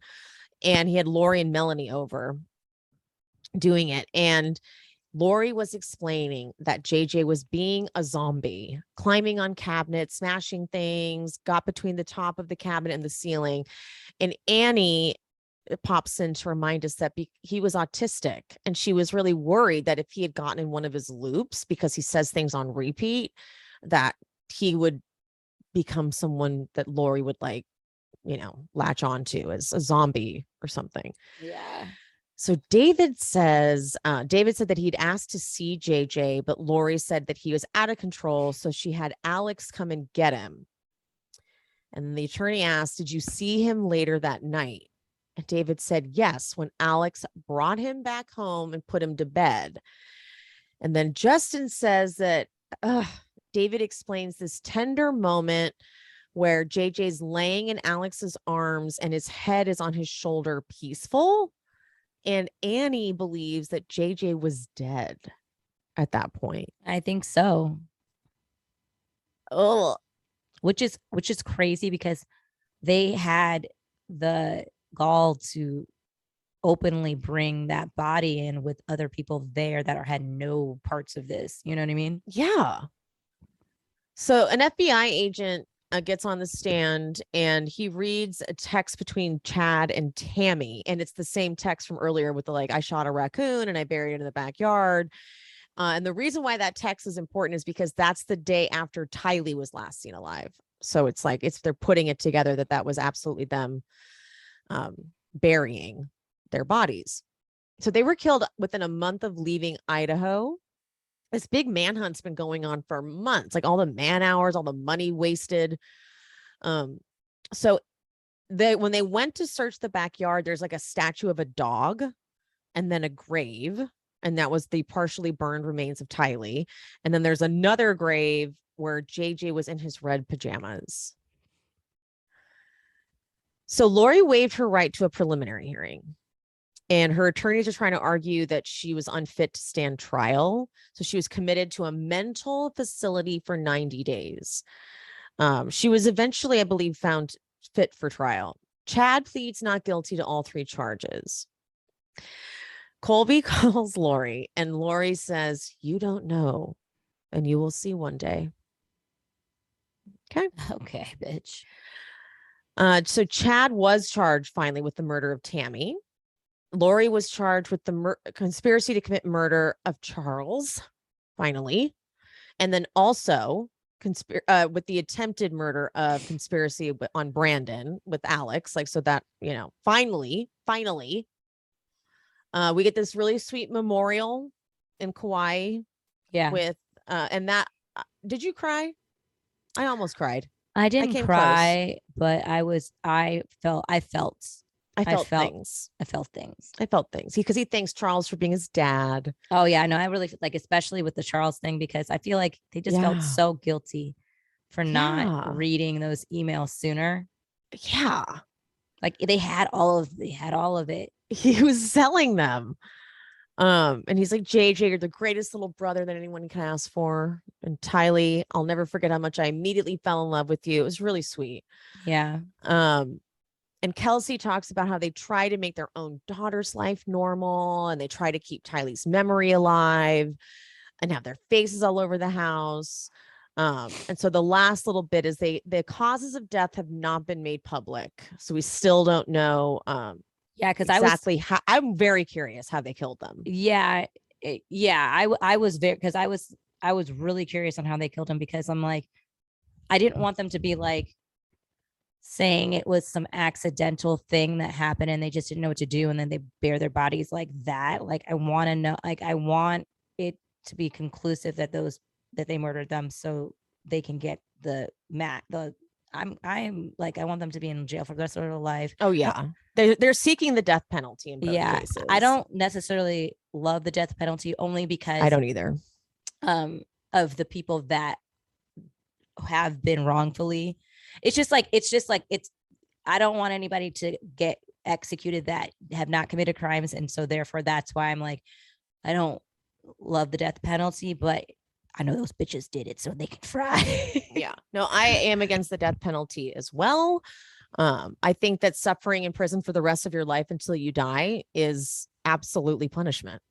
And he had Lori and Melanie over doing it. And Lori was explaining that JJ was being a zombie, climbing on cabinets, smashing things, got between the top of the cabinet and the ceiling. And Annie pops in to remind us that he was autistic, and she was really worried that if he had gotten in one of his loops, because he says things on repeat, that he would become someone that Lori would latch onto as a zombie or something. Yeah. So David said that he'd asked to see JJ, but Lori said that he was out of control. So she had Alex come and get him. And the attorney asked, did you see him later that night? And David said, yes, when Alex brought him back home and put him to bed. And then Justin says that David explains this tender moment where JJ's laying in Alex's arms and his head is on his shoulder, peaceful. And Annie believes that JJ was dead at that point. I think so. Oh, which is crazy because they had the gall to openly bring that body in with other people there that had no parts of this. You know what I mean? yeah. So an FBI agent gets on the stand and he reads a text between Chad and Tammy. And it's the same text from earlier with the, like, I shot a raccoon and I buried it in the backyard. And the reason why that text is important is because that's the day after Tylee was last seen alive. So it's like, they're putting it together that was absolutely them burying their bodies. So they were killed within a month of leaving Idaho. This big manhunt's been going on for months, like all the man hours, all the money wasted. So when they went to search the backyard, there's like a statue of a dog and then a grave. And that was the partially burned remains of Tylee. And then there's another grave where JJ was in his red pajamas. So Lori waived her right to a preliminary hearing. And her attorneys are trying to argue that she was unfit to stand trial. So she was committed to a mental facility for 90 days. She was eventually, I believe, found fit for trial. Chad pleads not guilty to all 3 charges. Colby calls Lori and Lori says, you don't know, and you will see one day. Okay, bitch. So Chad was charged finally with the murder of Tammy. Lori was charged with the conspiracy to commit murder of Charles, finally. And then also with the attempted murder of conspiracy on Brandon with Alex. Like, so that, finally, we get this really sweet memorial in Kauai. Yeah. With, and that, did you cry? I almost cried. I didn't cry, but I felt things. I felt things because he thanks Charles for being his dad. Oh yeah, no, I really like, especially with the Charles thing, because I feel like they just felt so guilty for not reading those emails sooner. Yeah. Like they had all of it. He was selling them. And he's like, JJ, you're the greatest little brother that anyone can ask for. And Tylee, I'll never forget how much I immediately fell in love with you. It was really sweet. Yeah. And Kelsey talks about how they try to make their own daughter's life normal and they try to keep Tylee's memory alive and have their faces all over the house. And so the last little bit is the causes of death have not been made public. So we still don't know because I'm very curious how they killed them. I was very, because I was really curious on how they killed him, because I'm like, I didn't want them to be like saying it was some accidental thing that happened and they just didn't know what to do and then they bare their bodies like that. Like I want to know, like I want it to be conclusive that they murdered them so they can get I'm like, I want them to be in jail for the rest of their life. Oh yeah. They're seeking the death penalty in both cases. I don't necessarily love the death penalty only because I don't either. Of the people that have been wrongfully. I don't want anybody to get executed that have not committed crimes. And so therefore that's why I'm like, I don't love the death penalty, but I know those bitches did it so they can fry. Yeah, no, I am against the death penalty as well. I think that suffering in prison for the rest of your life until you die is absolutely punishment.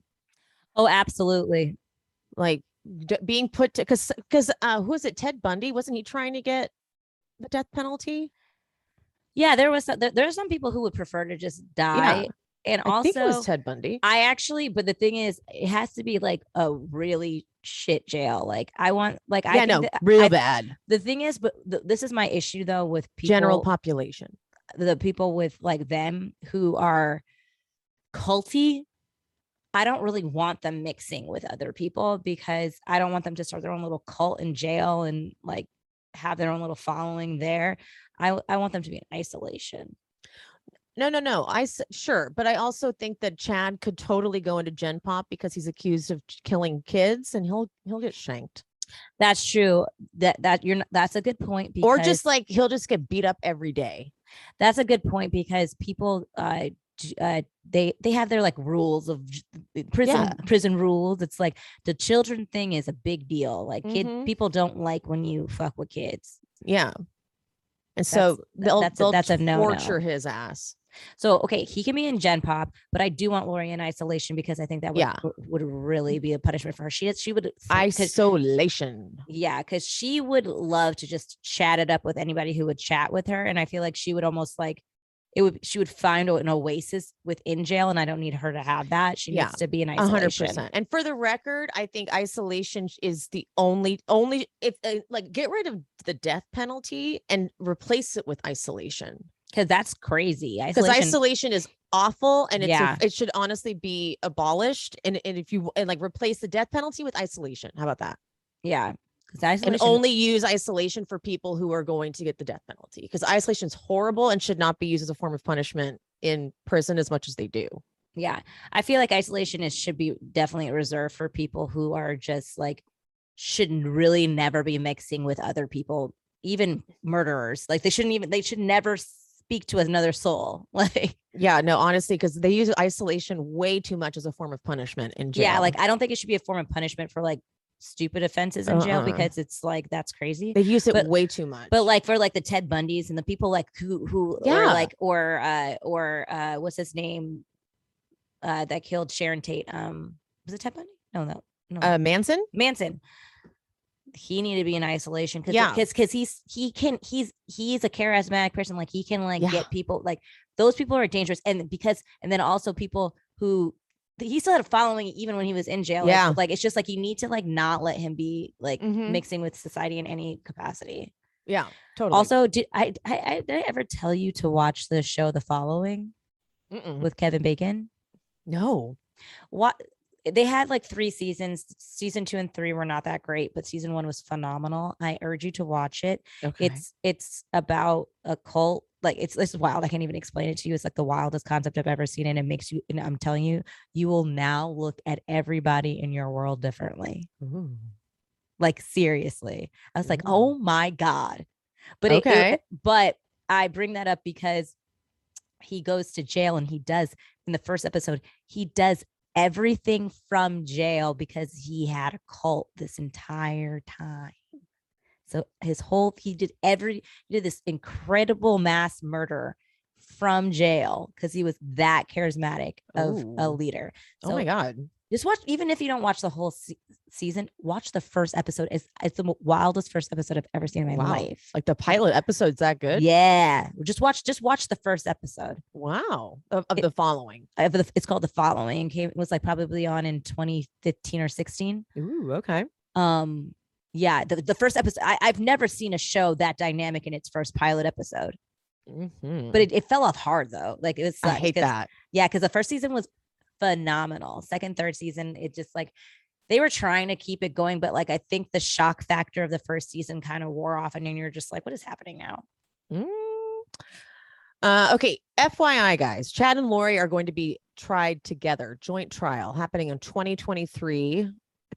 Oh, absolutely. Like being put to, because who is it? Ted Bundy? Wasn't he trying to get the death penalty? Yeah, there's some people who would prefer to just die. Yeah. And I think it was Ted Bundy. But the thing is, it has to be like a really shit jail. Like I want, like, real bad. The thing is, but this is my issue though with people, general population, the people with like them who are culty, I don't really want them mixing with other people because I don't want them to start their own little cult in jail and like have their own little following there. I want them to be in isolation. No. Sure, but I also think that Chad could totally go into Gen Pop because he's accused of killing kids, and he'll get shanked. That's true. That's a good point. Because Or just like he'll just get beat up every day. that's a good point because people they have their like rules of prison rules. It's like the children thing is a big deal. Like people don't like when you fuck with kids. Yeah. And so they'll that's a no-no. torture his ass. So, okay, he can be in Gen Pop, but I do want Lori in isolation because I think that would really be a punishment for her. She would isolation. Yeah, because she would love to just chat it up with anybody who would chat with her. And I feel like she would almost like she would find an oasis within jail, and I don't need her to have that. She needs to be in isolation. 100%. And for the record, I think isolation is the only if like get rid of the death penalty and replace it with isolation. Because that's crazy. Because isolation is awful, and it should honestly be abolished. And if you like replace the death penalty with isolation, how about that? Yeah, because and only use isolation for people who are going to get the death penalty. Because isolation is horrible and should not be used as a form of punishment in prison as much as they do. Yeah, I feel like isolation should be definitely reserved for people who are just like shouldn't really never be mixing with other people, even murderers. Like they should never speak to another soul. Like honestly, because they use isolation way too much as a form of punishment in jail. Yeah, like I don't think it should be a form of punishment for like stupid offenses in jail because it's like that's crazy. They use it way too much. But like for like the Ted Bundys and the people like who or what's his name that killed Sharon Tate? Was it Ted Bundy? No. Manson. He needed to be in isolation because he's a charismatic person. Like he can like get people, like those people are dangerous. And then also people who he still had a following even when he was in jail. Yeah. Like it's just like you need to like not let him be like mixing with society in any capacity. Yeah, totally. Also, did I ever tell you to watch the show The Following with Kevin Bacon? No. What? They had like 3 seasons. Season 2 and 3 were not that great, but season 1 was phenomenal. I urge you to watch it. Okay. It's about a cult. Like it's wild. I can't even explain it to you. It's like the wildest concept I've ever seen. And it makes you, and I'm telling you, you will now look at everybody in your world differently. Ooh. Like seriously. I was like, oh my God. But but I bring that up because he goes to jail and he does in the first episode, he does everything from jail because he had a cult this entire time. So he did this incredible mass murder from jail because he was that charismatic of a leader. So oh my God. Just watch, even if you don't watch the whole season, watch the first episode. It's the wildest first episode I've ever seen in my life. Like the pilot episode's that good? Yeah. Just watch the first episode. Wow. Of The Following. It's called The Following. It was like probably on in 2015 or 16. Ooh, okay. Yeah. The first episode, I've never seen a show that dynamic in its first pilot episode. But it fell off hard though. Like it was. I hate that. Yeah. Cause the first season was phenomenal. Second, third season, it just like they were trying to keep it going, but like I think the shock factor of the first season kind of wore off, and then you're just like, what is happening now? Okay, FYI, guys, Chad and Lori are going to be tried together, joint trial happening in 2023. I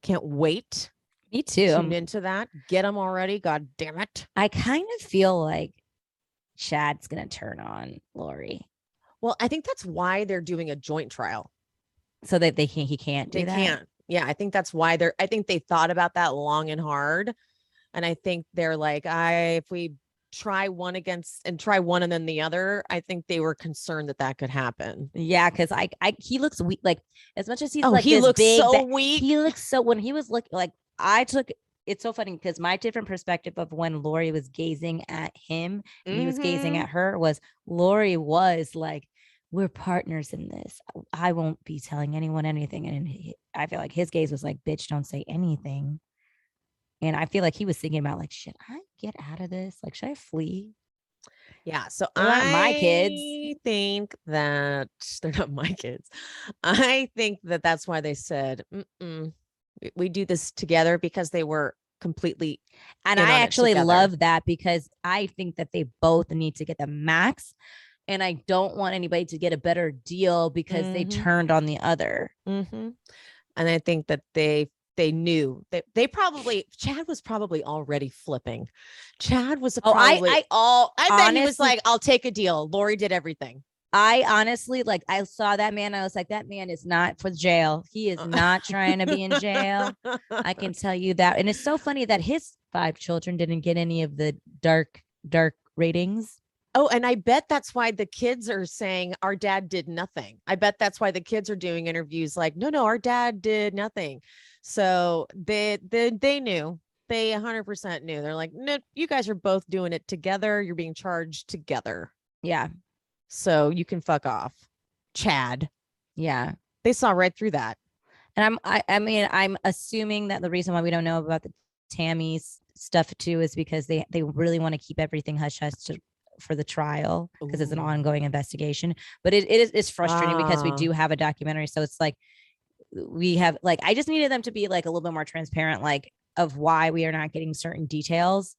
can't wait. Me too. Tune into that. Get them already. God damn it. I kind of feel like Chad's gonna turn on Lori. Well, I think that's why they're doing a joint trial. So that he can't do that. They can't. Yeah, I think that's why I think they thought about that long and hard. And I think they're like, if we try one and then the other, I think they were concerned that could happen. Yeah, because he looks weak. Like as much as he's he looks so weak. He looks so, when he was looking like, it's so funny because my different perspective of when Lori was gazing at him and he was gazing at her was Lori was like, we're partners in this. I won't be telling anyone anything. And I feel like his gaze was like, bitch, don't say anything. And I feel like he was thinking about like, should I get out of this? Like, should I flee? Yeah. So They're not my kids. I think that they're not my kids. I think that that's why they said, we do this together, because they were completely And in I on it actually together. love that, because I think that they both need to get the max. And I don't want anybody to get a better deal because they turned on the other. And I think that they knew that they probably, Chad was probably already flipping. Chad was probably, I bet he was like, I'll take a deal. Lori did everything. I honestly, like, I saw that man. I was like, that man is not for jail. He is not trying to be in jail. I can tell you that. And it's so funny that his 5 children didn't get any of the dark ratings. Oh, and I bet that's why the kids are saying our dad did nothing. I bet that's why the kids are doing interviews like, no, our dad did nothing. So they knew. They 100% knew. They're like, no, you guys are both doing it together. You're being charged together. Yeah. So you can fuck off, Chad. Yeah. They saw right through that. And I'm assuming that the reason why we don't know about the Tammy's stuff too is because they really want to keep everything hush hush for the trial, because it's an ongoing investigation. But it's frustrating because we do have a documentary. So it's like, we have, like, I just needed them to be like a little bit more transparent, like, of why we are not getting certain details.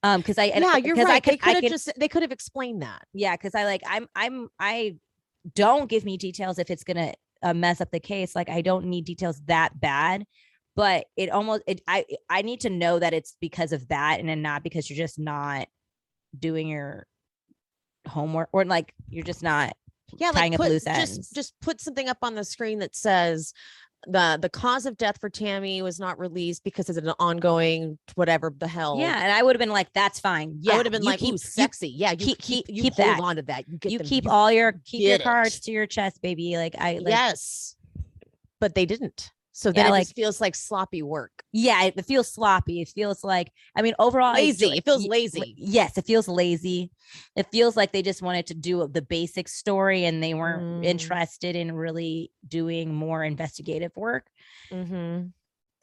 Because you're right. They could have explained that. Yeah, because I don't give me details if it's gonna mess up the case. Like, I don't need details that bad, but I need to know that it's because of that, and then not because you're just not doing your homework, or like you're just not tying up loose ends. Just put something up on the screen that says the cause of death for Tammy was not released because it's an ongoing whatever the hell. Yeah, and I would have been like, that's fine. Yeah, I would have been like, ooh, sexy. Yeah, you keep hold that. On to that. You keep your cards to your chest, baby. Yes, but they didn't. So then it just feels like sloppy work. Yeah, it feels sloppy. It feels like, I mean, overall, lazy. It feels lazy. Yes, it feels lazy. It feels like they just wanted to do the basic story, and they weren't interested in really doing more investigative work.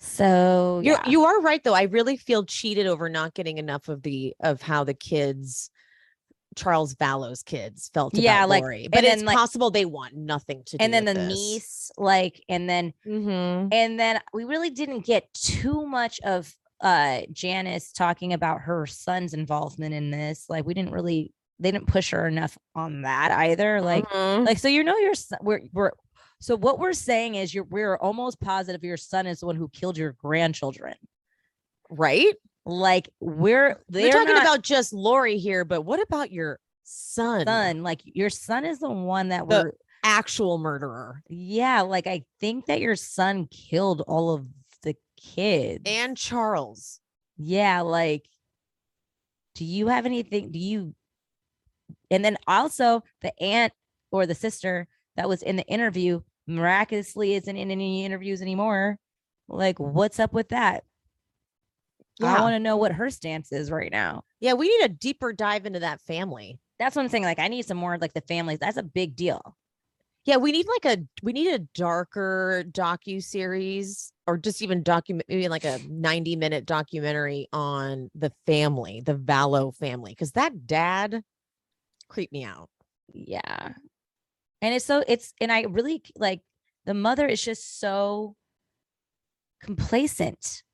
So you are right, though. I really feel cheated over not getting enough of how the kids, Charles Vallow's kids, felt about Lori. But it's possible they want nothing to do and then with the this. niece, and then we really didn't get too much of Janice talking about her son's involvement in this. Like, they didn't push her enough on that either. So your son, so what we're saying is we're almost positive your son is the one who killed your grandchildren, right? Like, we're talking about just Lori here, but what about your son? Like, your son is the one that the actual murderer. Yeah, like, I think that your son killed all of the kids and Charles. Yeah, like, do you have anything? And then also the aunt or the sister that was in the interview miraculously isn't in any interviews anymore. Like, what's up with that? Yeah. I want to know what her stance is right now. Yeah, we need a deeper dive into that family. That's what I'm saying. Like, I need some more like the families. That's a big deal. Yeah, we need a darker docuseries, or just even maybe like a 90-minute documentary on the family, the Vallow family, because that dad creeped me out. Yeah. And and I really like the mother is just so complacent.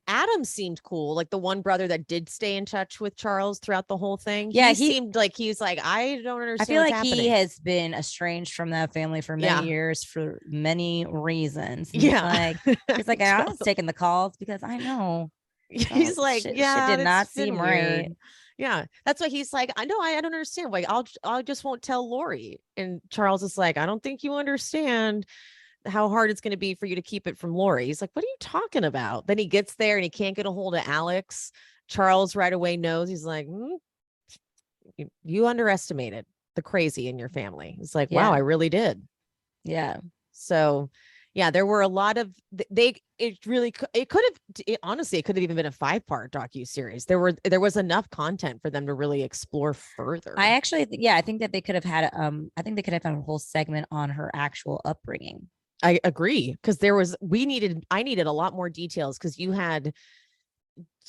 Adam seemed cool, like the one brother that did stay in touch with Charles throughout the whole thing. Yeah, he seemed like he's like, I don't understand. I feel like happening. He has been estranged from that family for many years for many reasons. And he's like, I was taking the calls because I know. He's like, shit did not seem right. Yeah, that's why he's like, I know, I don't understand. Like, I just won't tell Lori. And Charles is like, I don't think you understand how hard it's going to be for you to keep it from Lori. He's like, what are you talking about? Then he gets there and he can't get a hold of Alex. Charles right away knows. He's like, you underestimated the crazy in your family. It's like, wow, I really did. Yeah. So yeah, there were a lot of honestly, it could have even been a 5-part docuseries. There was enough content for them to really explore further. I think that they could have had a whole segment on her actual upbringing. I agree, because I needed a lot more details, because you had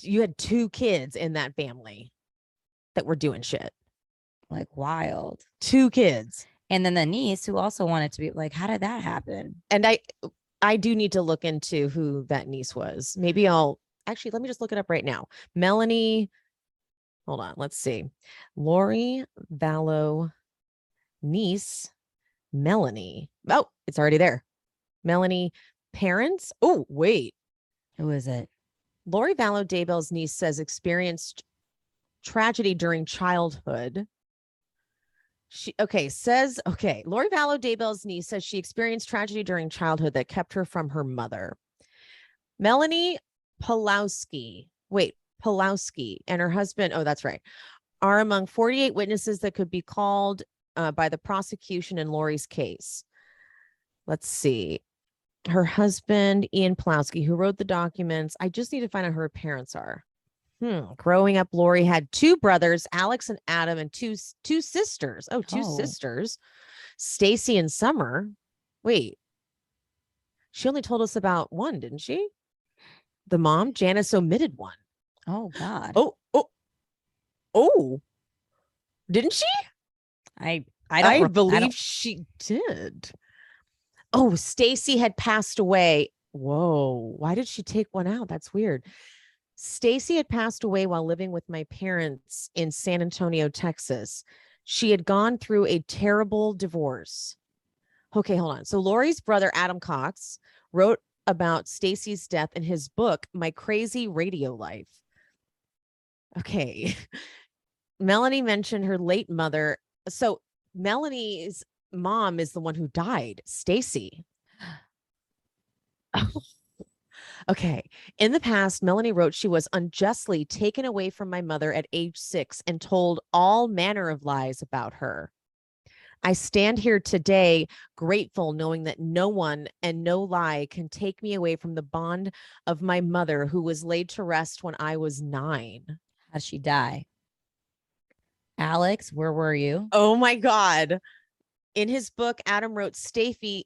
2 kids in that family that were doing shit. Like wild. 2 kids. And then the niece who also wanted to be like, how did that happen? And I do need to look into who that niece was. Maybe I'll actually, let me just look it up right now. Melanie. Hold on. Let's see. Lori Vallow niece, Melanie. Oh, it's already there. Melanie parents. Oh, wait. Who is it? Lori Vallow Daybell's niece says experienced tragedy during childhood. Lori Vallow Daybell's niece says she experienced tragedy during childhood that kept her from her mother. Melanie Pulowski and her husband, oh, that's right, are among 48 witnesses that could be called by the prosecution in Lori's case. Let's see. Her husband, Ian Pulowski, who wrote the documents. I just need to find out who her parents are. Growing up, Lori had 2 brothers, Alex and Adam, and two sisters. Two sisters, Stacy and Summer. Wait, she only told us about one, didn't she? The mom, Janice, omitted one. Oh God. Oh, didn't she? I believe she did. Oh, Stacy had passed away. Whoa, why did she take one out? That's weird. Stacy had passed away while living with my parents in San Antonio, Texas. She had gone through a terrible divorce. Okay, hold on. So Lori's brother, Adam Cox, wrote about Stacy's death in his book, My Crazy Radio Life. Okay. Melanie mentioned her late mother. So Melanie's mom is the one who died, Stacy. Okay. In the past, Melanie wrote she was unjustly taken away from my mother at age 6 and told all manner of lies about her. I stand here today grateful knowing that no one and no lie can take me away from the bond of my mother who was laid to rest when I was 9. How'd she die? Alex, where were you? Oh my God. In his book, Adam wrote Stacy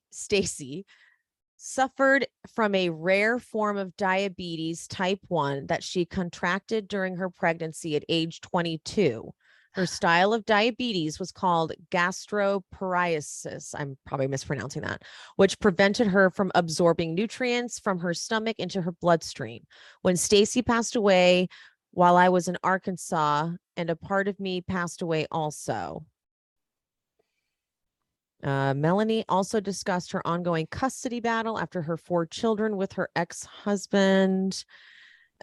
suffered from a rare form of diabetes type 1 that she contracted during her pregnancy at age 22. Her style of diabetes was called gastroparesis. I'm probably mispronouncing that, which prevented her from absorbing nutrients from her stomach into her bloodstream. When Stacy passed away while I was in Arkansas, and a part of me passed away also. Melanie also discussed her ongoing custody battle after her 4 children with her ex-husband.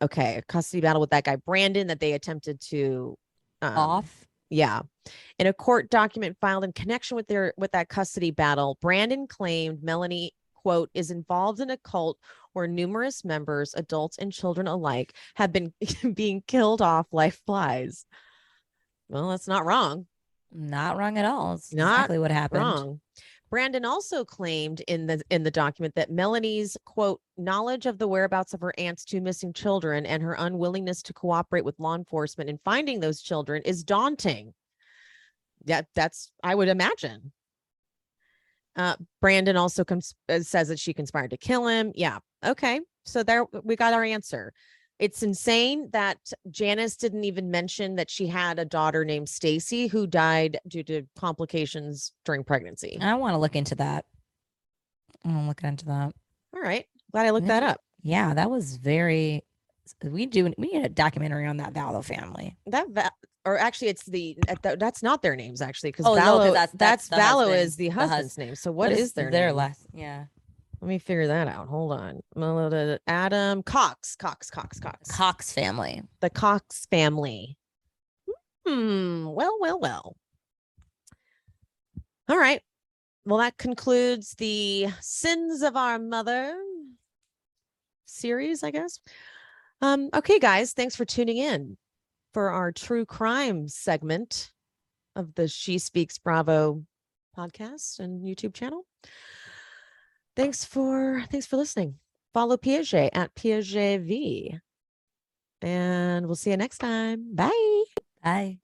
Okay, a custody battle with that guy, Brandon, that they attempted to off. Yeah. In a court document filed in connection with that custody battle, Brandon claimed Melanie, quote, is involved in a cult where numerous members, adults and children alike, have been being killed off like flies. Well, that's not wrong. Not wrong at all. It's Not exactly what happened. Wrong. Brandon also claimed in the document that Melanie's, quote, knowledge of the whereabouts of her aunt's 2 missing children and her unwillingness to cooperate with law enforcement in finding those children is daunting. That's I would imagine. Brandon also says that she conspired to kill him. Yeah. Okay. So there we got our answer. It's insane that Janice didn't even mention that she had a daughter named Stacy who died due to complications during pregnancy. I want to look into that. I'm looking into that. All right. Glad I looked that up. Yeah, that was very. We need a documentary on that Vallow family. Or actually, it's that's not their names actually, because that's Vallow is the husband's name. So what is their name? last? Yeah. Let me figure that out. Hold on. Adam Cox family. The Cox family. Well. All right. Well, that concludes the Sins of Our Mother series, I guess. Okay, guys, thanks for tuning in for our true crime segment of the She Speaks Bravo podcast and YouTube channel. Thanks for listening. Follow Piaget at PiagetV. And we'll see you next time. Bye. Bye.